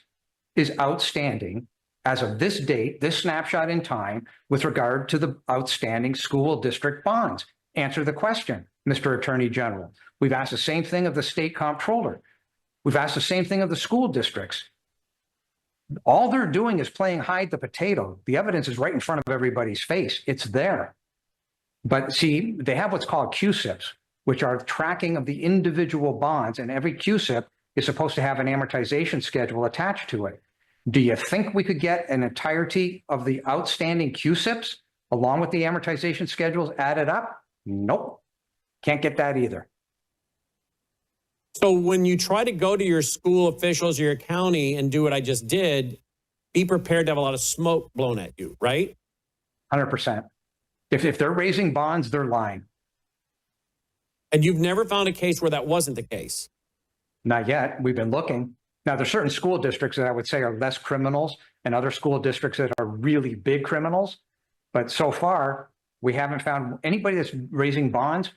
is outstanding as of this date, this snapshot in time, with regard to the outstanding school district bonds? Answer the question, Mr. Attorney General. We've asked the same thing of the state comptroller. We've asked the same thing of the school districts. All they're doing is playing hide the potato. The evidence is right in front of everybody's face. It's there. But see, they have what's called QSIPs, which are tracking of the individual bonds, and every QSIP is supposed to have an amortization schedule attached to it. Do you think we could get an entirety of the outstanding QSIPs along with the amortization schedules added up? Nope. Can't get that either. So when you try to go to your school officials or your county and do what I just did, be prepared to have a lot of smoke blown at you, right? 100%. If they're raising bonds, they're lying. And you've never found a case where that wasn't the case? Not yet. We've been looking. Now, there's certain school districts that I would say are less criminals and other school districts that are really big criminals. But so far, we haven't found anybody that's raising bonds.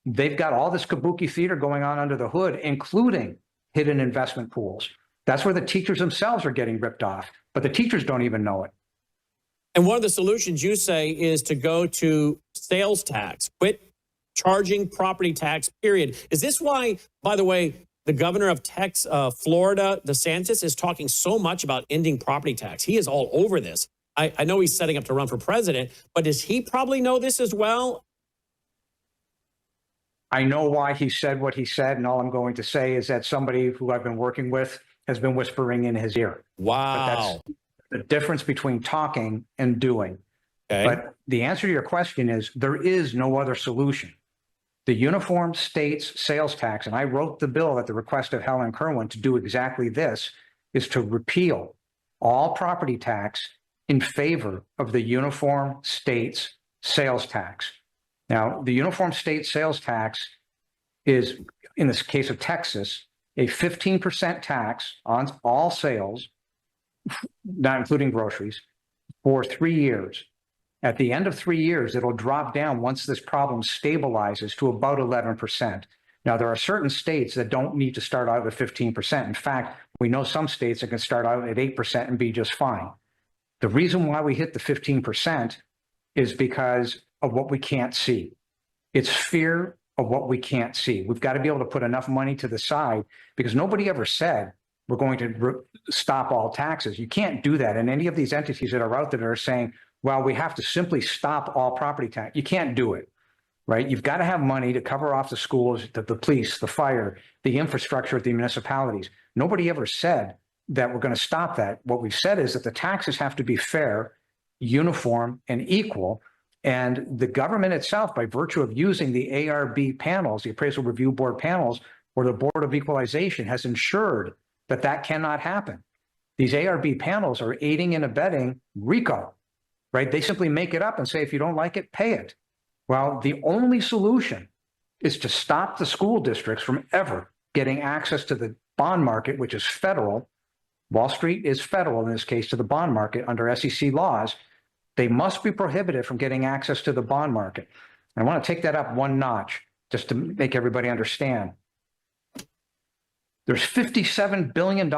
They've got all this kabuki theater going on under the hood, including hidden investment pools. That's where the teachers themselves are getting ripped off, but the teachers don't even know it. And one of the solutions you say is to go to sales tax, quit charging property tax, period. Is this why, by the way, the governor of Florida, DeSantis, is talking so much about ending property tax? He is all over this. I know he's setting up to run for president, but does he probably know this as well? I know why he said what he said, and all I'm going to say is that somebody who I've been working with has been whispering in his ear. Wow. But that's the difference between talking and doing. Okay. But the answer to your question is there is no other solution. The Uniform States Sales Tax, and I wrote the bill at the request of Helen Kerwin to do exactly this, is to repeal all property tax in favor of the Uniform States Sales Tax. Now, the Uniform State Sales Tax is, in this case of Texas, a 15% tax on all sales, not including groceries, for 3 years. At the end of 3 years, it'll drop down once this problem stabilizes to about 11%. Now, there are certain states that don't need to start out at 15%. In fact, we know some states that can start out at 8% and be just fine. The reason why we hit the 15% is because of what we can't see. It's fear of what we can't see. We've got to be able to put enough money to the side, because nobody ever said we're going to stop all taxes. You can't do that. And any of these entities that are out there that are saying, well, we have to simply stop all property tax. You can't do it, right? You've got to have money to cover off the schools, the police, the fire, the infrastructure of the municipalities. Nobody ever said that we're going to stop that. What we've said is that the taxes have to be fair, uniform, and equal. And the government itself, by virtue of using the ARB panels, the Appraisal Review Board panels, or the Board of Equalization, has ensured that that cannot happen. These ARB panels are aiding and abetting RICO, right? They simply make it up and say, if you don't like it, pay it. Well, the only solution is to stop the school districts from ever getting access to the bond market, which is federal. Wall Street is federal in this case to the bond market under SEC laws. They must be prohibited from getting access to the bond market. And I want to take that up one notch just to make everybody understand. There's $57 billion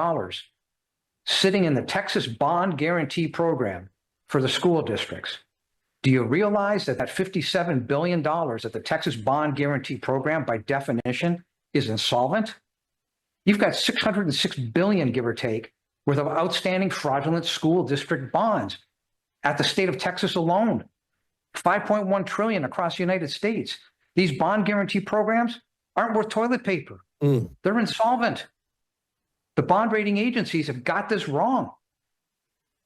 sitting in the Texas Bond Guarantee Program for the school districts. Do you realize that that $57 billion that the Texas Bond Guarantee Program, by definition, is insolvent? You've got $606 billion, give or take, worth of outstanding fraudulent school district bonds at the state of Texas alone. $5.1 trillion across the United States. These bond guarantee programs aren't worth toilet paper. They're insolvent. The bond rating agencies have got this wrong.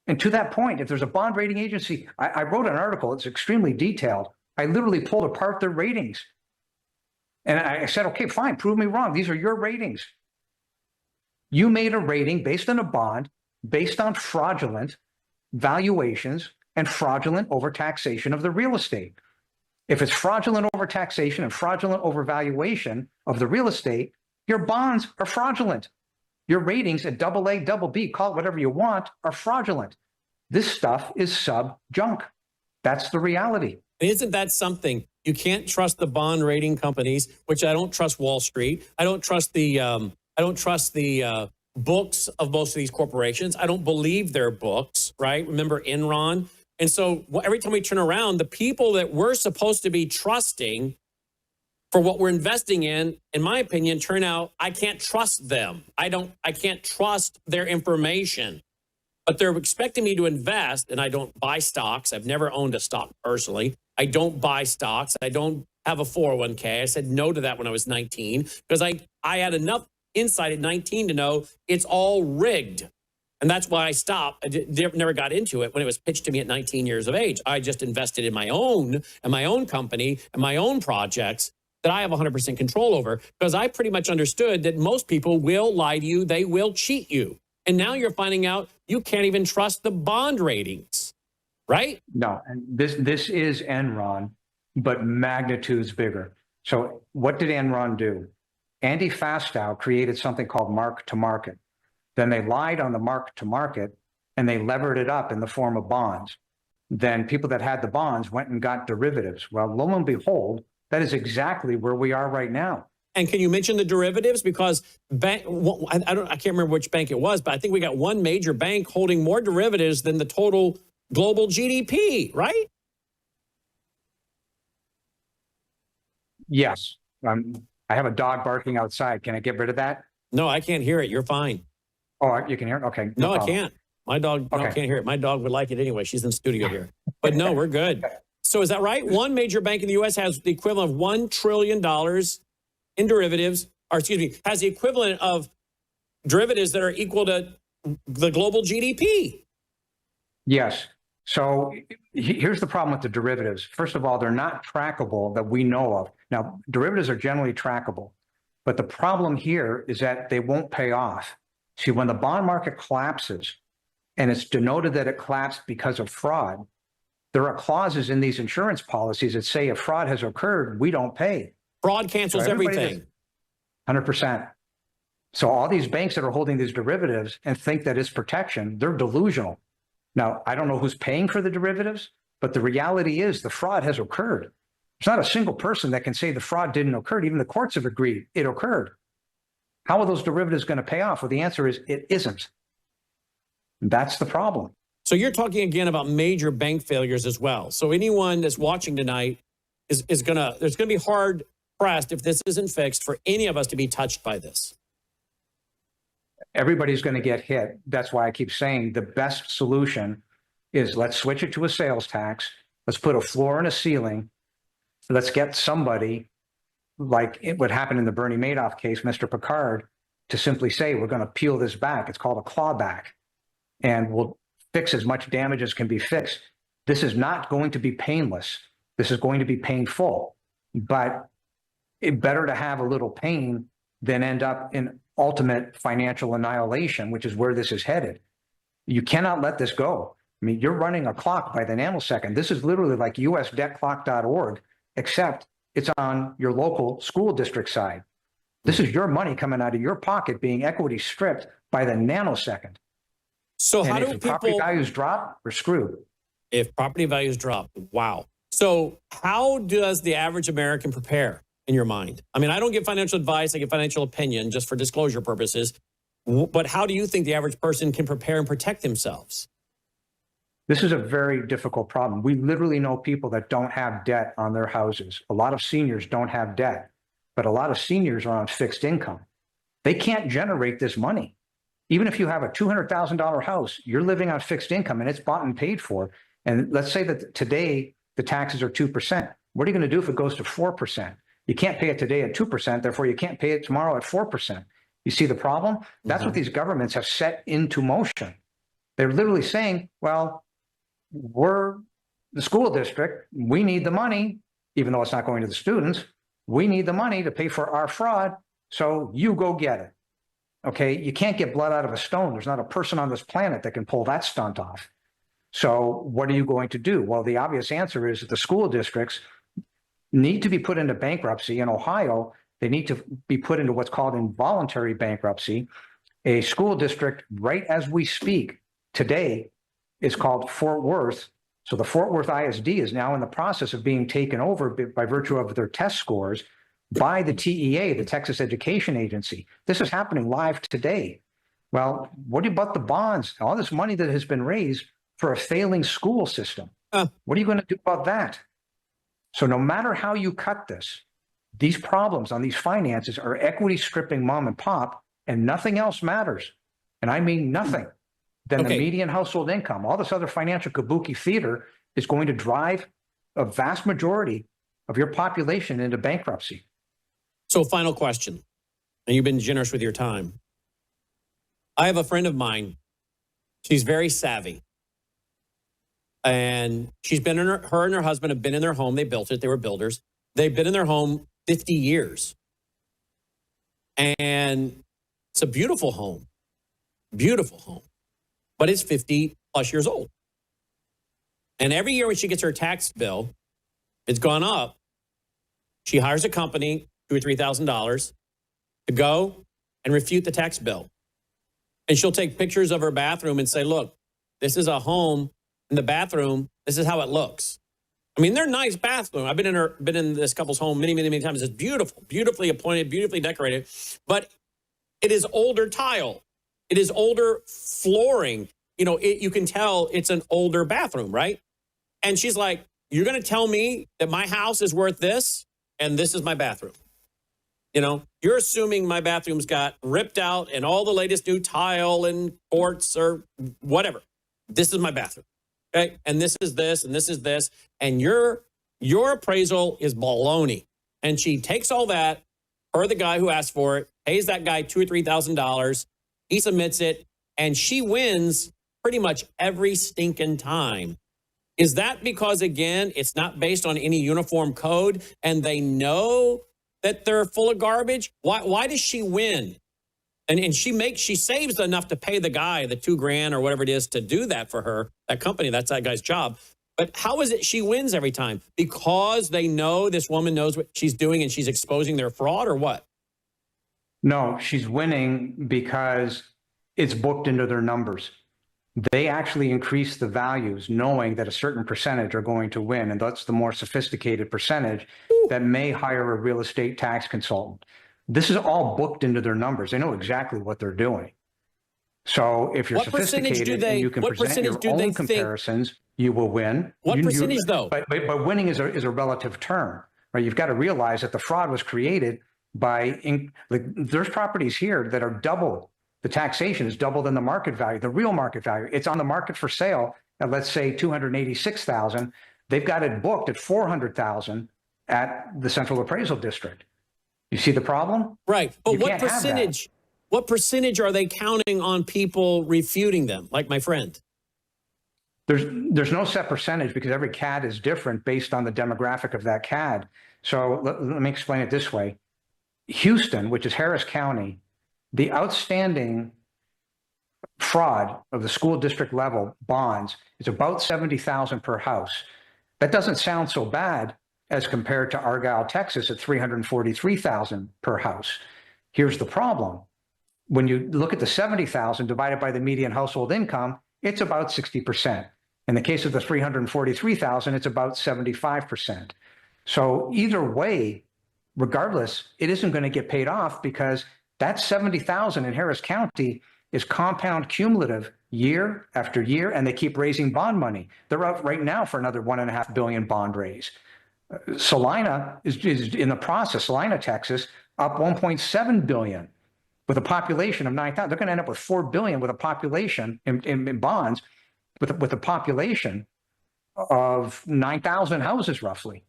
And to that point, if there's a bond rating agency, I wrote an article, it's extremely detailed. I literally pulled apart their ratings. And I said, okay, fine, prove me wrong. These are your ratings. You made a rating based on a bond, based on fraudulent valuations and fraudulent overtaxation of the real estate. If it's fraudulent overtaxation and fraudulent overvaluation of the real estate, your bonds are fraudulent. Your ratings at AA, BB, call it whatever you want, are fraudulent. This stuff is sub-junk. That's the reality. Isn't that something? You can't trust the bond rating companies, which I don't trust Wall Street. I don't trust the books of most of these corporations. I don't believe their books, right? Remember Enron? And so every time we turn around, the people that we're supposed to be trusting for what we're investing in my opinion, turn out I can't trust them. I can't trust their information. But they're expecting me to invest, and I don't buy stocks. I've never owned a stock personally. I don't buy stocks. I don't have a 401k. I said no to that when I was 19 because I had enough insight at 19 to know it's all rigged. And that's why I stopped. I never got into it when it was pitched to me at 19 years of age. I just invested in my own company and my own projects that I have 100% control over because I pretty much understood that most people will lie to you. They will cheat you. And now you're finding out you can't even trust the bond ratings, right? No, and this is Enron, but magnitudes bigger. So what did Enron do? Andy Fastow created something called mark-to-market. Then they lied on the mark-to-market and they levered it up in the form of bonds. Then people that had the bonds went and got derivatives. Well, lo and behold, that is exactly where we are right now. And can you mention the derivatives? Because I can't remember which bank it was, but I think we got one major bank holding more derivatives than the total global GDP, right? Yes. I have a dog barking outside. Can I get rid of that? No, I can't hear it. You're fine. Oh, you can hear it? Okay. No, I can't. My dog can't hear it. My dog would like it anyway. She's in the studio here. But no, we're good. So is that right? One major bank in the U.S. has the equivalent of $1 trillion in derivatives, or excuse me, has the equivalent of derivatives that are equal to the global GDP. Yes. So here's the problem with the derivatives. First of all, they're not trackable that we know of. Now, derivatives are generally trackable, but the problem here is that they won't pay off. See, when the bond market collapses and it's denoted that it collapsed because of fraud, there are clauses in these insurance policies that say if fraud has occurred, we don't pay. Fraud cancels everything. 100%. So all these banks that are holding these derivatives and think that it's protection, they're delusional. Now, I don't know who's paying for the derivatives, but the reality is the fraud has occurred. There's not a single person that can say the fraud didn't occur. Even the courts have agreed it occurred. How are those derivatives going to pay off? Well, the answer is it isn't. That's the problem. So you're talking again about major bank failures as well. So anyone that's watching tonight there's going to be hard pressed if this isn't fixed for any of us to be touched by this. Everybody's going to get hit. That's why I keep saying the best solution is let's switch it to a sales tax. Let's put a floor and a ceiling. Let's get somebody like what happened in the Bernie Madoff case, Mr. Picard, to simply say, we're going to peel this back. It's called a clawback, and we'll fix as much damage as can be fixed. This is not going to be painless. This is going to be painful, but it's better to have a little pain than end up in ultimate financial annihilation, which is where this is headed. You cannot let this go. I mean, you're running a clock by the nanosecond. This is literally like usdebtclock.org, except it's on your local school district side. This is your money coming out of your pocket being equity stripped by the nanosecond. So how and do if property people, values drop, we're screwed. if property values drop? Wow. So how does the average American prepare in your mind? I mean, I don't give financial advice. I give financial opinion just for disclosure purposes. But how do you think the average person can prepare and protect themselves? This is a very difficult problem. We literally know people that don't have debt on their houses. A lot of seniors don't have debt, but a lot of seniors are on fixed income. They can't generate this money. Even if you have a $200,000 house, you're living on fixed income and it's bought and paid for. And let's say that today the taxes are 2%. What are you going to do if it goes to 4%? You can't pay it today at 2%, therefore you can't pay it tomorrow at 4%. You see the problem? That's what these governments have set into motion. They're literally saying, well, we're the school district, we need the money, even though it's not going to the students, we need the money to pay for our fraud, so you go get it. Okay, you can't get blood out of a stone. There's not a person on this planet that can pull that stunt off. So what are you going to do? Well, the obvious answer is that the school districts need to be put into bankruptcy. In Ohio, they need to be put into what's called involuntary bankruptcy. A school district, right as we speak today, is called Fort Worth. So the Fort Worth ISD is now in the process of being taken over by virtue of their test scores by the TEA, the Texas Education Agency. This is happening live today. Well, what about the bonds? All this money that has been raised for a failing school system. What are you going to do about that? So no matter how you cut this, these problems on these finances are equity stripping mom and pop, and nothing else matters. And I mean nothing than the median household income. All this other financial kabuki theater is going to drive a vast majority of your population into bankruptcy. So final question, and you've been generous with your time. I have a friend of mine. She's very savvy. And she's been in her and her husband have been in their home. They built it. They were builders. They've been in their home 50 years. And it's a beautiful home. Beautiful home. But it's 50 plus years old. And every year when she gets her tax bill, it's gone up. She hires a company, $2,000 or $3,000, to go and refute the tax bill. And she'll take pictures of her bathroom and say, look, this is a home in the bathroom. This is how it looks. I mean, they're nice bathroom. I've been in this couple's home many, many, many times. It's beautiful, beautifully appointed, beautifully decorated, but it is older tile. It is older flooring. You know, you can tell it's an older bathroom, right? And she's like, you're going to tell me that my house is worth this and this is my bathroom. You know, you're assuming my bathroom's got ripped out and all the latest new tile and quartz or whatever. This is my bathroom. Okay. And this is this and this is this. And your appraisal is baloney. And she takes all that, her, the guy who asked for it, pays that guy $2,000 or $3,000. He submits it and she wins pretty much every stinking time. Is that because, again, it's not based on any uniform code and they know that they're full of garbage? Why does she win? And she saves enough to pay the guy the $2,000 or whatever it is to do that for her, that company, that's that guy's job. But how is it she wins every time? Because they know this woman knows what she's doing and she's exposing their fraud, or what? No, she's winning because it's booked into their numbers. They actually increase the values knowing that a certain percentage are going to win. And that's the more sophisticated percentage that may hire a real estate tax consultant. This is all booked into their numbers. They know exactly what they're doing. So if you're sophisticated and you can present your own comparisons, you will win. What percentage though? But winning is a relative term, right? You've got to realize that the fraud was created by, there's properties here that are double. The taxation is double than the market value, the real market value. It's on the market for sale at, let's say, $286,000. They've got it booked at $400,000 at the Central Appraisal District. You see the problem? Right. But what percentage? what percentage are they counting on people refuting them, like my friend? There's no set percentage because every CAD is different based on the demographic of that CAD. So let me explain it this way. Houston, which is Harris County, the outstanding fraud of the school district level bonds is about $70,000 per house. That doesn't sound so bad as compared to Argyle, Texas at $343,000 per house. Here's the problem. When you look at the $70,000 divided by the median household income, it's about 60%. In the case of the $343,000, it's about 75%. So either way, regardless, it isn't going to get paid off because that $70,000 in Harris County is compound cumulative year after year, and they keep raising bond money. They're out right now for another $1.5 billion bond raise. Salina is in the process, Salina, Texas, up $1.7 billion with a population of 9,000. They're going to end up with $4 billion with a population in bonds with a population of 9,000 houses roughly.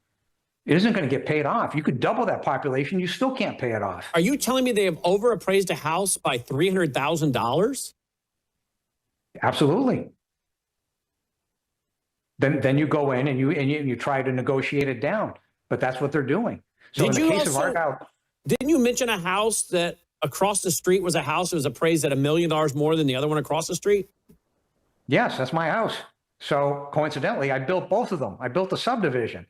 It isn't going to get paid off. You could double that population, you still can't pay it off. Are you telling me they have overappraised a house by $300,000? Absolutely. Then you go in and you try to negotiate it down, but that's what they're doing. So in the case of Argyle, didn't you mention a house that across the street was a house that was appraised at $1 million more than the other one across the street? Yes, that's my house. So coincidentally, I built both of them. I built a subdivision.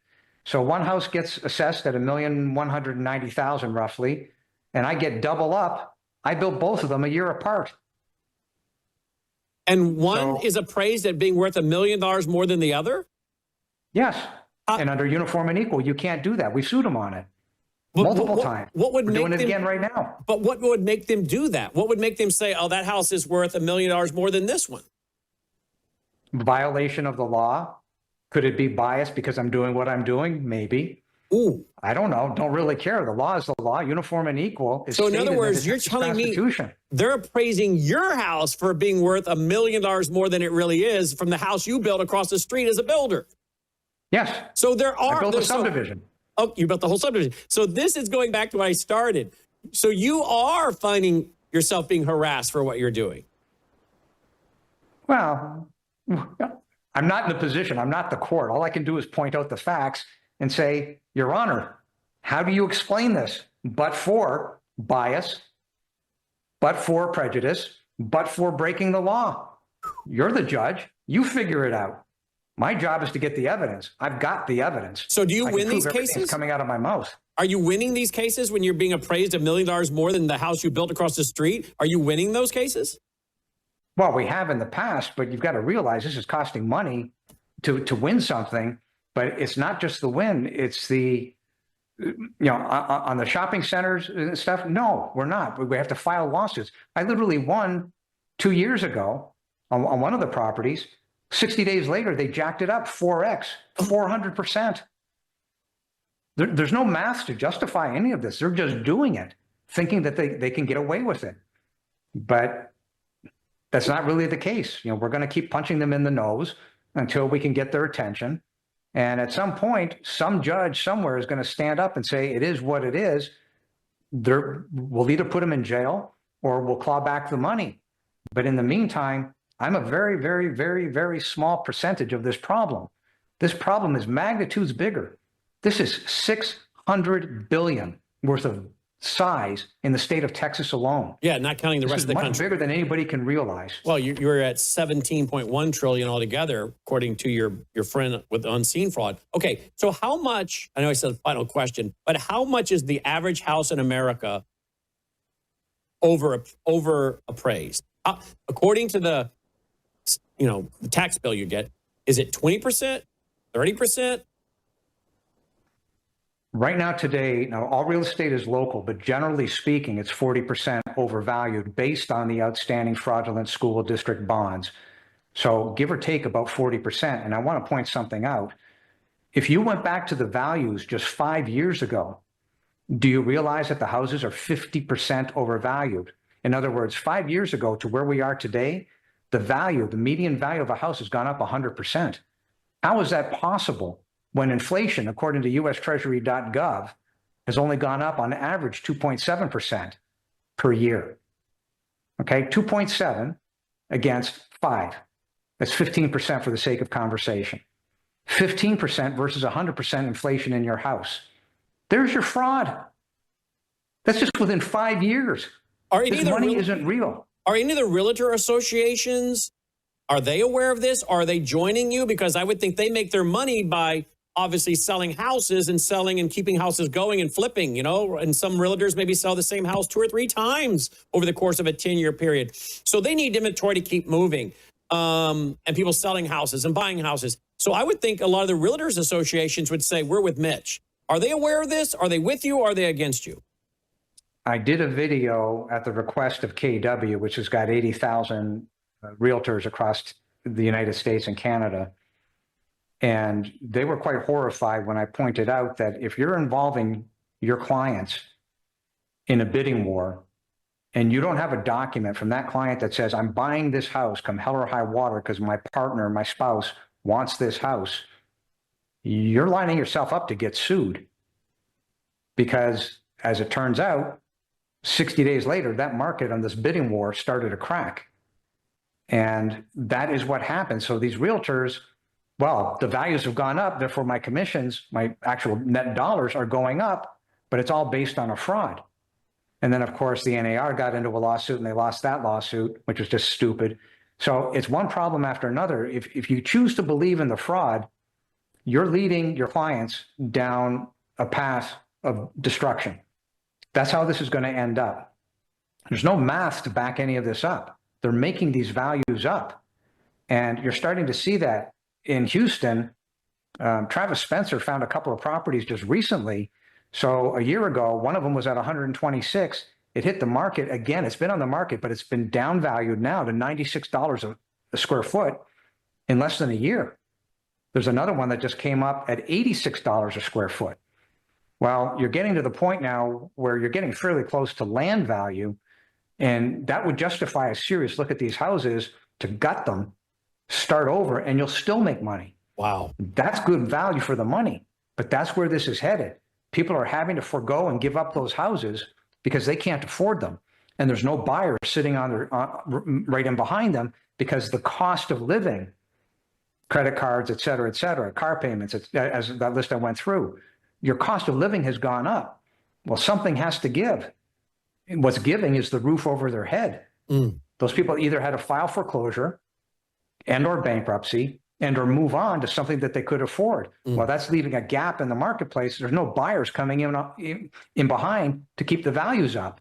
So one house gets assessed at $1,190,000 roughly, and I get double up. I built both of them a year apart. And one is appraised at being worth $1 million more than the other? Yes. And under uniform and equal, you can't do that. We sued them on it multiple times. What would We're make doing it them, again right now. But what would make them do that? What would make them say, oh, that house is worth $1 million more than this one? Violation of the law. Could it be biased because I'm doing what I'm doing? Maybe. Ooh. I don't know. Don't really care. The law is the law. Uniform and equal is so in other words, in you're telling me they're appraising your house for being worth $1 million more than it really is from the house you built across the street as a builder. Yes. So I built a subdivision. Oh, you built the whole subdivision. So this is going back to where I started. So you are finding yourself being harassed for what you're doing. Well, I'm not in the position. I'm not the court. All I can do is point out the facts and say, Your Honor, how do you explain this? But for bias, but for prejudice, but for breaking the law. You're the judge. You figure it out. My job is to get the evidence. I've got the evidence. So do you win these cases? Coming out of my mouth. Are you winning these cases when you're being appraised $1 million more than the house you built across the street? Are you winning those cases? Well, we have in the past, but you've got to realize this is costing money to win something. But it's not just the win. It's the, on the shopping centers and stuff. No, we're not. We have to file lawsuits. I literally won 2 years ago on one of the properties. 60 days later, they jacked it up 4x, 400%. There's no math to justify any of this. They're just doing it, thinking that they can get away with it. But that's not really the case. We're going to keep punching them in the nose until we can get their attention. And at some point, some judge somewhere is going to stand up and say, it is what it is. We'll either put them in jail or we'll claw back the money. But in the meantime, I'm a very, very, very, very small percentage of this problem. This problem is magnitudes bigger. This is $600 billion worth of size in the state of Texas alone. Yeah, not counting the rest of the country. Much bigger than anybody can realize. Well, you're at 17.1 trillion altogether, according to your friend with unseen fraud. Okay, so how much? I know I said final question, but how much is the average house in America over appraised? According to the tax bill you get, is it 20%, 30%? Right now, today, all real estate is local, but generally speaking, it's 40% overvalued based on the outstanding fraudulent school district bonds. So give or take about 40%. And I want to point something out. If you went back to the values just 5 years ago, do you realize that the houses are 50% overvalued? In other words, 5 years ago to where we are today, the median value of a house has gone up 100%. How is that possible when inflation, according to USTreasury.gov, has only gone up on average 2.7% per year? Okay, 2.7 against 5. That's 15% for the sake of conversation. 15% versus 100% inflation in your house. There's your fraud. That's just within 5 years. This money isn't real. Are any of the realtor associations, are they aware of this? Are they joining you? Because I would think they make their money by obviously selling houses and selling and keeping houses going and flipping, you know, and some realtors maybe sell the same house 2 or 3 times over the course of a 10-year period. So they need inventory to keep moving, and people selling houses and buying houses. So I would think a lot of the realtors associations would say, we're with Mitch. Are they aware of this? Are they with you? Or are they against you? I did a video at the request of KW, which has got 80,000 realtors across the United States and Canada. And they were quite horrified when I pointed out that if you're involving your clients in a bidding war and you don't have a document from that client that says, I'm buying this house come hell or high water because my partner, my spouse wants this house, you're lining yourself up to get sued. Because as it turns out, 60 days later, that market on this bidding war started to crack. And that is what happened. So these realtors, well, the values have gone up, therefore my commissions, my actual net dollars are going up, but it's all based on a fraud. And then, of course, the NAR got into a lawsuit and they lost that lawsuit, which was just stupid. So it's one problem after another. If you choose to believe in the fraud, you're leading your clients down a path of destruction. That's how this is going to end up. There's no math to back any of this up. They're making these values up. And you're starting to see that in Houston. Travis Spencer found a couple of properties just recently. So a year ago, one of them was at 126. It hit the market again. It's been on the market, but it's been downvalued now to $96 a square foot in less than a year. There's another one that just came up at $86 a square foot. Well, you're getting to the point now where you're getting fairly close to land value, and that would justify a serious look at these houses to gut them, start over, and you'll still make money. Wow. That's good value for the money, but that's where this is headed. People are having to forego and give up those houses because they can't afford them. And there's no buyer sitting on their right in behind them because the cost of living, credit cards, et cetera, car payments, as that list I went through, your cost of living has gone up. Well, something has to give. And what's giving is the roof over their head. Those people either had to file foreclosure and or bankruptcy and or move on to something that they could afford. Well, that's leaving a gap in the marketplace. There's no buyers coming in behind to keep the values up.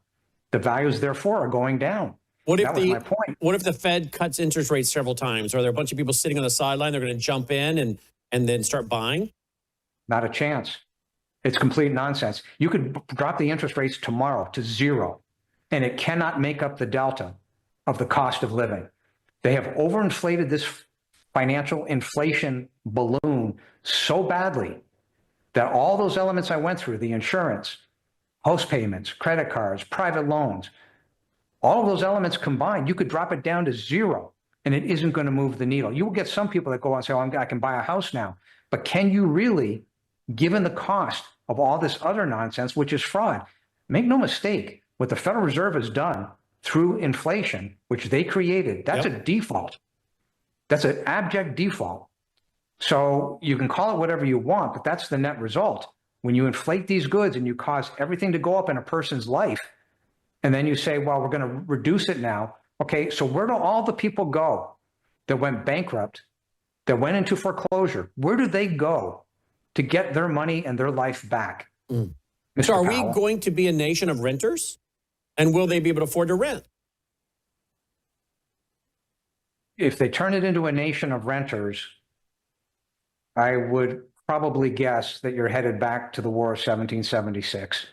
The values, therefore, are going down. That was my point. What if the Fed cuts interest rates several times? Are there a bunch of people sitting on the sideline? They're going to jump in and then start buying? Not a chance. It's complete nonsense. You could drop the interest rates tomorrow to 0, and it cannot make up the delta of the cost of living. They have overinflated this financial inflation balloon so badly that all those elements I went through, the insurance, house payments, credit cards, private loans, all of those elements combined, you could drop it down to 0, and it isn't going to move the needle. You will get some people that go out and say, oh, I can buy a house now. But can you really, given the cost of all this other nonsense, which is fraud? Make no mistake, what the Federal Reserve has done through inflation, which they created, that's a default. That's an abject default. So you can call it whatever you want, but that's the net result. When you inflate these goods and you cause everything to go up in a person's life, and then you say, well, we're going to reduce it now. Okay, so where do all the people go that went bankrupt, that went into foreclosure? Where do they go to get their money and their life back? So are we going to be a nation of renters? And will they be able to afford to rent? If they turn it into a nation of renters, I would probably guess that you're headed back to the War of 1776.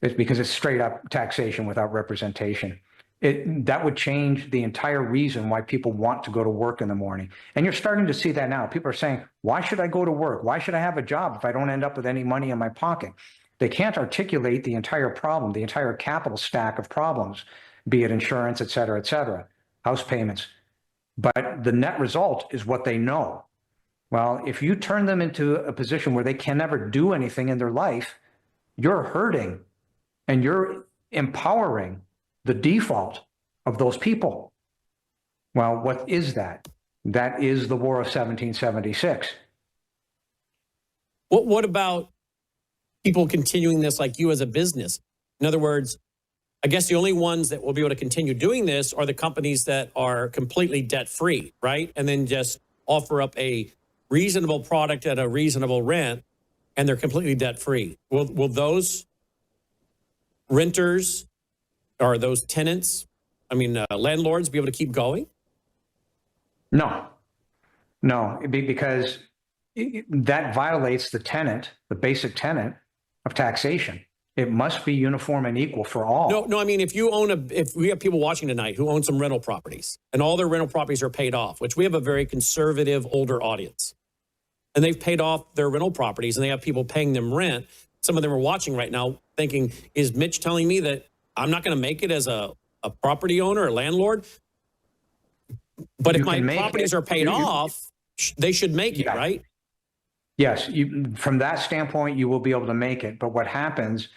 It's because it's straight up taxation without representation. That would change the entire reason why people want to go to work in the morning. And you're starting to see that now. People are saying, why should I go to work? Why should I have a job if I don't end up with any money in my pocket? They can't articulate the entire problem, the entire capital stack of problems, be it insurance, et cetera, house payments. But the net result is what they know. Well, if you turn them into a position where they can never do anything in their life, you're hurting and you're empowering the default of those people. Well, what is that? That is the War of 1776. What about people continuing this like you as a business? In other words, I guess the only ones that will be able to continue doing this are the companies that are completely debt-free, right? And then just offer up a reasonable product at a reasonable rent, and they're completely debt-free. Will those renters or those tenants, landlords, be able to keep going? No, because that violates the basic tenet of taxation. It must be uniform and equal for all. No. I mean, if we have people watching tonight who own some rental properties and all their rental properties are paid off, which we have a very conservative older audience, and they've paid off their rental properties and they have people paying them rent. Some of them are watching right now thinking, is Mitch telling me that I'm not going to make it as a property owner or landlord? But if my properties are paid off, they should make it, right? Yes, from that standpoint, you will be able to make it. But what happens,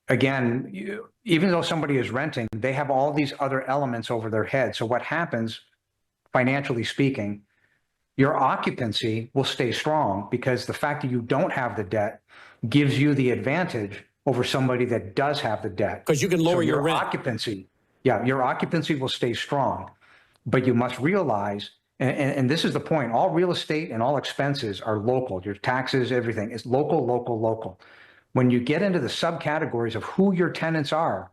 again, even though somebody is renting, they have all these other elements over their head. So what happens, financially speaking, your occupancy will stay strong because the fact that you don't have the debt gives you the advantage over somebody that does have the debt. Because you can lower your rent. Occupancy, your occupancy will stay strong. But you must realize, and this is the point, all real estate and all expenses are local. Your taxes, everything is local, local, local. When you get into the subcategories of who your tenants are,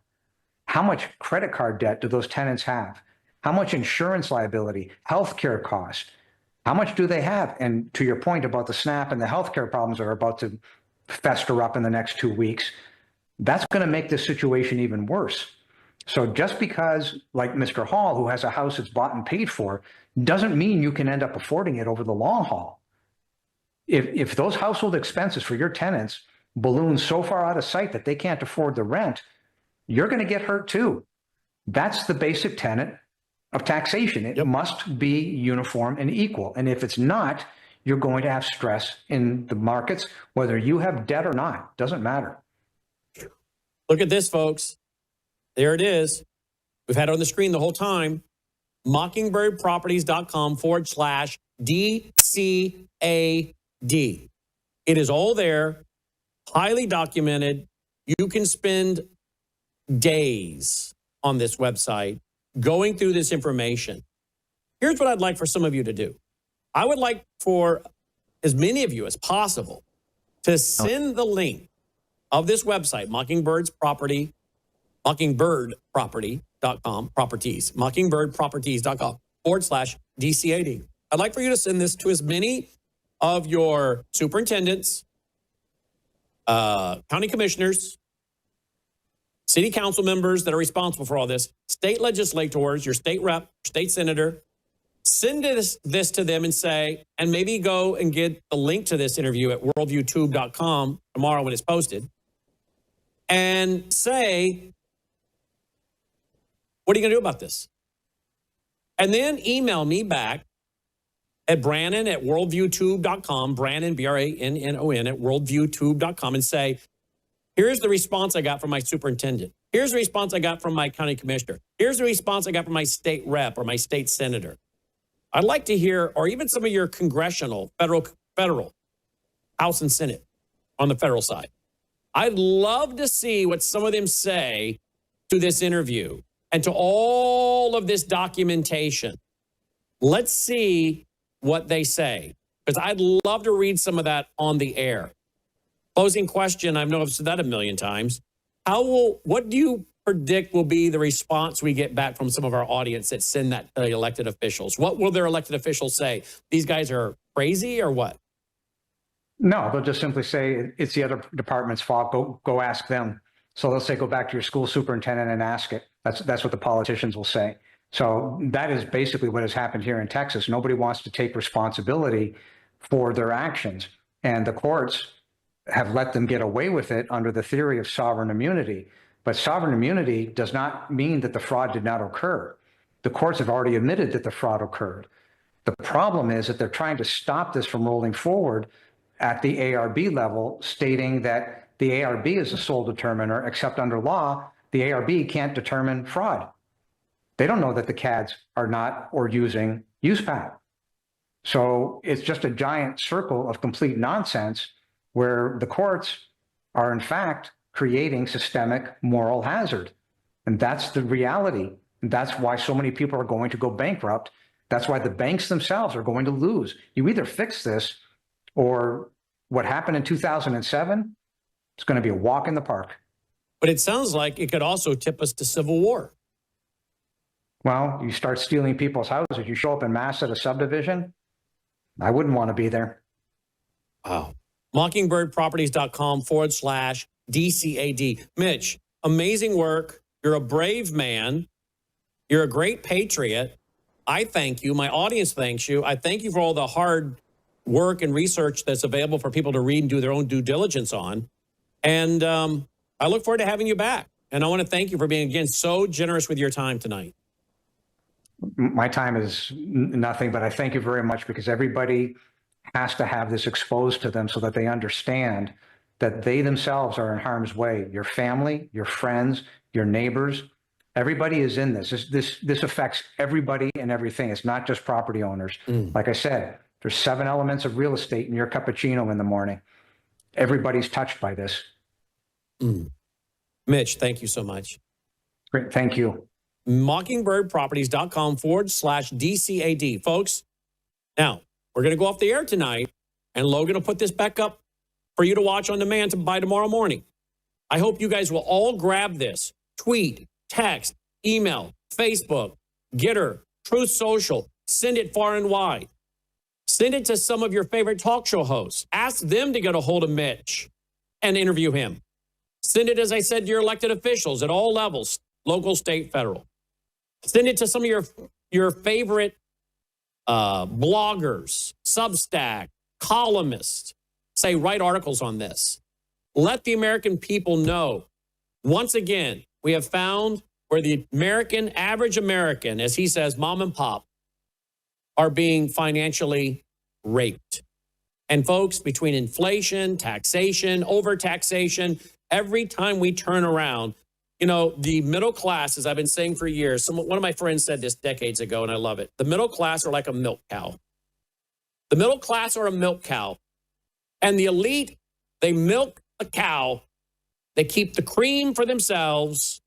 how much credit card debt do those tenants have? How much insurance liability, healthcare costs? How much do they have? And to your point about the SNAP and the healthcare problems that are about to fester up in the next 2 weeks, that's going to make this situation even worse. So just because, like Mr. Hall, who has a house that's bought and paid for, doesn't mean you can end up affording it over the long haul. If those household expenses for your tenants balloon so far out of sight that they can't afford the rent, you're going to get hurt too. That's the basic tenet of taxation. It must be uniform and equal. And if it's not, you're going to have stress in the markets, whether you have debt or not. Doesn't matter. Look at this, folks. There it is. We've had it on the screen the whole time. Mockingbirdproperties.com/DCAD. It is all there, highly documented. You can spend days on this website going through this information. Here's what I'd like for some of you to do. I would like for as many of you as possible to send the link of this website, mockingbirdproperty.com, mockingbirdproperties.com/DCAD. I'd like for you to send this to as many of your superintendents, county commissioners, city council members that are responsible for all this, state legislators, your state rep, state senator. Send this to them and say, and maybe go and get the link to this interview at worldviewtube.com tomorrow when it's posted, and say, what are you going to do about this? And then email me back at Brannon at worldviewtube.com, Brannon, Brannon at worldviewtube.com, and say, here's the response I got from my superintendent. Here's the response I got from my county commissioner. Here's the response I got from my state rep or my state senator. I'd like to hear, or even some of your congressional, federal, House and Senate on the federal side. I'd love to see what some of them say to this interview and to all of this documentation. Let's see what they say, because I'd love to read some of that on the air. Closing question, I know I've said that a million times. What do you predict will be the response we get back from some of our audience that send that to the elected officials? What will their elected officials say? These guys are crazy or what? No, they'll just simply say it's the other department's fault. Go ask them. So they'll say, go back to your school superintendent and ask it. That's what the politicians will say. So that is basically what has happened here in Texas. Nobody wants to take responsibility for their actions. And the courts have let them get away with it under the theory of sovereign immunity. But sovereign immunity does not mean that the fraud did not occur. The courts have already admitted that the fraud occurred. The problem is that they're trying to stop this from rolling forward at the ARB level, stating that the ARB is the sole determiner, except under law, the ARB can't determine fraud. They don't know that the CADs are not or using USPAT. So it's just a giant circle of complete nonsense where the courts are in fact creating systemic moral hazard. And that's the reality. And that's why so many people are going to go bankrupt. That's why the banks themselves are going to lose. You either fix this, or what happened in 2007, it's going to be a walk in the park. But it sounds like it could also tip us to civil war. Well, you start stealing people's houses. You show up in mass at a subdivision. I wouldn't want to be there. Wow. Mockingbirdproperties.com/DCAD. Mitch, amazing work. You're a brave man. You're a great patriot. I thank you. My audience thanks you. I thank you for all the hard work and research that's available for people to read and do their own due diligence on. And I look forward to having you back. And I want to thank you for being, again, so generous with your time tonight. My time is nothing, but I thank you very much, because everybody has to have this exposed to them so that they understand that they themselves are in harm's way. Your family, your friends, your neighbors, everybody is in this. This affects everybody and everything. It's not just property owners. Like I said, there's 7 elements of real estate in your cappuccino in the morning. Everybody's touched by this. Mitch, thank you so much. Great. Thank you. Mockingbirdproperties.com/DCAD. Folks, now we're going to go off the air tonight, and Logan will put this back up for you to watch on demand by tomorrow morning. I hope you guys will all grab this. Tweet, text, email, Facebook, Getter, Truth Social. Send it far and wide. Send it to some of your favorite talk show hosts. Ask them to get a hold of Mitch and interview him. Send it, as I said, to your elected officials at all levels, local, state, federal. Send it to some of your favorite bloggers, Substack, columnists. Say, write articles on this. Let the American people know. Once again, we have found where the average American, as he says, mom and pop, are being financially raped. And folks, between inflation, taxation, overtaxation, every time we turn around, you know, the middle class, as I've been saying for years, one of my friends said this decades ago, and I love it. The middle class are like a milk cow. The middle class are a milk cow. And the elite, they milk a cow. They keep the cream for themselves.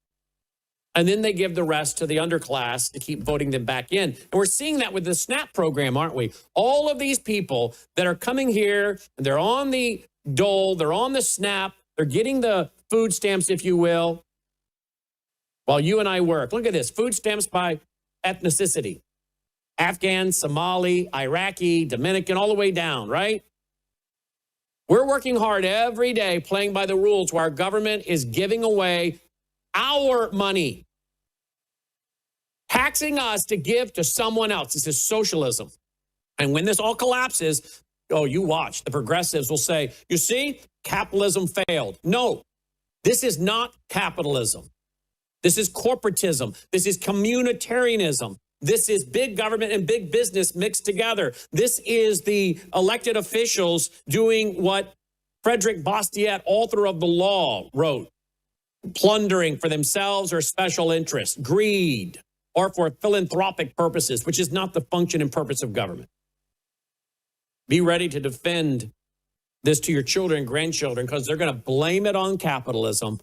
And then they give the rest to the underclass to keep voting them back in. And we're seeing that with the SNAP program, aren't we? All of these people that are coming here, and they're on the dole, they're on the SNAP, they're getting the food stamps, if you will, while you and I work. Look at this, food stamps by ethnicity. Afghan, Somali, Iraqi, Dominican, all the way down, right? We're working hard every day, playing by the rules, where our government is giving away our money, taxing us to give to someone else. This is socialism. And when this all collapses, oh, you watch. The progressives will say, you see, capitalism failed. No, this is not capitalism. This is corporatism. This is communitarianism. This is big government and big business mixed together. This is the elected officials doing what Frederick Bastiat, author of the law, wrote. Plundering for themselves or special interests, greed, or for philanthropic purposes, which is not the function and purpose of government. Be ready to defend this to your children and grandchildren, because they're going to blame it on capitalism,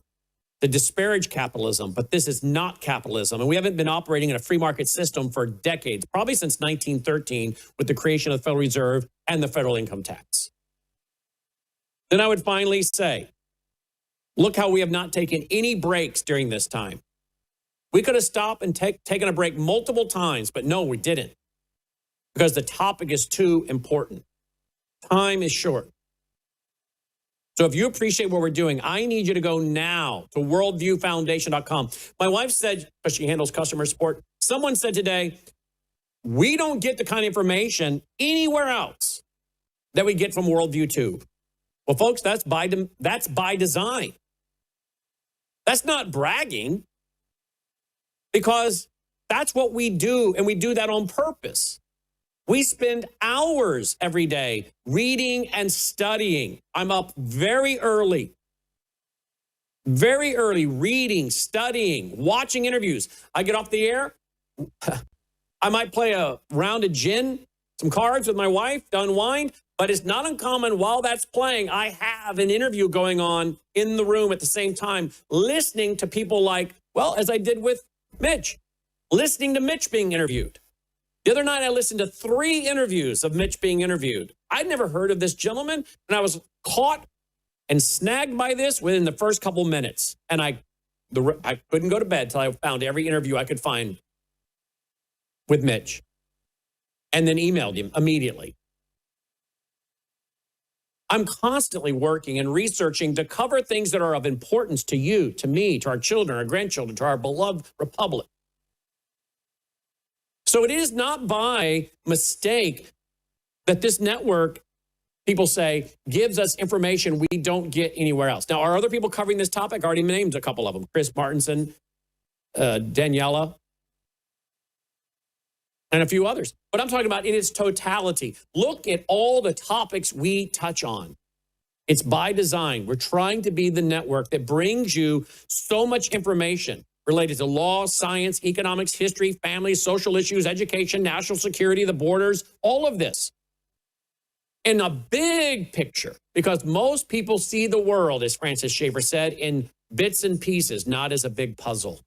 to disparage capitalism, but this is not capitalism. And we haven't been operating in a free market system for decades, probably since 1913 with the creation of the Federal Reserve and the federal income tax. Then I would finally say, look how we have not taken any breaks during this time. We could have stopped and taken a break multiple times, but no, we didn't, because the topic is too important. Time is short. So if you appreciate what we're doing, I need you to go now to worldviewfoundation.com. My wife said, because she handles customer support, someone said today, we don't get the kind of information anywhere else that we get from Worldview Tube. Well, folks, that's by design. That's not bragging, because that's what we do, and we do that on purpose. We spend hours every day reading and studying. I'm up very early, reading, studying, watching interviews. I get off the air, I might play a round of gin, some cards with my wife to unwind, but it's not uncommon while that's playing, I have an interview going on in the room at the same time, listening to people like, well, as I did with Mitch, listening to Mitch being interviewed. The other night, I listened to 3 interviews of Mitch being interviewed. I'd never heard of this gentleman, and I was caught and snagged by this within the first couple minutes. And I couldn't go to bed till I found every interview I could find with Mitch, and then emailed him immediately. I'm constantly working and researching to cover things that are of importance to you, to me, to our children, our grandchildren, to our beloved republic. So it is not by mistake that this network, people say, gives us information we don't get anywhere else. Now, are other people covering this topic? I already named a couple of them. Chris Martinson, Daniela, and a few others. But I'm talking about in its totality. Look at all the topics we touch on. It's by design. We're trying to be the network that brings you so much information related to law, science, economics, history, family, social issues, education, national security, the borders, all of this in a big picture, because most people see the world, as Francis Schaeffer said, in bits and pieces, not as a big puzzle.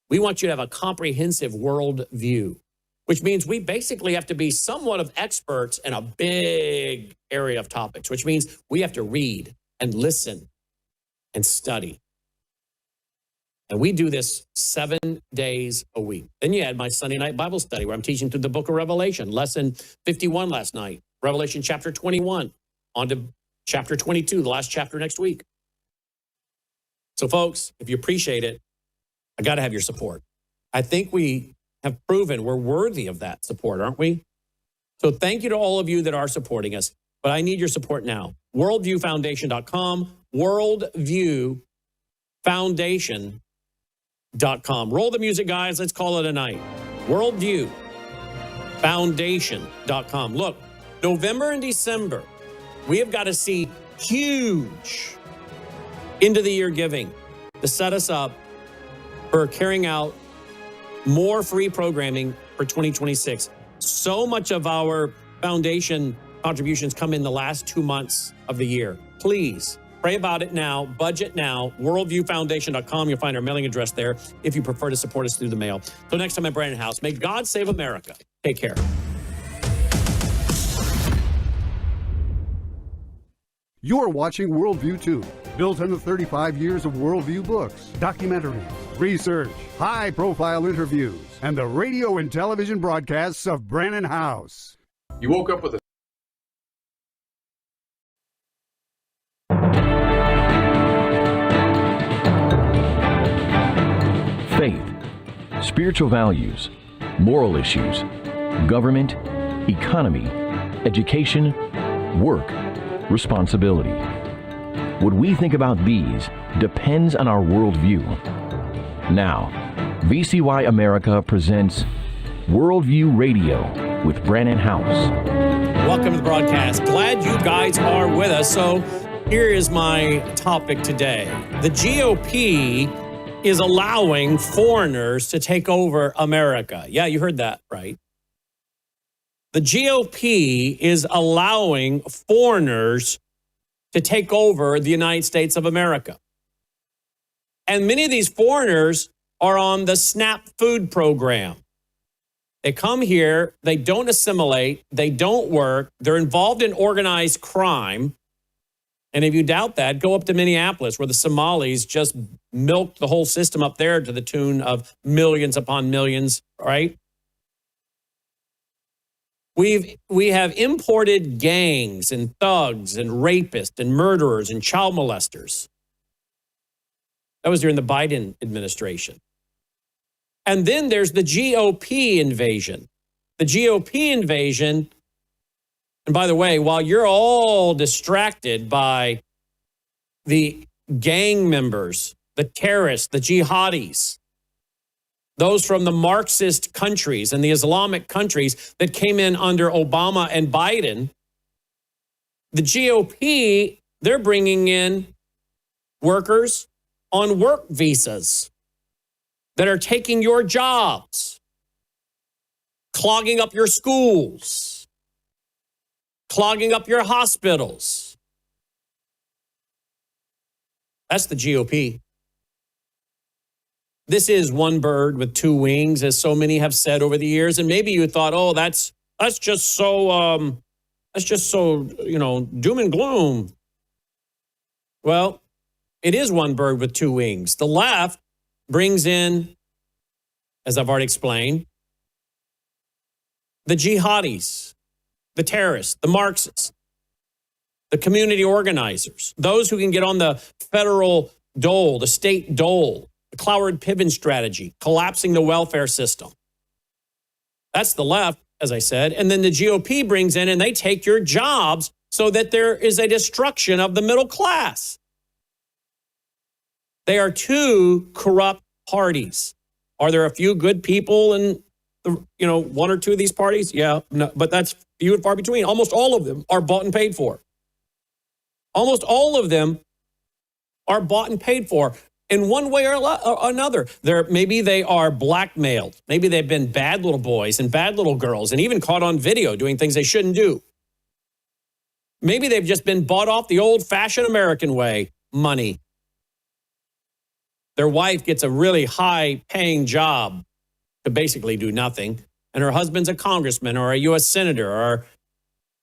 We want you to have a comprehensive world view, which means we basically have to be somewhat of experts in a big area of topics, which means we have to read and listen and study. And we do this 7 days a week. Then you add my Sunday night Bible study where I'm teaching through the book of Revelation, lesson 51 last night, Revelation chapter 21, on to chapter 22, the last chapter next week. So folks, if you appreciate it, I got to have your support. I think we have proven we're worthy of that support, aren't we? So thank you to all of you that are supporting us, but I need your support now. WorldviewFoundation.com, WorldviewFoundation.com. Roll the music, guys. Let's call it a night. WorldviewFoundation.com. Look, November and December, we have got to see huge into the year giving to set us up for carrying out more free programming for 2026. So much of our foundation contributions come in the last 2 months of the year. Please pray about it now, budget now, worldviewfoundation.com. You'll find our mailing address there if you prefer to support us through the mail. So next time, I'm Brannon Howse. May God save America. Take care. You're watching Worldview 2, built on the 35 years of Worldview books, documentaries, research, high-profile interviews, and the radio and television broadcasts of Brannon Howse. You woke up with a faith, spiritual values, moral issues, government, economy, education, work, responsibility. What we think about these depends on our worldview. Now, VCY America presents Worldview Radio with Brannon Howse. Welcome to the broadcast. Glad you guys are with us. So here is my topic today. The GOP is allowing foreigners to take over America. Yeah, you heard that right. The GOP is allowing foreigners to take over the United States of America. And many of these foreigners are on the SNAP food program. They come here, they don't assimilate, they don't work, they're involved in organized crime. And if you doubt that, go up to Minneapolis, where the Somalis just milked the whole system up there to the tune of millions upon millions, right? We have imported gangs and thugs and rapists and murderers and child molesters. That was during the Biden administration. And then there's the GOP invasion. The GOP invasion, and by the way, while you're all distracted by the gang members, the terrorists, the jihadis, those from the Marxist countries and the Islamic countries that came in under Obama and Biden, the GOP, they're bringing in workers on work visas that are taking your jobs. clogging up your schools, clogging up your hospitals. That's the GOP. This is one bird with two wings, as so many have said over the years. And maybe you thought, oh, that's just so doom and gloom. Well, it is one bird with two wings. The left brings in, as I've already explained, the jihadis, the terrorists, the Marxists, the community organizers, those who can get on the federal dole, the state dole, the Cloward Piven strategy, collapsing the welfare system. That's the left, as I said. And then the GOP brings in and they take your jobs so that there is a destruction of the middle class. They are two corrupt parties. Are there a few good people in one or two of these parties? Yeah, no, but that's few and far between. Almost all of them are bought and paid for. Almost all of them are bought and paid for in one way or another. Maybe they are blackmailed. Maybe they've been bad little boys and bad little girls and even caught on video doing things they shouldn't do. Maybe they've just been bought off the old-fashioned American way, money. Their wife gets a really high-paying job to basically do nothing, and her husband's a congressman or a U.S. senator or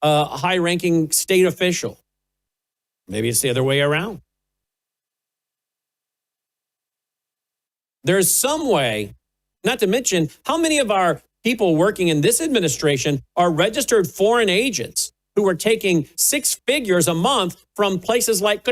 a high-ranking state official. Maybe it's the other way around. There's some way, not to mention how many of our people working in this administration are registered foreign agents who are taking 6 figures a month from places like